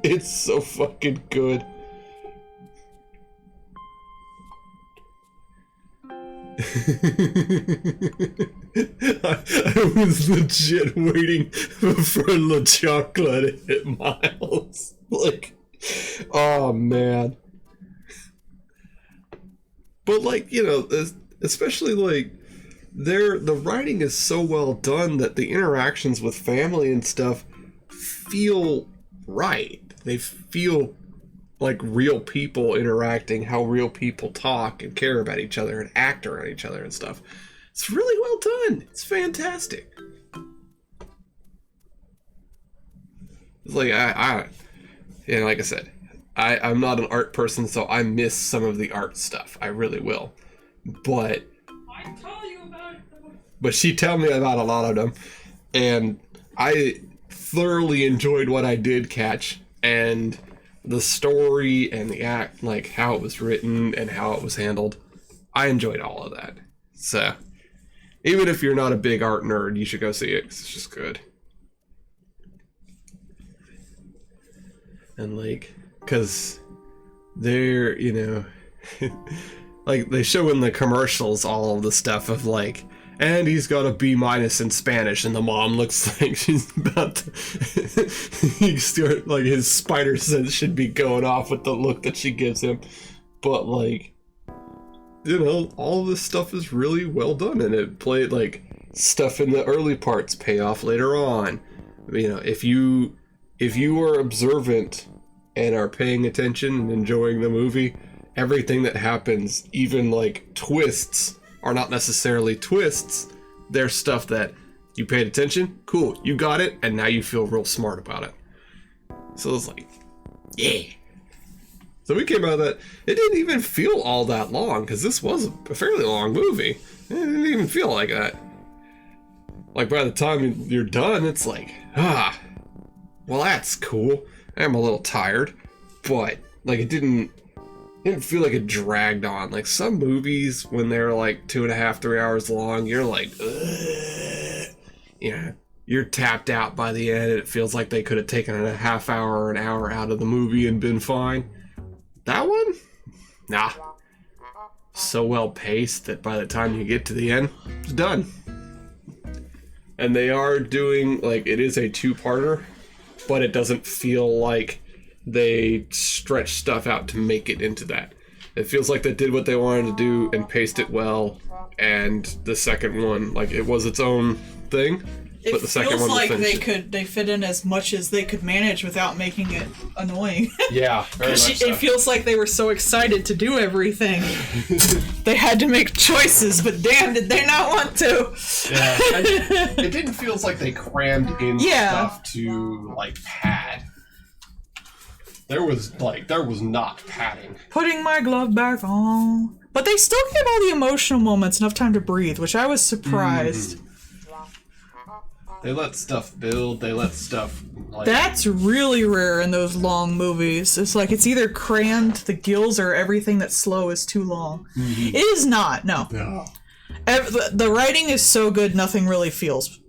It's so fucking good. I was legit waiting for La Chocolate to hit Miles. Like, oh man. But like, you know, especially like the writing is so well done that the interactions with family and stuff feel right. They feel like real people interacting, how real people talk and care about each other and act around each other and stuff. It's really well done. It's fantastic. It's like and like I said, I'm not an art person, so I miss some of the art stuff. I really will. But I tell you about it. But she told me about a lot of them, and I thoroughly enjoyed what I did catch, and the story and the act, like how it was written and how it was handled. I enjoyed all of that. So even if you're not a big art nerd, you should go see it, 'cause it's just good. And like, 'cause they're, you know, like they show in the commercials all of the stuff of like, and he's got a B- in Spanish, and the mom looks like she's about to he start, like his spider sense should be going off with the look that she gives him. But like, you know, all of this stuff is really well done, and it played like stuff in the early parts pay off later on. You know, if you are observant and are paying attention and enjoying the movie, everything that happens, even like twists, are not necessarily twists. They're stuff that you paid attention, cool, you got it, and now you feel real smart about it. So it's like, yeah. So we came out of that. It didn't even feel all that long, because this was a fairly long movie. It didn't even feel like that. Like by the time you're done, it's like, well, that's cool. I'm a little tired, but like it didn't feel like it dragged on. Like some movies, when they're like 2.5, 3 hours long, you're like, ugh. Yeah, you're tapped out by the end, and it feels like they could have taken a half hour or an hour out of the movie and been fine. That one? Nah. So well paced that by the time you get to the end, it's done. And they are doing, like, it is a 2-parter, but it doesn't feel like they stretch stuff out to make it into that. It feels like they did what they wanted to do and paced it well, and the second one, like, it was its own thing, but the second one like finished. they fit in as much as they could manage without making it annoying. Yeah, very much so. It feels like they were so excited to do everything. They had to make choices, but damn, did they not want to? Yeah, it didn't feel like they crammed in stuff to like pad. There was not padding. Putting my glove back on. But they still gave all the emotional moments enough time to breathe, which I was surprised. They let stuff build, they let stuff, like... That's really rare in those long movies. It's like, it's either crammed, the gills, or everything that's slow is too long. It is not, no. No. The writing is so good, nothing really feels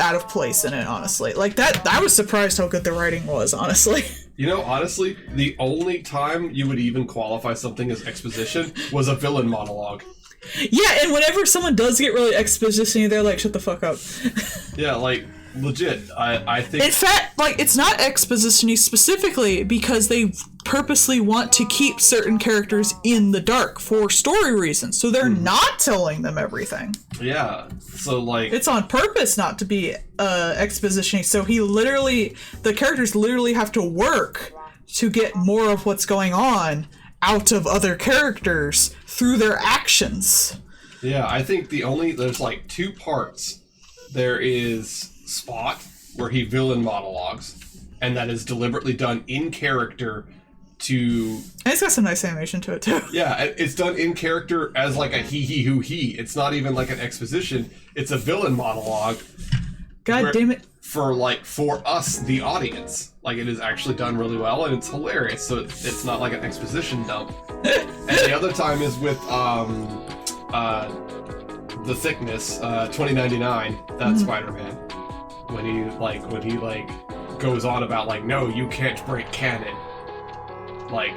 out of place in it, honestly. Like, that, I was surprised how good the writing was, honestly. You know, honestly, the only time you would even qualify something as exposition was a villain monologue. Yeah, and whenever someone does get really exposition, they're like, shut the fuck up. Yeah, like, legit, I think... In fact, like, it's not exposition-y specifically because they purposely want to keep certain characters in the dark for story reasons, so they're not telling them everything. Yeah, so, like... It's on purpose not to be exposition-y, so the characters literally have to work to get more of what's going on out of other characters through their actions. Yeah, I think there's like two parts. There is Spot, where he villain monologues, and that is deliberately done in character to... And it's got some nice animation to it, too. Yeah, it's done in character as like a he. It's not even like an exposition. It's a villain monologue. God damn it. For us, the audience. Like, it is actually done really well, and it's hilarious, so it's not like an exposition dump. And the other time is with, The Thickness, 2099, that Spider-Man. When he goes on about, like, no, you can't break canon. Like...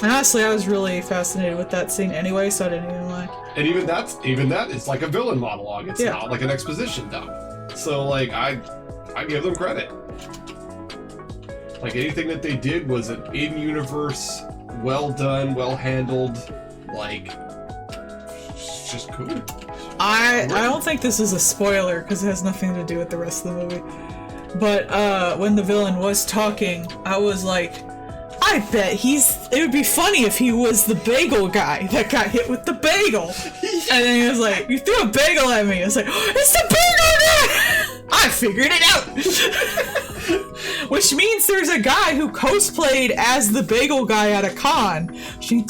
And honestly, I was really fascinated with that scene anyway, so I didn't even mind. And even that is like a villain monologue. It's not like an exposition dump. So, like, I give them credit. Like, anything that they did was an in-universe, well done, well handled, like, it's just cool. I don't think this is a spoiler, because it has nothing to do with the rest of the movie. But, when the villain was talking, I was like, I bet it would be funny if he was the bagel guy that got hit with the bagel. And then he was like, you threw a bagel at me. I was like, it's the bagel guy! I figured it out! Which means there's a guy who cosplayed as the bagel guy at a con. He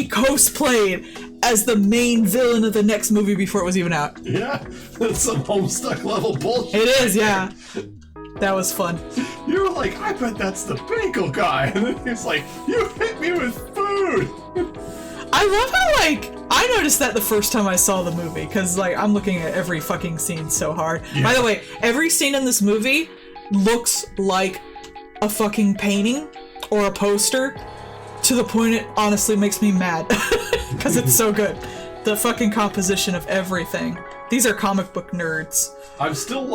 cosplayed as the main villain of the next movie before it was even out. Yeah, that's some Homestuck level bullshit. It is, yeah. That was fun. You were like, I bet that's the bagel guy. And then he's like, you hit me with food. I love how, like, I noticed that the first time I saw the movie, because, like, I'm looking at every fucking scene so hard. Yeah. By the way, every scene in this movie looks like a fucking painting or a poster, to the point it honestly makes me mad. Because it's so good. The fucking composition of everything. These are comic book nerds. I'm still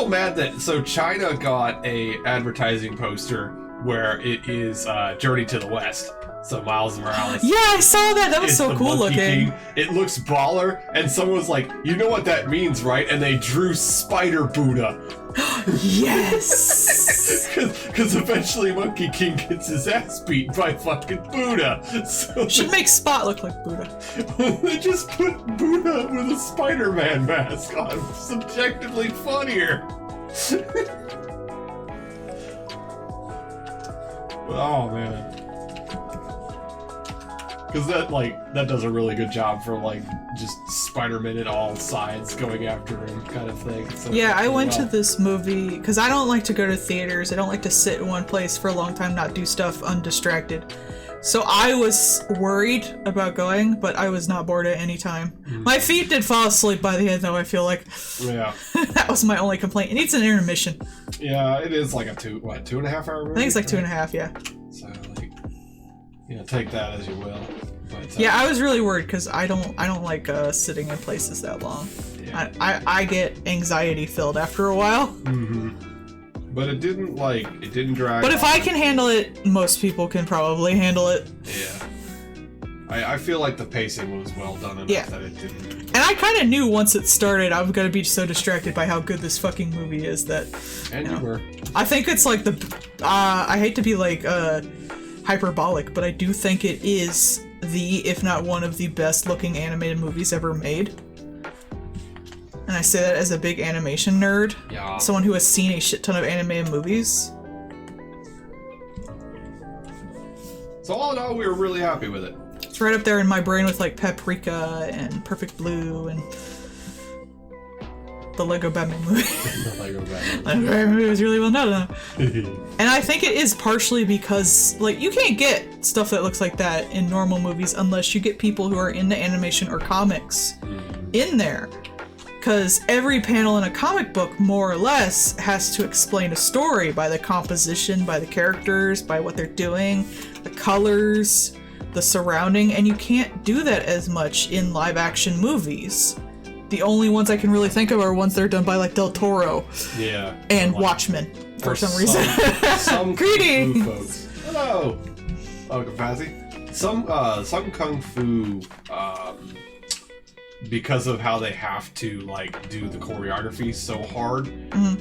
mad that, so China got a advertising poster where it is Journey to the West. So Miles Morales. Yeah, I saw that. That was so cool looking. King. It looks brawler, and someone was like, you know what that means, right? And they drew Spider Buddha. Yes! Because eventually Monkey King gets his ass beat by fucking Buddha. So should make Spot look like Buddha. They just put Buddha with a Spider-Man mask on. Subjectively funnier. Oh, man. Because that does a really good job for, like, just Spider-Man at all sides going after him kind of thing. So yeah, I went to this movie, because I don't like to go to theaters. I don't like to sit in one place for a long time, not do stuff undistracted. So I was worried about going, but I was not bored at any time. My feet did fall asleep by the end, though, I feel like. Yeah. That was my only complaint. It needs an intermission. Yeah, it is like a 2.5 hour movie? I think it's like 2.5, yeah. So, like, take that as you will. But, yeah, I was really worried because I don't like sitting in places that long. Yeah. I get anxiety filled after a while. Mm-hmm. But it didn't drag. But if I can handle it, most people can probably handle it. Yeah. I feel like the pacing was well done enough that it didn't. And I kind of knew once it started, I was gonna be so distracted by how good this fucking movie is that. And you were. I think it's like I hate to be like hyperbolic, but I do think it is if not one of the best looking animated movies ever made. And I say that as a big animation nerd. Yeah. Someone who has seen a shit ton of animated movies. So all in all, we were really happy with it. It's right up there in my brain with like Paprika and Perfect Blue and the Lego Batman movie. The Lego Batman. The Batman movie was really well done. And I think it is partially because, like, you can't get stuff that looks like that in normal movies unless you get people who are into animation or comics in there. Because every panel in a comic book, more or less, has to explain a story by the composition, by the characters, by what they're doing, the colors, the surrounding, and you can't do that as much in live-action movies. The only ones I can really think of are ones that are done by, like, Del Toro. Yeah. And like, Watchmen, for some reason. Some Greedy! Kung Fu folks. Hello! Oh, Kapazzi. Some Kung Fu, because of how they have to, like, do the choreography so hard,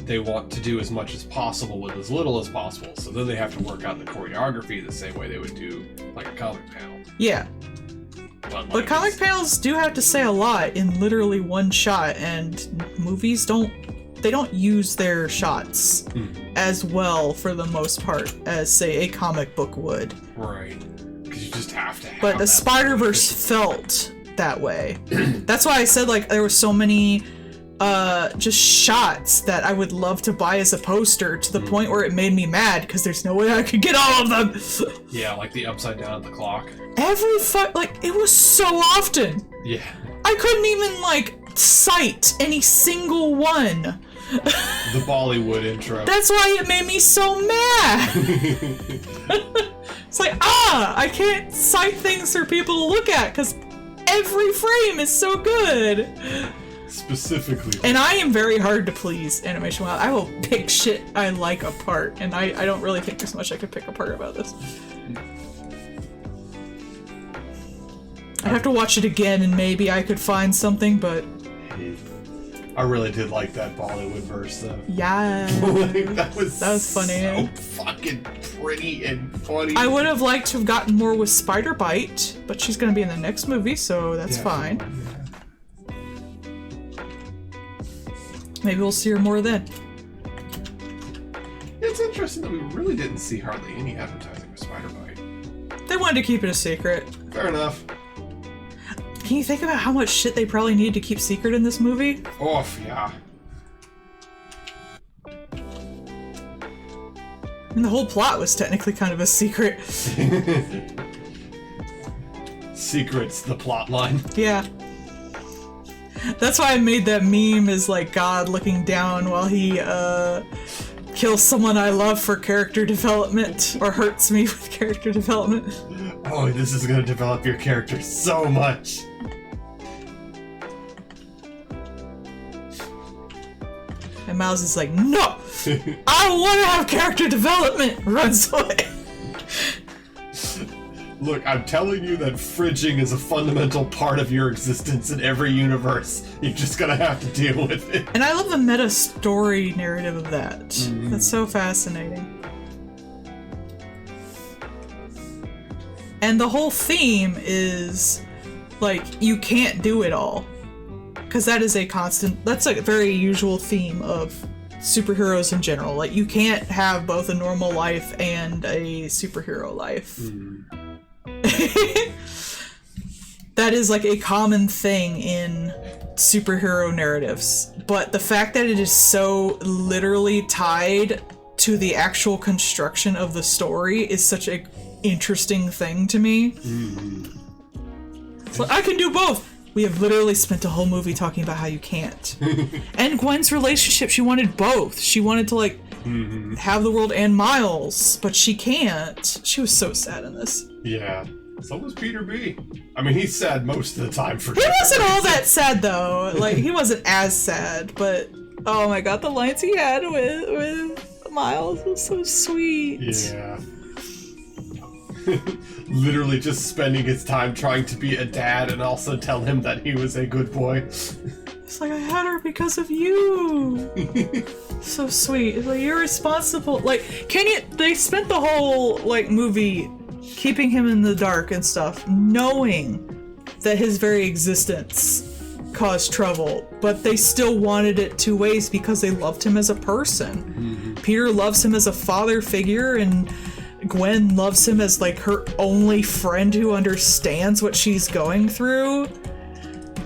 they want to do as much as possible with as little as possible. So then they have to work out the choreography the same way they would do, like, a comic panel. Yeah. But But comic panels do have to say a lot in literally one shot, and movies don't use their shots as well for the most part as, say, a comic book would. Right. Because you just have to have But the that Spider-Verse felt that way. That's why I said, like, there were so many just shots that I would love to buy as a poster, to the point where it made me mad because there's no way I could get all of them. Yeah, like the upside down at the clock. Like, it was so often. Yeah. I couldn't even, like, cite any single one. The Bollywood intro. That's why it made me so mad. It's like, I can't cite things for people to look at because every frame is so good. Specifically. And I am very hard to please, animation wise. I will pick shit I like apart, and I don't really think there's much I could pick apart about this. I'd have to watch it again and maybe I could find something, but... I really did like that Bollywood verse, though. Yeah. Like, that was funny. So fucking pretty and funny. I would have liked to have gotten more with Spider Bite, but she's gonna be in the next movie, so that's fine. Yeah. Maybe we'll see her more then. It's interesting that we really didn't see hardly any advertising for Spider-Bite. They wanted to keep it a secret. Fair enough. Can you think about how much shit they probably need to keep secret in this movie? Oof, yeah. And the whole plot was technically kind of a secret. Secret's the plot line. Yeah. That's why I made that meme as, like, God looking down while he, kills someone I love for character development, or hurts me with character development. Oh, this is gonna develop your character so much. And Miles is like, no! I want to have character development! Runs away. Look, I'm telling you that fridging is a fundamental part of your existence in every universe. You're just gonna have to deal with it. And I love the meta story narrative of that. That's so fascinating. And the whole theme is, like, you can't do it all. Because that is a constant, that's a very usual theme of superheroes in general. Like, you can't have both a normal life and a superhero life. That is, like, a common thing in superhero narratives. But the fact that it is so literally tied to the actual construction of the story is such a interesting thing to me. It's like, I can do both. We have literally spent a whole movie talking about how you can't. And Gwen's relationship, she wanted both. She wanted to, like, have the world and Miles, but she can't. She was so sad in this. Yeah. So was Peter B. I mean, he's sad most of the time for He wasn't all that sad, though. Like, he wasn't as sad, but oh my god, the lines he had with Miles was so sweet. Yeah. Literally just spending his time trying to be a dad and also tell him that he was a good boy. It's like, I had her because of you. So sweet. It's like, you're responsible. Like, they spent the whole, like, movie keeping him in the dark and stuff, knowing that his very existence caused trouble, but they still wanted it two ways because they loved him as a person. Peter loves him as a father figure, and Gwen loves him as like her only friend who understands what she's going through,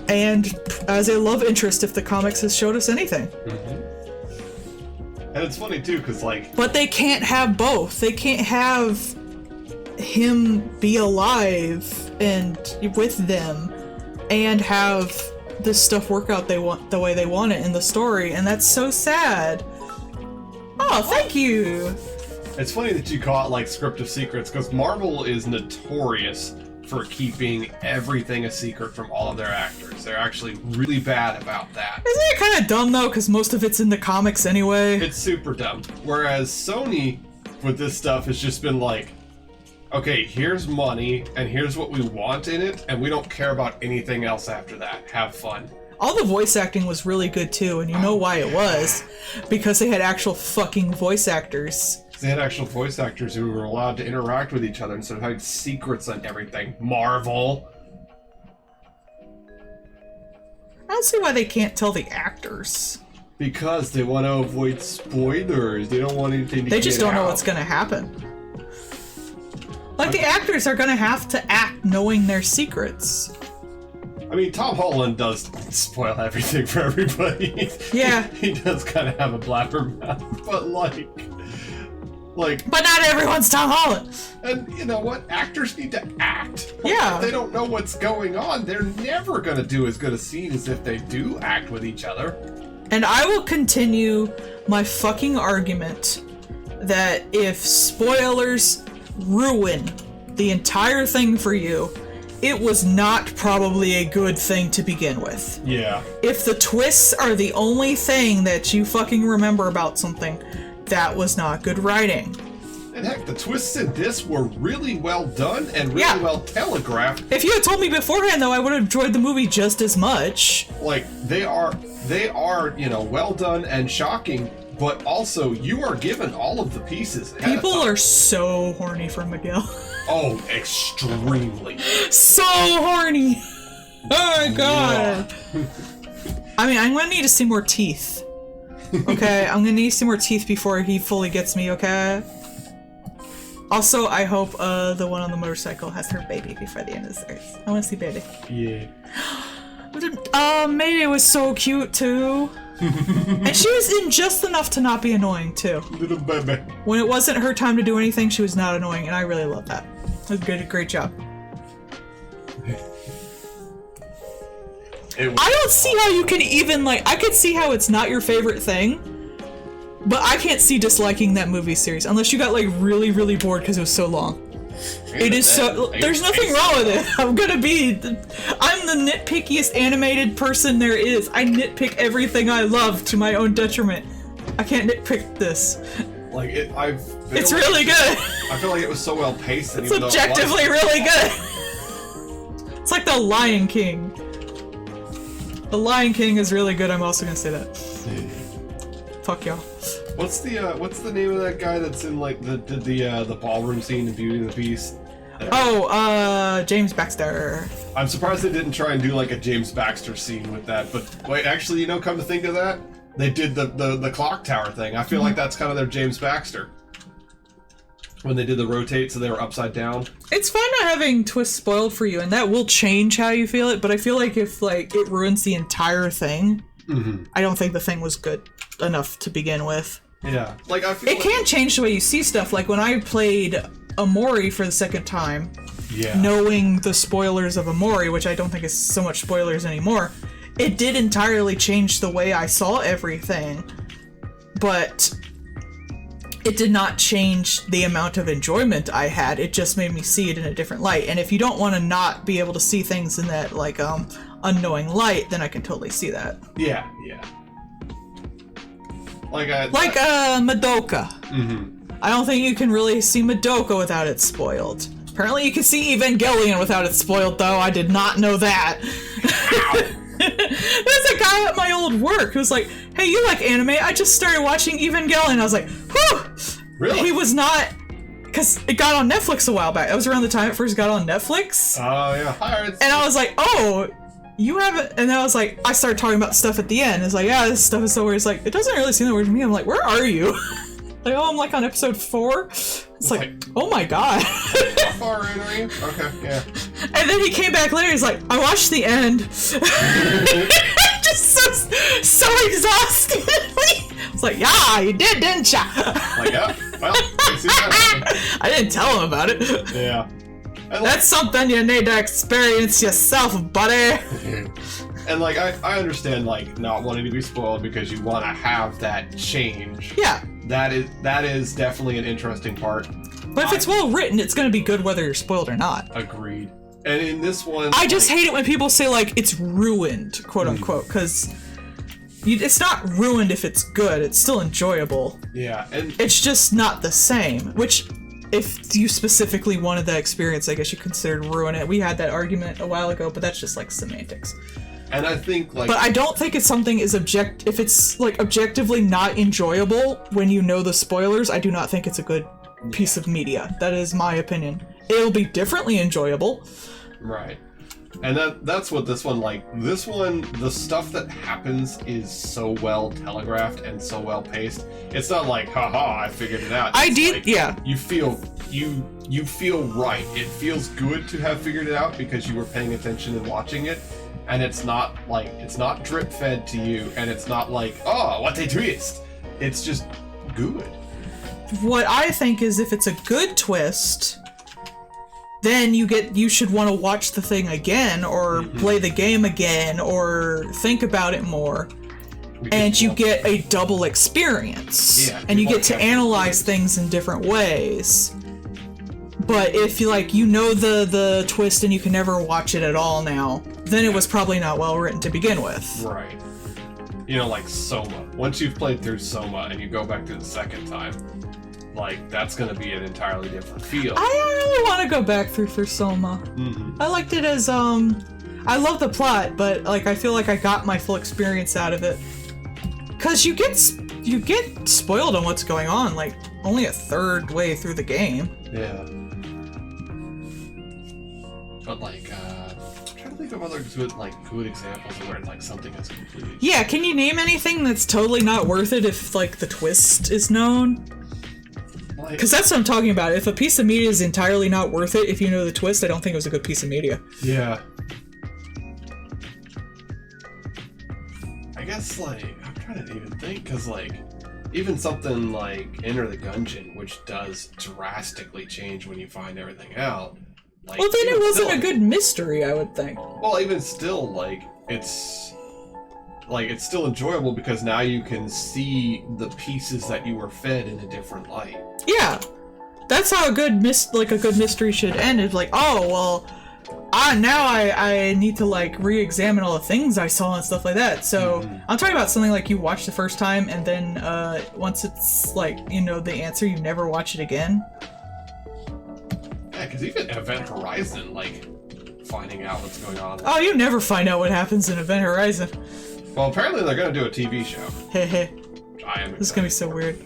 and as a love interest if the comics has showed us anything. And it's funny too, because like... But they can't have both. They can't have him be alive and with them and have this stuff work out the way they want it in the story, and that's so sad. Oh, thank you! It's funny that you call it like Script of Secrets, because Marvel is notorious for keeping everything a secret from all of their actors. They're actually really bad about that. Isn't it kind of dumb though, because most of it's in the comics anyway? It's super dumb. Whereas Sony, with this stuff, has just been like, okay, here's money, and here's what we want in it, and we don't care about anything else after that. Have fun. All the voice acting was really good too, and you know why it was. Because they had actual fucking voice actors. They had actual voice actors who were allowed to interact with each other instead of having secrets on everything. Marvel. I don't see why they can't tell the actors. Because they want to avoid spoilers. They don't want anything to They just don't know out. what's gonna happen. Like, the actors are gonna have to act knowing their secrets. I mean, Tom Holland does spoil everything for everybody. Yeah. He does kind of have a blabbermouth, but But not everyone's Tom Holland. And you know what? Actors need to act. Yeah. If they don't know what's going on, they're never going to do as good a scene as if they do act with each other. And I will continue my fucking argument that if spoilers ruin the entire thing for you, it was not probably a good thing to begin with. Yeah. If the twists are the only thing that you fucking remember about something, that was not good writing. And heck, the twists in this were really well done and really well telegraphed. If you had told me beforehand, though, I would have enjoyed the movie just as much. Like, they are, you know, well done and shocking, but also you are given all of the pieces. People are so horny for Miguel. Oh, extremely. So horny. Oh my god. I mean, I'm gonna need to see more teeth. Okay, I'm gonna need to see more teeth before he fully gets me, okay? Also, I hope the one on the motorcycle has her baby before the end of the series. I wanna see baby. Yeah. Mayday was so cute too. And she was in just enough to not be annoying too. Little baby. When it wasn't her time to do anything, she was not annoying, and I really love that. It was good, great job. I don't see how you can even, like, I could see how it's not your favorite thing, but I can't see disliking that movie series unless you got, like, really, really bored because it was so long. It is so, there's nothing wrong with it. I'm the nitpickiest animated person there is. I nitpick everything I love to my own detriment. I can't nitpick this. Like, It's really good. I feel like it was so well paced. It's objectively really good. It's like The Lion King. The Lion King is really good. I'm also gonna say that. Fuck y'all. What's the name of that guy that's in like the ballroom scene in Beauty and the Beast? James Baxter. I'm surprised they didn't try and do like a James Baxter scene with that. But wait, actually, you know, come to think of that, they did the clock tower thing. I feel like that's kind of their James Baxter. When they did the rotate, so they were upside down. It's fine not having twists spoiled for you, and that will change how you feel it, but I feel like if, like, it ruins the entire thing, I don't think the thing was good enough to begin with. Yeah. Like, I feel it can change the way you see stuff. Like, when I played Amori for the second time, knowing the spoilers of Amori, which I don't think is so much spoilers anymore, it did entirely change the way I saw everything, but it did not change the amount of enjoyment I had. It just made me see it in a different light. And if you don't want to not be able to see things in that, like, unknowing light, then I can totally see that. Yeah. Like Madoka. I don't think you can really see Madoka without it spoiled. Apparently you can see Evangelion without it spoiled, though. I did not know that. There's a guy at my old work who's like, hey, you like anime? I just started watching Evangelion. I was like, whew! Really? He was not, because it got on Netflix a while back. That was around the time it first got on Netflix. Oh, yeah. And I was like, oh, you haven't, and then I was like, I started talking about stuff at the end. It's like, yeah, this stuff is so weird. It's like, it doesn't really seem that weird to me. I'm like, where are you? Like, oh, I'm like on episode 4. It's like, oh my god. How far in are you? Okay, yeah. And then he came back later, he's like, I watched the end. Just so exhausted. It's like, yeah, you did, didn't ya? Like, yeah, well, I see that. I didn't tell him about it. Yeah. And That's something you need to experience yourself, buddy. And like I understand like not wanting to be spoiled because you want to have that change. Yeah. That is definitely an interesting part. But if it's well written, it's going to be good whether you're spoiled or not. Agreed. And in this one, I just hate it when people say, like, it's ruined, quote unquote, because it's not ruined if it's good. It's still enjoyable. Yeah, and It's just not the same, which, if you specifically wanted that experience, I guess you considered ruin it. We had that argument a while ago, but that's just, like, semantics. and I think like But I don't think it's something if it's, like, objectively not enjoyable when you know the spoilers, I do not think it's a good piece of media. That is my opinion. It'll be differently enjoyable. right. And that's what this one like. This one, the stuff that happens is so well telegraphed and so well paced. It's not like, haha, I figured it out. I It's did, like, yeah. You feel right. It feels good to have figured it out because you were paying attention and watching it. And it's not drip fed to you, and it's not like, oh, what a twist. It's just good. What I think is if it's a good twist, then you should want to watch the thing again or play the game again or think about it more. And you get a double experience. Yeah, and you people get to have analyze things in different ways. But if you know the twist and you can never watch it at all now, then it was probably not well written to begin with. Right. You know, like Soma. Once you've played through Soma and you go back to the second time, like, that's gonna be an entirely different feel. I don't really want to go back through for Soma. I liked it as, I love the plot, but, like, I feel like I got my full experience out of it. Because you get spoiled on what's going on, like, only a third way through the game. Yeah. But like, I'm trying to think of other good examples of where like something is completely. Yeah, can you name anything that's totally not worth it if, like, the twist is known? Like, Because that's what I'm talking about. If a piece of media is entirely not worth it, if you know the twist, I don't think it was a good piece of media. yeah. I guess, like, I'm trying to even think, because, like, even something like Enter the Gungeon, which does drastically change when you find everything out. Like, Well, then it even wasn't still- a good mystery, I would think. Well, even still, like, it's still enjoyable because now you can see the pieces that you were fed in a different light. Yeah, that's how a good mystery should end. It's like, oh well, now I need to, like, re-examine all the things I saw and stuff like that. So I'm talking about something like you watch the first time and then once it's like you know the answer, you never watch it again. Yeah, because even Event Horizon, like, finding out what's going on. Oh, you never find out what happens in Event Horizon. Well, apparently they're going to do a TV show. Hehe. I am This is gonna be so weird.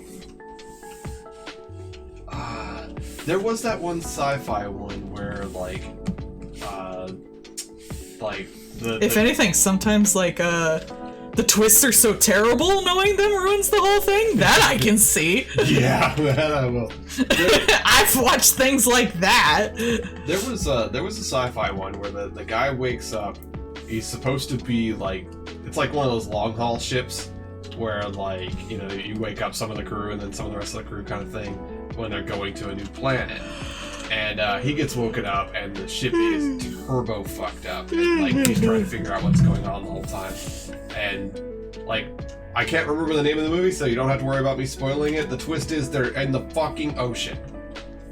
There was that one sci-fi one where, like If anything, sometimes like the twists are so terrible, knowing them ruins the whole thing. That I can see. Yeah, that I will. I've watched things like that. There was a sci-fi one where the guy wakes up. He's supposed to be like, it's like one of those long haul ships where, like, you know, you wake up some of the crew and then some of the rest of the crew kind of thing when they're going to a new planet. And he gets woken up and the ship is turbo fucked up. And, like, he's trying to figure out what's going on the whole time. And, like, I can't remember the name of the movie, so you don't have to worry about me spoiling it. The twist is they're in the fucking ocean.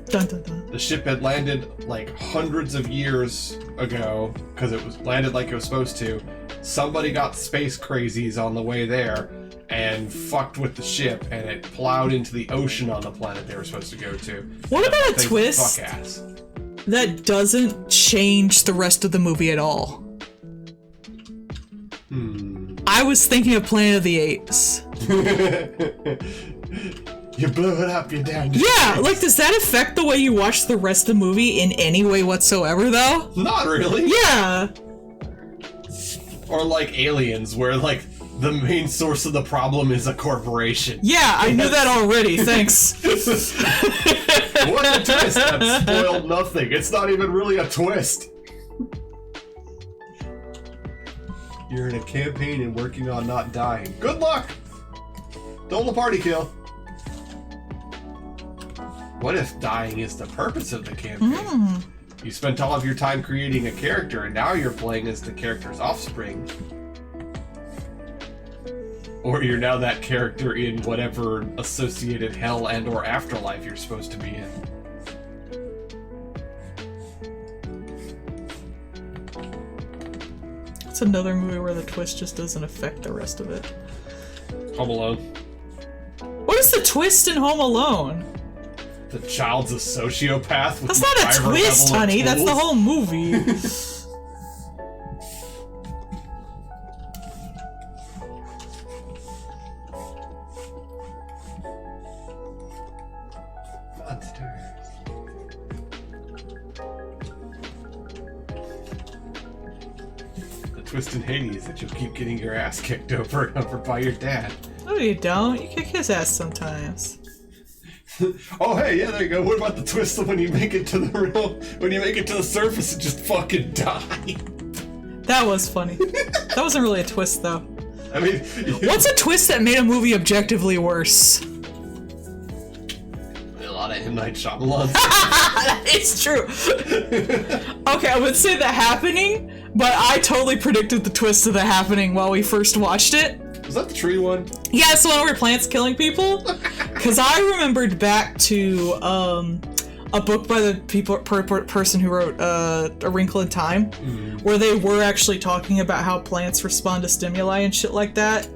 Dun, dun, dun. The ship had landed like hundreds of years ago because it was landed like it was supposed to. Somebody got space crazies on the way there and fucked with the ship, and it plowed into the ocean on the planet they were supposed to go to. What about a Things twist fuck ass. that doesn't change the rest of the movie at all? I was thinking of Planet of the Apes. You blew it up, you're down. Yeah, like, does that affect the way you watch the rest of the movie in any way whatsoever, though? Not really. Yeah. Or like Aliens, where like the main source of the problem is a corporation. Yeah, I knew that already. Thanks. What a twist! That spoiled nothing. It's not even really a twist. You're in a campaign and working on not dying. Good luck! Don't the party kill. What if dying is the purpose of the campaign? You spent all of your time creating a character, and now you're playing as the character's offspring. Or you're now that character in whatever associated hell and or afterlife you're supposed to be in. It's another movie where the twist just doesn't affect the rest of it. Home Alone. What is the twist in Home Alone? The child's a sociopath with That's not a MacGyver twist, level of honey. That's the tools? whole movie. Monsters. The twist in Hades is that you'll keep getting your ass kicked over and over by your dad. No, you don't. You kick his ass sometimes. Oh hey, yeah, there you go. What about the twist of when you make it to the when you make it to the surface and just fucking die? That was funny. That wasn't really a twist, though. I mean, What's a twist that made a movie objectively worse? a lot of M. Night Shyamalan. It's true. Okay, I would say The Happening, but I totally predicted the twist of The Happening while we first watched it. Was that the tree one? Yeah, it's the one where plants killing people. Because I remembered back to a book by the person who wrote A Wrinkle in Time, where they were actually talking about how plants respond to stimuli and shit like that.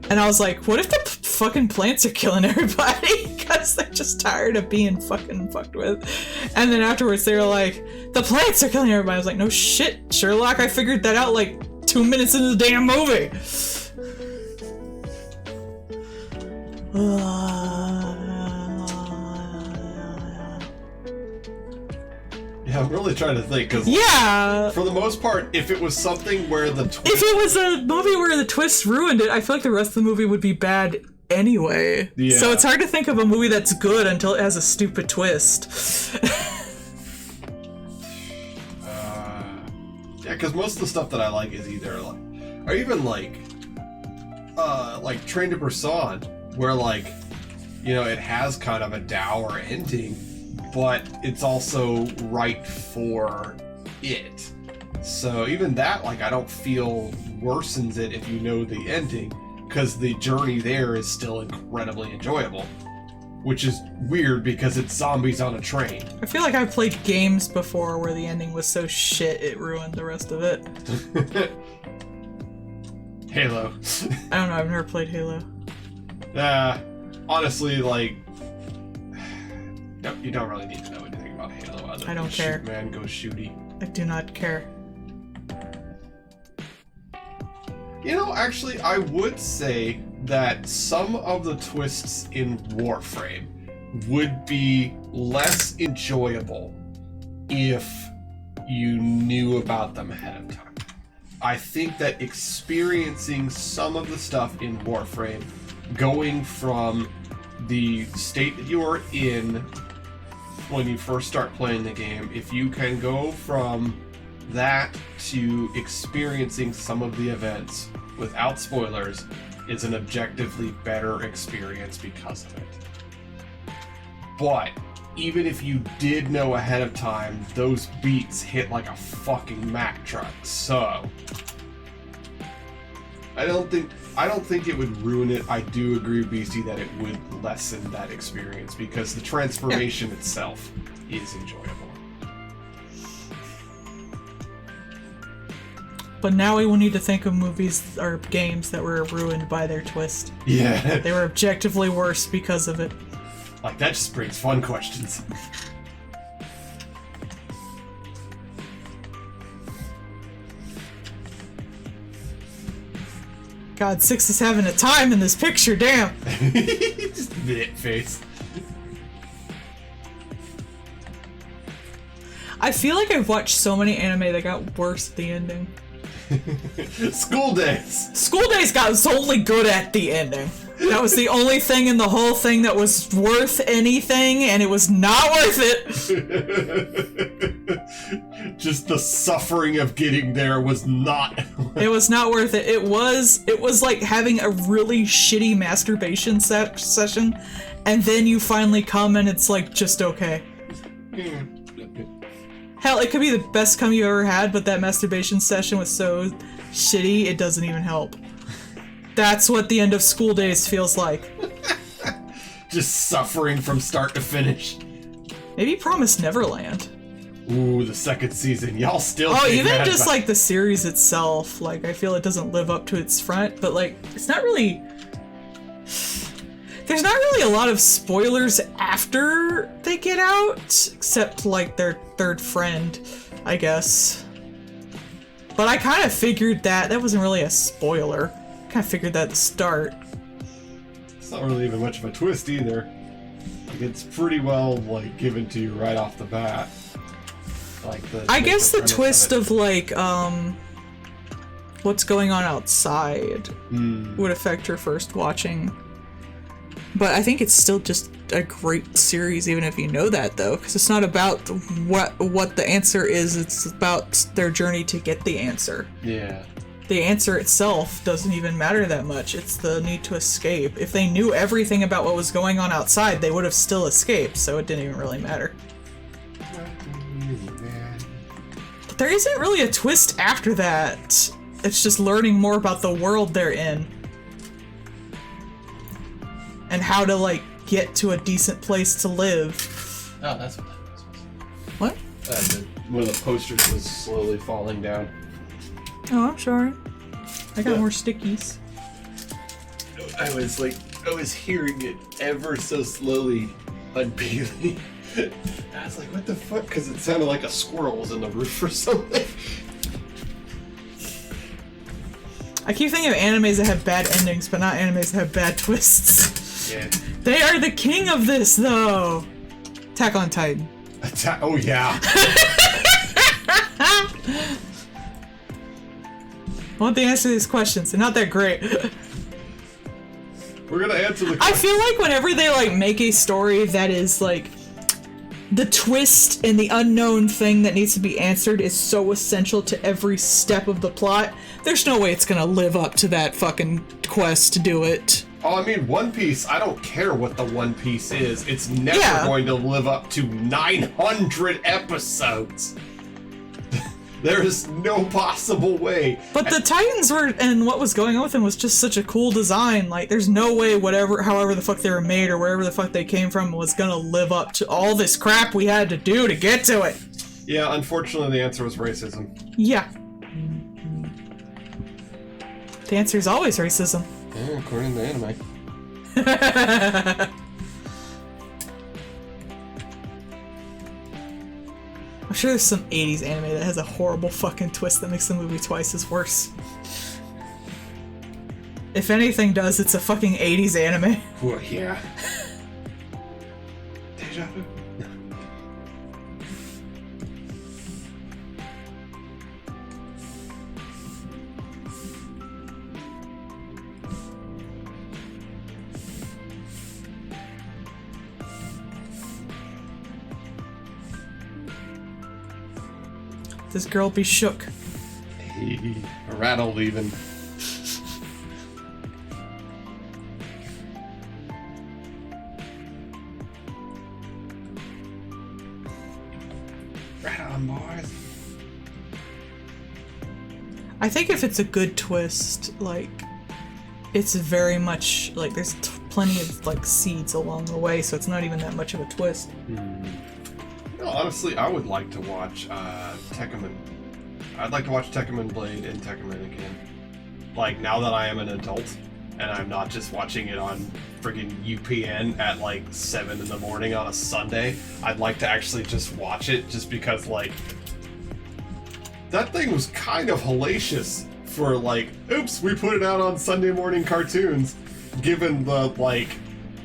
And I was like, what if the fucking plants are killing everybody? Because they're just tired of being fucking fucked with. And then afterwards they were like, the plants are killing everybody. I was like, no shit, Sherlock, I figured that out like 2 minutes into the damn movie. Yeah, I'm really trying to think, because Yeah. for the most part, if it was something where the twist... If it was a movie where the twist ruined it, I feel like the rest of the movie would be bad anyway. Yeah. So it's hard to think of a movie that's good until it has a stupid twist. Yeah, because most of the stuff that I like is either like, or even like Train to Busan, where like, you know, it has kind of a dour ending, but it's also right for it. So even that, like, I don't feel worsens it if you know the ending, because the journey there is still incredibly enjoyable. Which is weird because it's zombies on a train. I feel like I've played games before where the ending was so shit it ruined the rest of it. Halo. I don't know, I've never played Halo. Honestly, like, no, you don't really need to know anything about Halo other I don't than care. Shoot man, go shooty. I do not care. You know, actually, I would say that some of the twists in Warframe would be less enjoyable if you knew about them ahead of time. I think that experiencing some of the stuff in Warframe, going from the state that you are in when you first start playing the game, if you can go from that to experiencing some of the events without spoilers, is an objectively better experience because of it. But even if you did know ahead of time, those beats hit like a fucking Mack truck. So I don't think it would ruin it. I do agree with BC that it would lessen that experience because the transformation itself is enjoyable. But now we will need to think of movies or games that were ruined by their twist. Yeah. They were objectively worse because of it. Like, that just brings fun questions. God, 6 is having a time in this picture, damn! Just bit face. I feel like I've watched so many anime that got worse at the ending. School days. School Days was only good at the ending. That was the only thing in the whole thing that was worth anything, and it was not worth it. Just the suffering of getting there was not. It was not worth it. It was like having a really shitty masturbation session, and then you finally come and it's like just okay. Hell, it could be the best cum you ever had, but that masturbation session was so shitty it doesn't even help. That's what the end of School Days feels like. Just suffering from start to finish. Maybe Promised Neverland. Ooh, the second season. Y'all still. Oh, get even mad just about- like the series itself. Like, I feel it doesn't live up to its front, but like, it's not really. There's not really a lot of spoilers after they get out, except like their third friend, I guess. But I kind of figured that wasn't really a spoiler. Kind of figured that at the start. It's not really even much of a twist either. Like, it's pretty well like given to you right off the bat. Like I guess the premise twist it. of like what's going on outside would affect your first watching. But I think it's still just a great series, even if you know that, though, because it's not about what the answer is. It's about their journey to get the answer. Yeah. The answer itself doesn't even matter that much. It's the need to escape. If they knew everything about what was going on outside, they would have still escaped, so it didn't even really matter. But there isn't really a twist after that. It's just learning more about the world they're in. And how to, like, get to a decent place to live. Oh, that's what that was. What? One of the posters was slowly falling down. Oh, I'm sorry. I got Yeah. more stickies. I was hearing it ever so slowly unpeeling. I was like, what the fuck? Because it sounded like a squirrel was in the roof or something. I keep thinking of animes that have bad endings, but not animes that have bad twists. Yeah. They are the king of this, though. Attack on Titan. Oh, yeah. I want the answer to these questions. They're not that great. We're gonna answer the I question. feel like whenever they like make a story that is like the twist and the unknown thing that needs to be answered is so essential to every step of the plot, there's no way it's gonna live up to that fucking quest to do it. Oh, I mean, One Piece, I don't care what the One Piece is. It's never Yeah. going to live up to 900 episodes. There is no possible way. But the Titans were, and what was going on with them was just such a cool design. Like, there's no way however the fuck they were made or wherever the fuck they came from was gonna live up to all this crap we had to do to get to it. Yeah, unfortunately, the answer was racism. Yeah. The answer is always racism. Yeah, according to anime. I'm sure there's some 80s anime that has a horrible fucking twist that makes the movie twice as worse. If anything does, it's a fucking 80s anime. Well, yeah. Deja vu. This girl be shook. Hey, rattled even. Right on, boys. I think if it's a good twist, like, it's very much, like, there's plenty of, like, seeds along the way, so it's not even that much of a twist. No, honestly, I would like to watch Tekkaman. I'd like to watch Tekkaman Blade and Tekkaman again. Like, now that I am an adult, and I'm not just watching it on friggin' UPN at, like, 7 in the morning on a Sunday, I'd like to actually just watch it, just because, like, that thing was kind of hellacious for, like, oops, we put it out on Sunday morning cartoons, given the, like,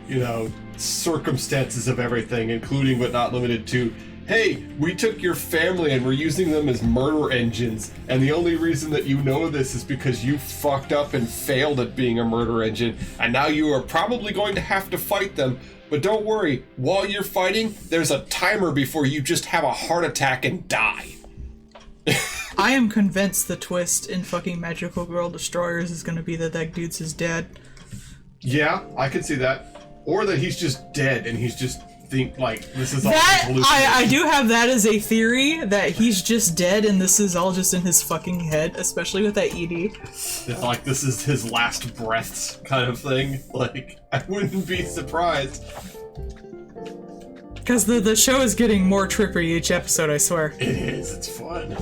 you know, circumstances of everything, including but not limited to hey, we took your family and we're using them as murder engines, and the only reason that you know this is because you fucked up and failed at being a murder engine, and now you are probably going to have to fight them. But don't worry, while you're fighting, there's a timer before you just have a heart attack and die. I am convinced the twist in fucking Magical Girl Destroyers is gonna be that dude's his dad. Yeah, I could see that. Or that he's just dead and he's just this is all That hallucination. I do have that as a theory that he's just dead and this is all just in his fucking head, especially with that ED. Like this is his last breaths kind of thing. Like, I wouldn't be surprised. Because the show is getting more trippy each episode, I swear. It is, it's fun.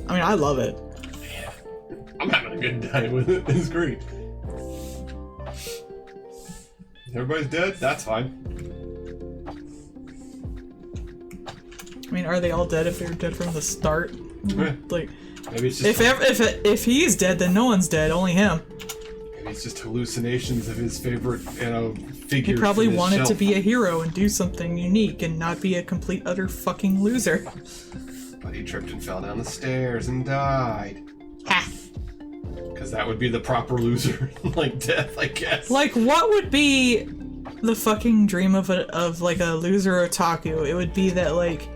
I mean, I love it. Yeah. I'm having a good time with it. It's great. Everybody's dead? That's fine. I mean, are they all dead if they were dead from the start? Like, maybe it's just if he's dead, then no one's dead, only him. maybe it's just hallucinations of his favorite, He figure. probably wanted to be a hero and do something unique and not be a complete utter fucking loser. But he tripped and fell down the stairs and died. Ha! Because that would be the proper loser, like death, I guess. Like, what would be the fucking dream of like a loser otaku? It would be that like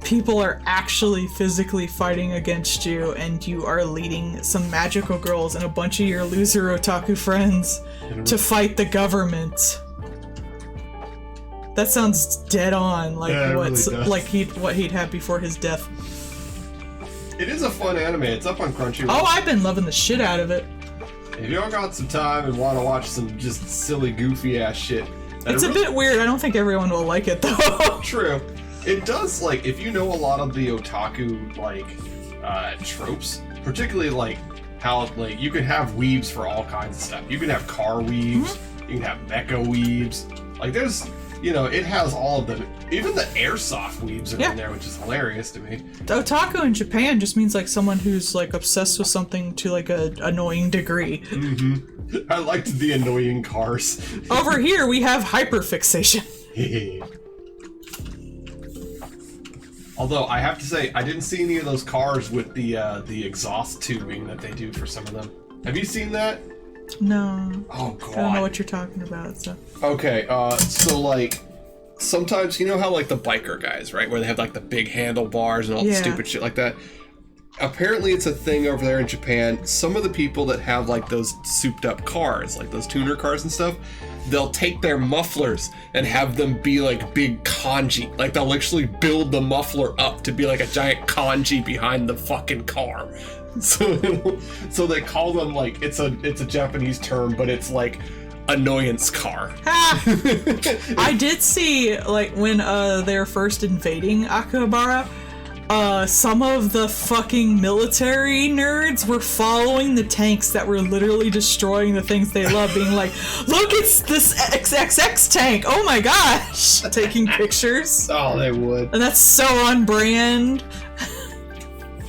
people are actually physically fighting against you and you are leading some magical girls and a bunch of your loser otaku friends to fight the government. That sounds dead on, like Yeah, it really does. like what he'd have before his death. It is a fun anime. It's up on Crunchyroll. Oh, I've been loving the shit out of it. If y'all got some time and want to watch some just silly, goofy ass shit, It's a bit weird. I don't think everyone will like it though. true. It does, like, if you know a lot of the otaku, like, tropes, particularly, like, how, like, you can have weaves for all kinds of stuff. You can have car weaves, you can have mecha weaves. Like, there's, you know, it has all of them. Even the airsoft weaves are in there, which is hilarious to me. Otaku in Japan just means like someone who's like obsessed with something to like a annoying degree. I liked the annoying cars. Over here we have hyperfixation. Although I have to say, I didn't see any of those cars with the exhaust tubing that they do for some of them. Have you seen that? No. Oh god. I don't know what you're talking about, so. Okay, so like sometimes you know how like the biker guys, right, where they have like the big handlebars and all the stupid shit like that. Apparently it's a thing over there in Japan. Some of the people that have like those souped up cars, like those tuner cars and stuff, they'll take their mufflers and have them be like big kanji. Like they'll actually build the muffler up to be like a giant kanji behind the fucking car. So they call them like it's a Japanese term, but it's like annoyance car. I did see like when they're first invading Akihabara, some of the fucking military nerds were following the tanks that were literally destroying the things they love, being like, look, it's this XXX tank, oh my gosh, taking pictures. Oh, they would. And that's so on brand.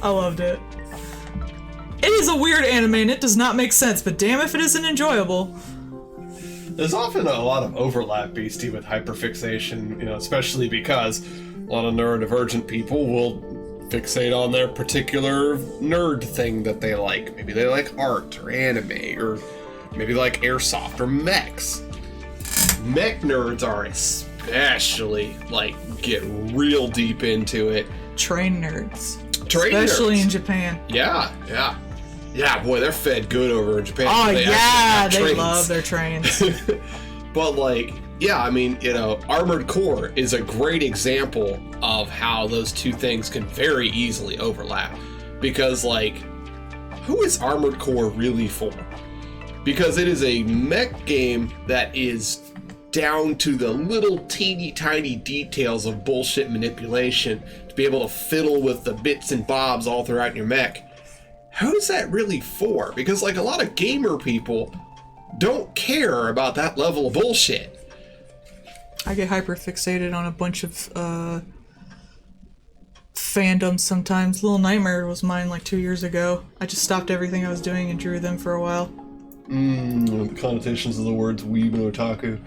I loved it. It is a weird anime and it does not make sense, but damn if it isn't enjoyable. There's often a lot of overlap, Beastie, with hyperfixation, you know, especially because a lot of neurodivergent people will fixate on their particular nerd thing that they like. Maybe they like art or anime, or maybe like airsoft or mechs. Mech nerds are especially, like, get real deep into it. Train nerds. Train Especially nerds. in Japan. Yeah, boy, they're fed good over in Japan. Oh, yeah, they trains. love their trains. But, like, yeah, I mean, you know, Armored Core is a great example of how those two things can very easily overlap. Because, like, who is Armored Core really for? Because it is a mech game that is down to the little teeny tiny details of bullshit manipulation to be able to fiddle with the bits and bobs all throughout your mech. Who's that really for? Because, like, a lot of gamer people don't care about that level of bullshit. I get hyperfixated on a bunch of fandoms sometimes. Little Nightmare was mine like 2 years ago. I just stopped everything I was doing and drew them for a while. The connotations of the words weeb and otaku.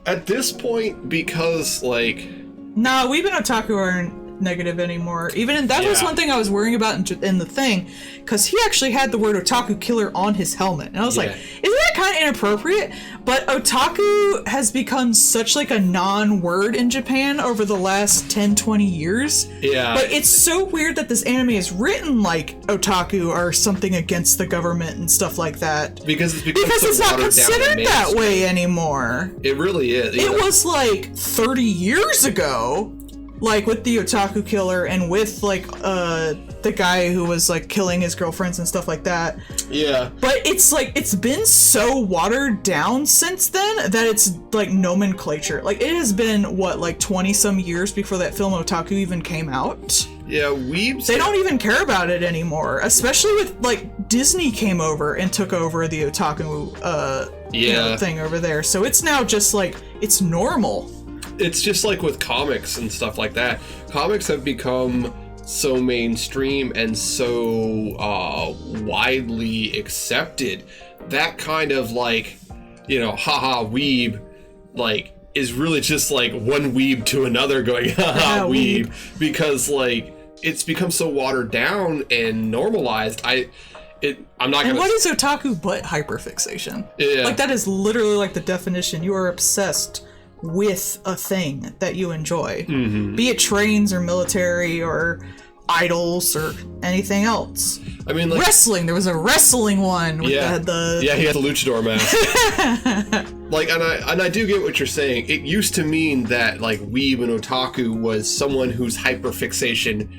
At this point, because, like... Nah, Weeb and Otaku are negative anymore. That was one thing I was worrying about in the thing, because he actually had the word otaku killer on his helmet, and I was like, isn't that kind of inappropriate? But otaku has become such like a non-word in Japan over the last 10-20 years. Yeah. But it's so weird that this anime is written like otaku are something against the government and stuff like that. Because Because it's not considered that way anymore. It really is. It was like 30 years ago, like with the otaku killer and with like the guy who was like killing his girlfriends and stuff like that. Yeah. But it's like it's been so watered down since then that it's like nomenclature. Like it has been what, like 20 some years before that film Otaku even came out. Yeah, weebs. They don't even care about it anymore, especially with like Disney came over and took over the otaku thing over there. So it's now just like it's normal. It's just like with comics and stuff like that. Comics have become so mainstream and so widely accepted. That kind of like, haha weeb, like is really just like one weeb to another going haha weeb, because like it's become so watered down and normalized. I'm not gonna. And what is otaku but hyperfixation? Yeah. Like that is literally like the definition. You are obsessed with a thing that you enjoy, be it trains or military or idols or anything else. I mean, like wrestling. There was a wrestling one with he had the luchador mask. Like, and I do get what you're saying. It used to mean that like weeb and otaku was someone whose hyperfixation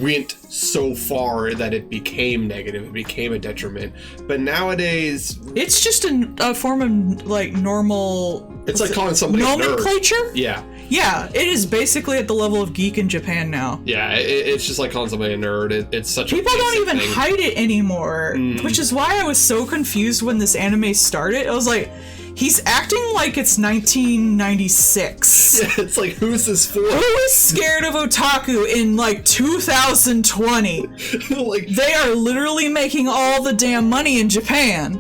went so far that it became negative, it became a detriment. But nowadays, it's just a form of like normal. It's like calling somebody nomenclature. A nerd. Yeah. Yeah, it is basically at the level of geek in Japan now. Yeah, it's just like calling somebody a nerd. It's such a people don't even thing. hide it anymore, which is why I was so confused when this anime started. I was like, he's acting like it's 1996. Yeah, it's like, who's this for? Who is scared of otaku in like 2020? Like, they are literally making all the damn money in Japan.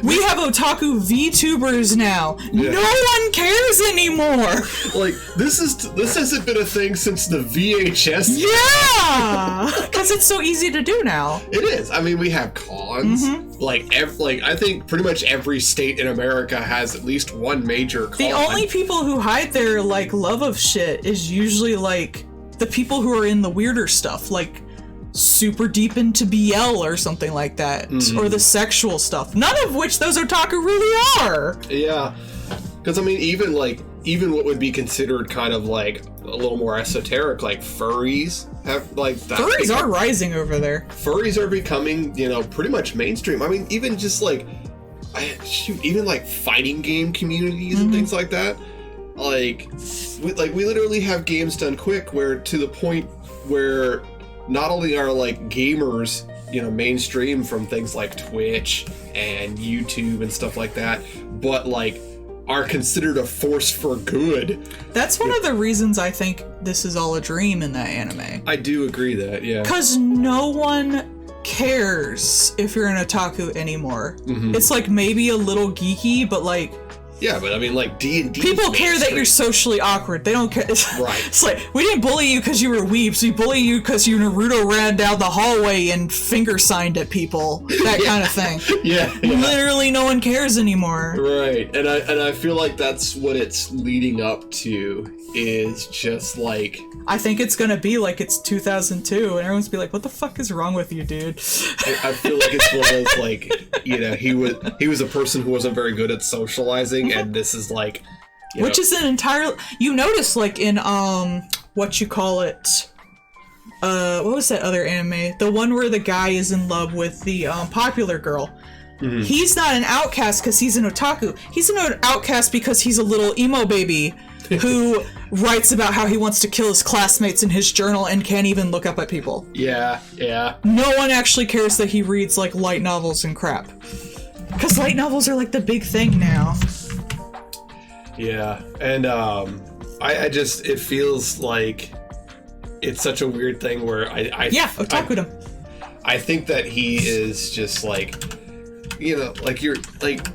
We have otaku VTubers now. Yeah. No one cares anymore. Like, this hasn't been a thing since the VHS. Yeah, because it's so easy to do now. It is. I mean, we have cons. Like I think pretty much every state in America has at least one major con. The only people who hide their like love of shit is usually like the people who are in the weirder stuff, like super deep into BL or something like that, or the sexual stuff. None of which those otaku really are. Yeah, because I mean, even what would be considered kind of like a little more esoteric, like furries have like that. Furries are rising over there. Furries are becoming, pretty much mainstream. I mean, even just like, even like fighting game communities and things like that. Like we literally have games done quick, where to the point where not only are like gamers, mainstream from things like Twitch and YouTube and stuff like that, but like are considered a force for good. That's one of the reasons I think this is all a dream in that anime. I do agree that, yeah. Because no one cares if you're an otaku anymore. It's like maybe a little geeky, but like... Yeah, but I mean, like, D&D... People care that you're socially awkward. They don't care. Right. It's like, we didn't bully you because you were weebs. We bully you because you Naruto ran down the hallway and finger signed at people. That kind of thing. Yeah. Literally no one cares anymore. Right. And I feel like that's what it's leading up to, is just like... I think it's gonna be like it's 2002 and everyone's gonna be like, what the fuck is wrong with you, dude? I feel like it's one of those, like, he was a person who wasn't very good at socializing, and this is like... Which is an entire... You notice, like, in, what you call it... what was that other anime? The one where the guy is in love with the, popular girl. He's not an outcast because he's an otaku. He's an outcast because he's a little emo baby who writes about how he wants to kill his classmates in his journal and can't even look up at people. Yeah. No one actually cares that he reads, like, light novels and crap. Because light novels are, like, the big thing now. Yeah, and I just, it feels like it's such a weird thing where otaku-dom. I think that he is just like, like you're like,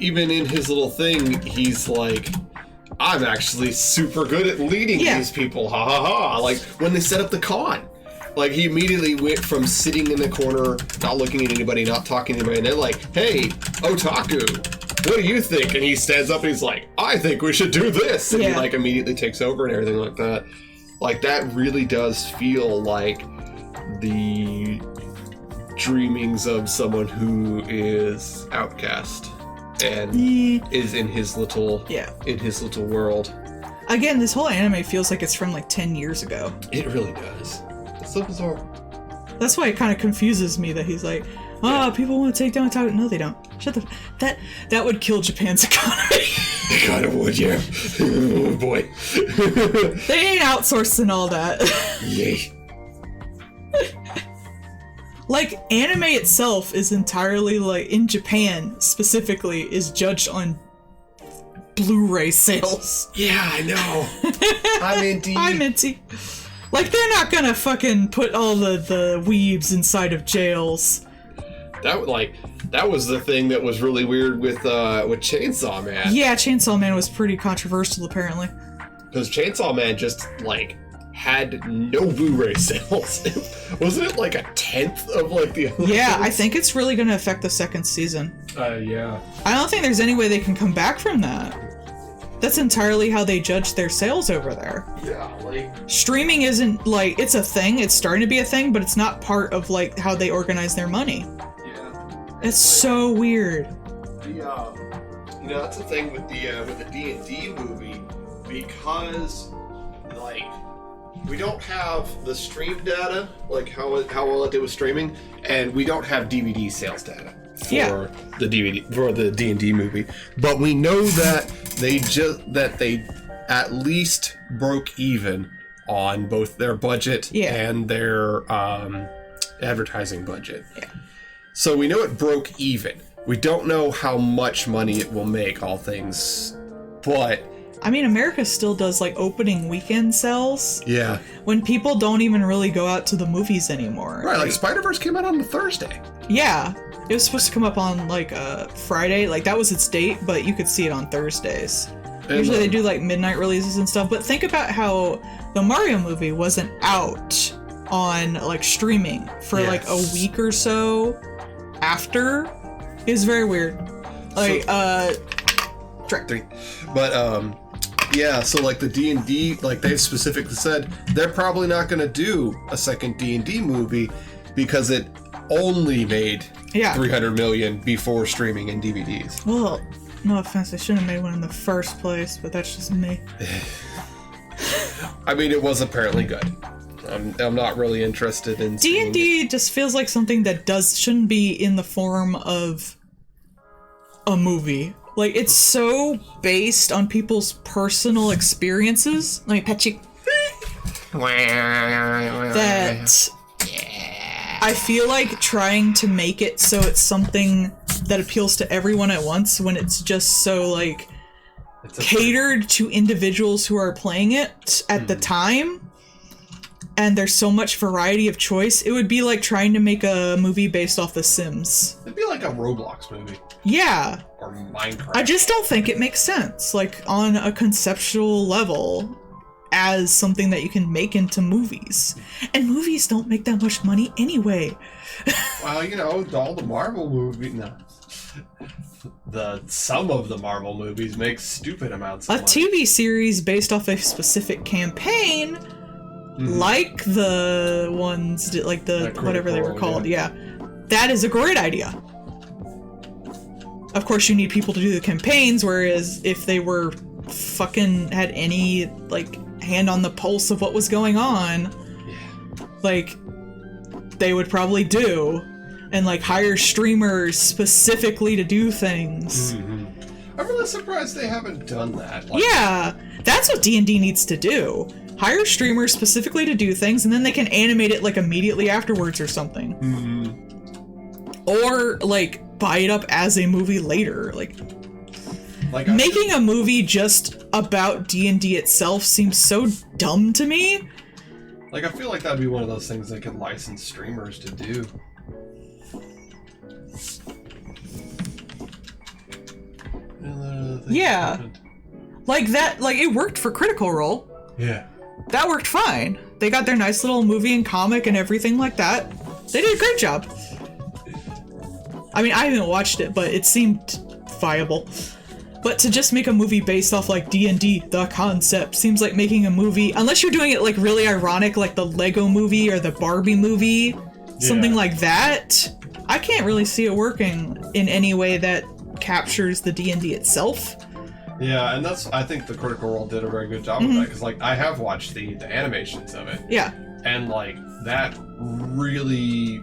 even in his little thing, he's like, I'm actually super good at leading these people, ha ha ha. Like, when they set up the con. Like, he immediately went from sitting in the corner, not looking at anybody, not talking to anybody, and they're like, hey, Otaku, what do you think? And he stands up and he's like, I think we should do this. And he, like, immediately takes over and everything like that. Like, that really does feel like the dreamings of someone who is outcast and is in his little world. Again, this whole anime feels like it's from like 10 years ago. It really does. It's so bizarre. That's why it kind of confuses me that he's like, people want to take down Otaku. No, they don't. Shut the that would kill Japan's economy. It kind of would, yeah. Oh boy. They ain't outsourcing all that. Yay. Like, anime itself is entirely, like, in Japan specifically, is judged on Blu-ray sales. Yeah, I know. I'm Minty. I'm Minty. Like, they're not gonna fucking put all the weebs inside of jails. That was the thing that was really weird with Chainsaw Man. Yeah, Chainsaw Man was pretty controversial, apparently. Because Chainsaw Man just, like, had no Blu-ray sales. Wasn't it like a tenth of like the other Yeah, things? I think it's really going to affect the second season. Yeah. I don't think there's any way they can come back from that. That's entirely how they judge their sales over there. Yeah, like... Streaming isn't, like, it's a thing, it's starting to be a thing, but it's not part of, like, how they organize their money. Yeah. It's so weird. That's the thing with the D&D movie, because, like... We don't have the stream data, like how well it did with streaming, and we don't have DVD sales data for the D&D movie. But we know that they at least broke even on both their budget and their advertising budget. Yeah. So we know it broke even. We don't know how much money it will make, all things, but... I mean, America still does, like, opening weekend sales. Yeah. When people don't even really go out to the movies anymore. Right, like Spider-Verse came out on a Thursday. Yeah. It was supposed to come up on, like, Friday. Like, that was its date, but you could see it on Thursdays. And usually they do, like, midnight releases and stuff. But think about how the Mario movie wasn't out on, like, streaming for, like, a week or so after. It was very weird. Like, But, yeah, so like the D&D, like they've specifically said, they're probably not going to do a second D&D movie because it only made $300 million before streaming and DVDs. Well, no offense, I shouldn't have made one in the first place, but that's just me. I mean, it was apparently good. I'm not really interested in D&D just feels like something that shouldn't be in the form of a movie. Like, it's so based on people's personal experiences. Let me pet you. That I feel like trying to make it so it's something that appeals to everyone at once when it's just so, like, catered to individuals who are playing it at the time. And there's so much variety of choice. It would be like trying to make a movie based off The Sims. It'd be like a Roblox movie. Yeah. Or Minecraft. I just don't think it makes sense, like, on a conceptual level, as something that you can make into movies. And movies don't make that much money anyway. Well, all the Marvel movies... No. Some of the Marvel movies make stupid amounts of money. A TV series based off a specific campaign... Like the ones, like the whatever they were called, that is a great idea. Of course, you need people to do the campaigns, whereas if they were fucking had any, like, hand on the pulse of what was going on, like, they would probably do, and, like, hire streamers specifically to do things. I'm really surprised they haven't done that. Like, yeah, that's what D&D needs to do. Hire streamers specifically to do things, and then they can animate it, like, immediately afterwards or something. Or, like, buy it up as a movie later. Like making a movie just about D&D itself seems so dumb to me. Like, I feel like that'd be one of those things they could license streamers to do. Yeah. Like that, like it worked for Critical Role. Yeah. That worked fine. They got their nice little movie and comic and everything like that. They did a great job. I mean, I haven't watched it, but it seemed viable. But to just make a movie based off like D&D, the concept, seems like making a movie, unless you're doing it like really ironic, like the Lego movie or the Barbie movie, something like that, I can't really see it working in any way that captures the D&D itself. Yeah, and I think the Critical Role did a very good job of that, because like I have watched the animations of it. Yeah. And like that really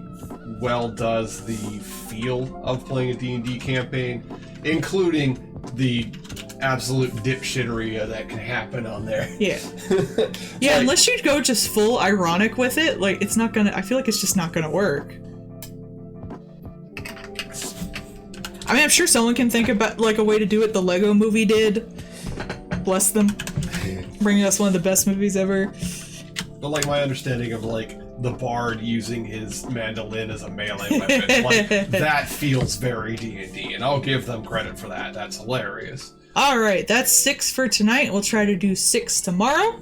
well does the feel of playing a D&D campaign, including the absolute dipshittery that can happen on there. Yeah. Yeah, like, unless you go just full ironic with it, like it's not gonna, I feel like it's just not gonna work. I mean, I'm sure someone can think about like a way to do it the Lego movie did. Bless them. Bringing us one of the best movies ever. But like my understanding of like the bard using his mandolin as a melee weapon, like that feels very D&D, and I'll give them credit for that. That's hilarious. All right, that's 6 for tonight. We'll try to do 6 tomorrow.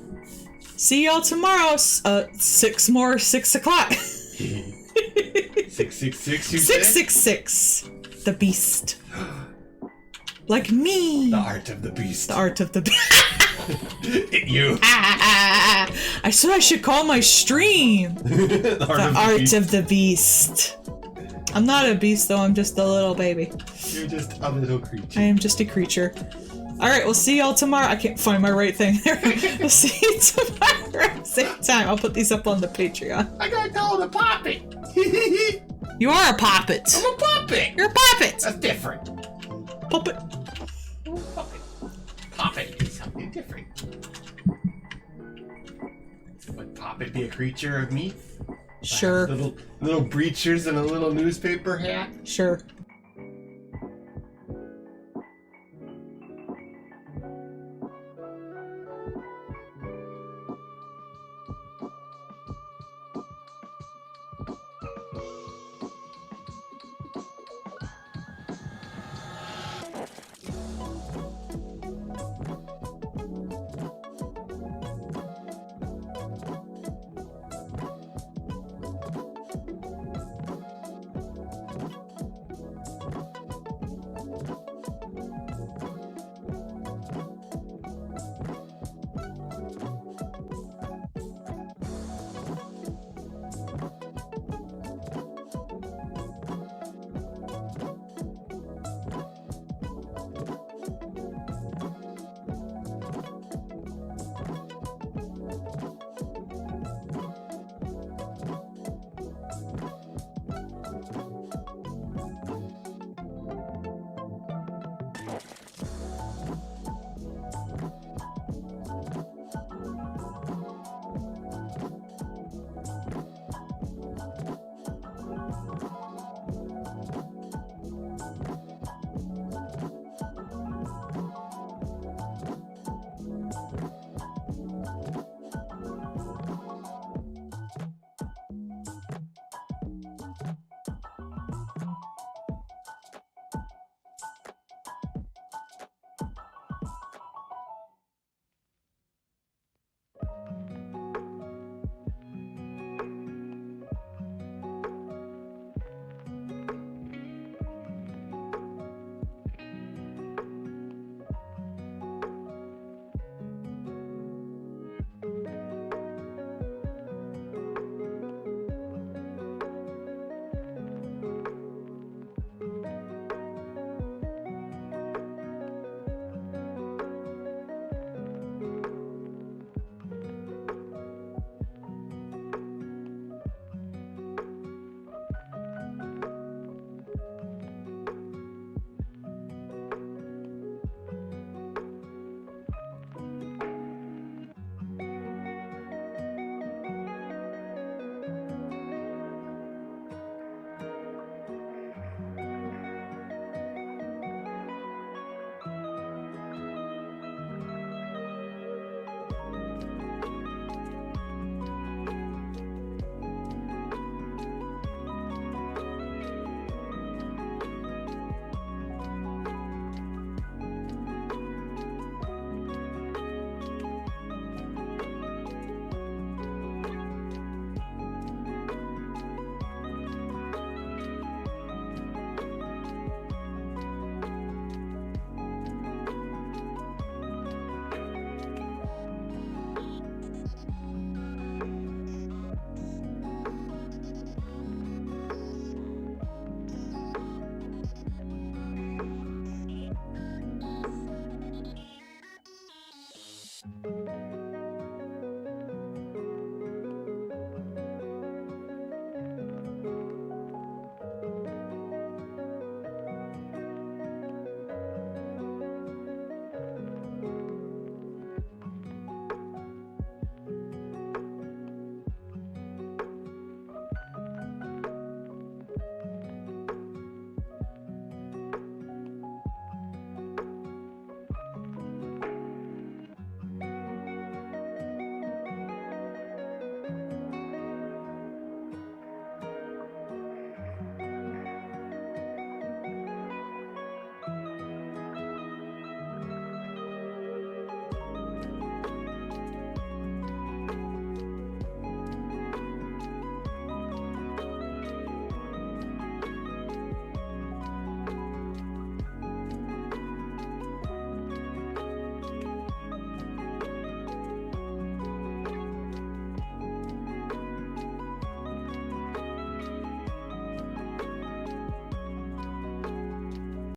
See y'all tomorrow. 6 more 6 o'clock. 666, you say? 666. The beast. Like me. The art of the beast. The art of the beast. You. I said I should call my stream. The art of the beast. I'm not a beast though, I'm just a little baby. You're just a little creature. I am just a creature. Alright, we'll see y'all tomorrow. I can't find my right thing there. We'll see you tomorrow. Same time. I'll put these up on the Patreon. I got called a puppet. You are a puppet. I'm a puppet. You're a puppet. That's different. Puppet. Puppet. Puppet is something different. Would puppet be a creature of meat? Sure. Little breechers and a little newspaper hat? Sure.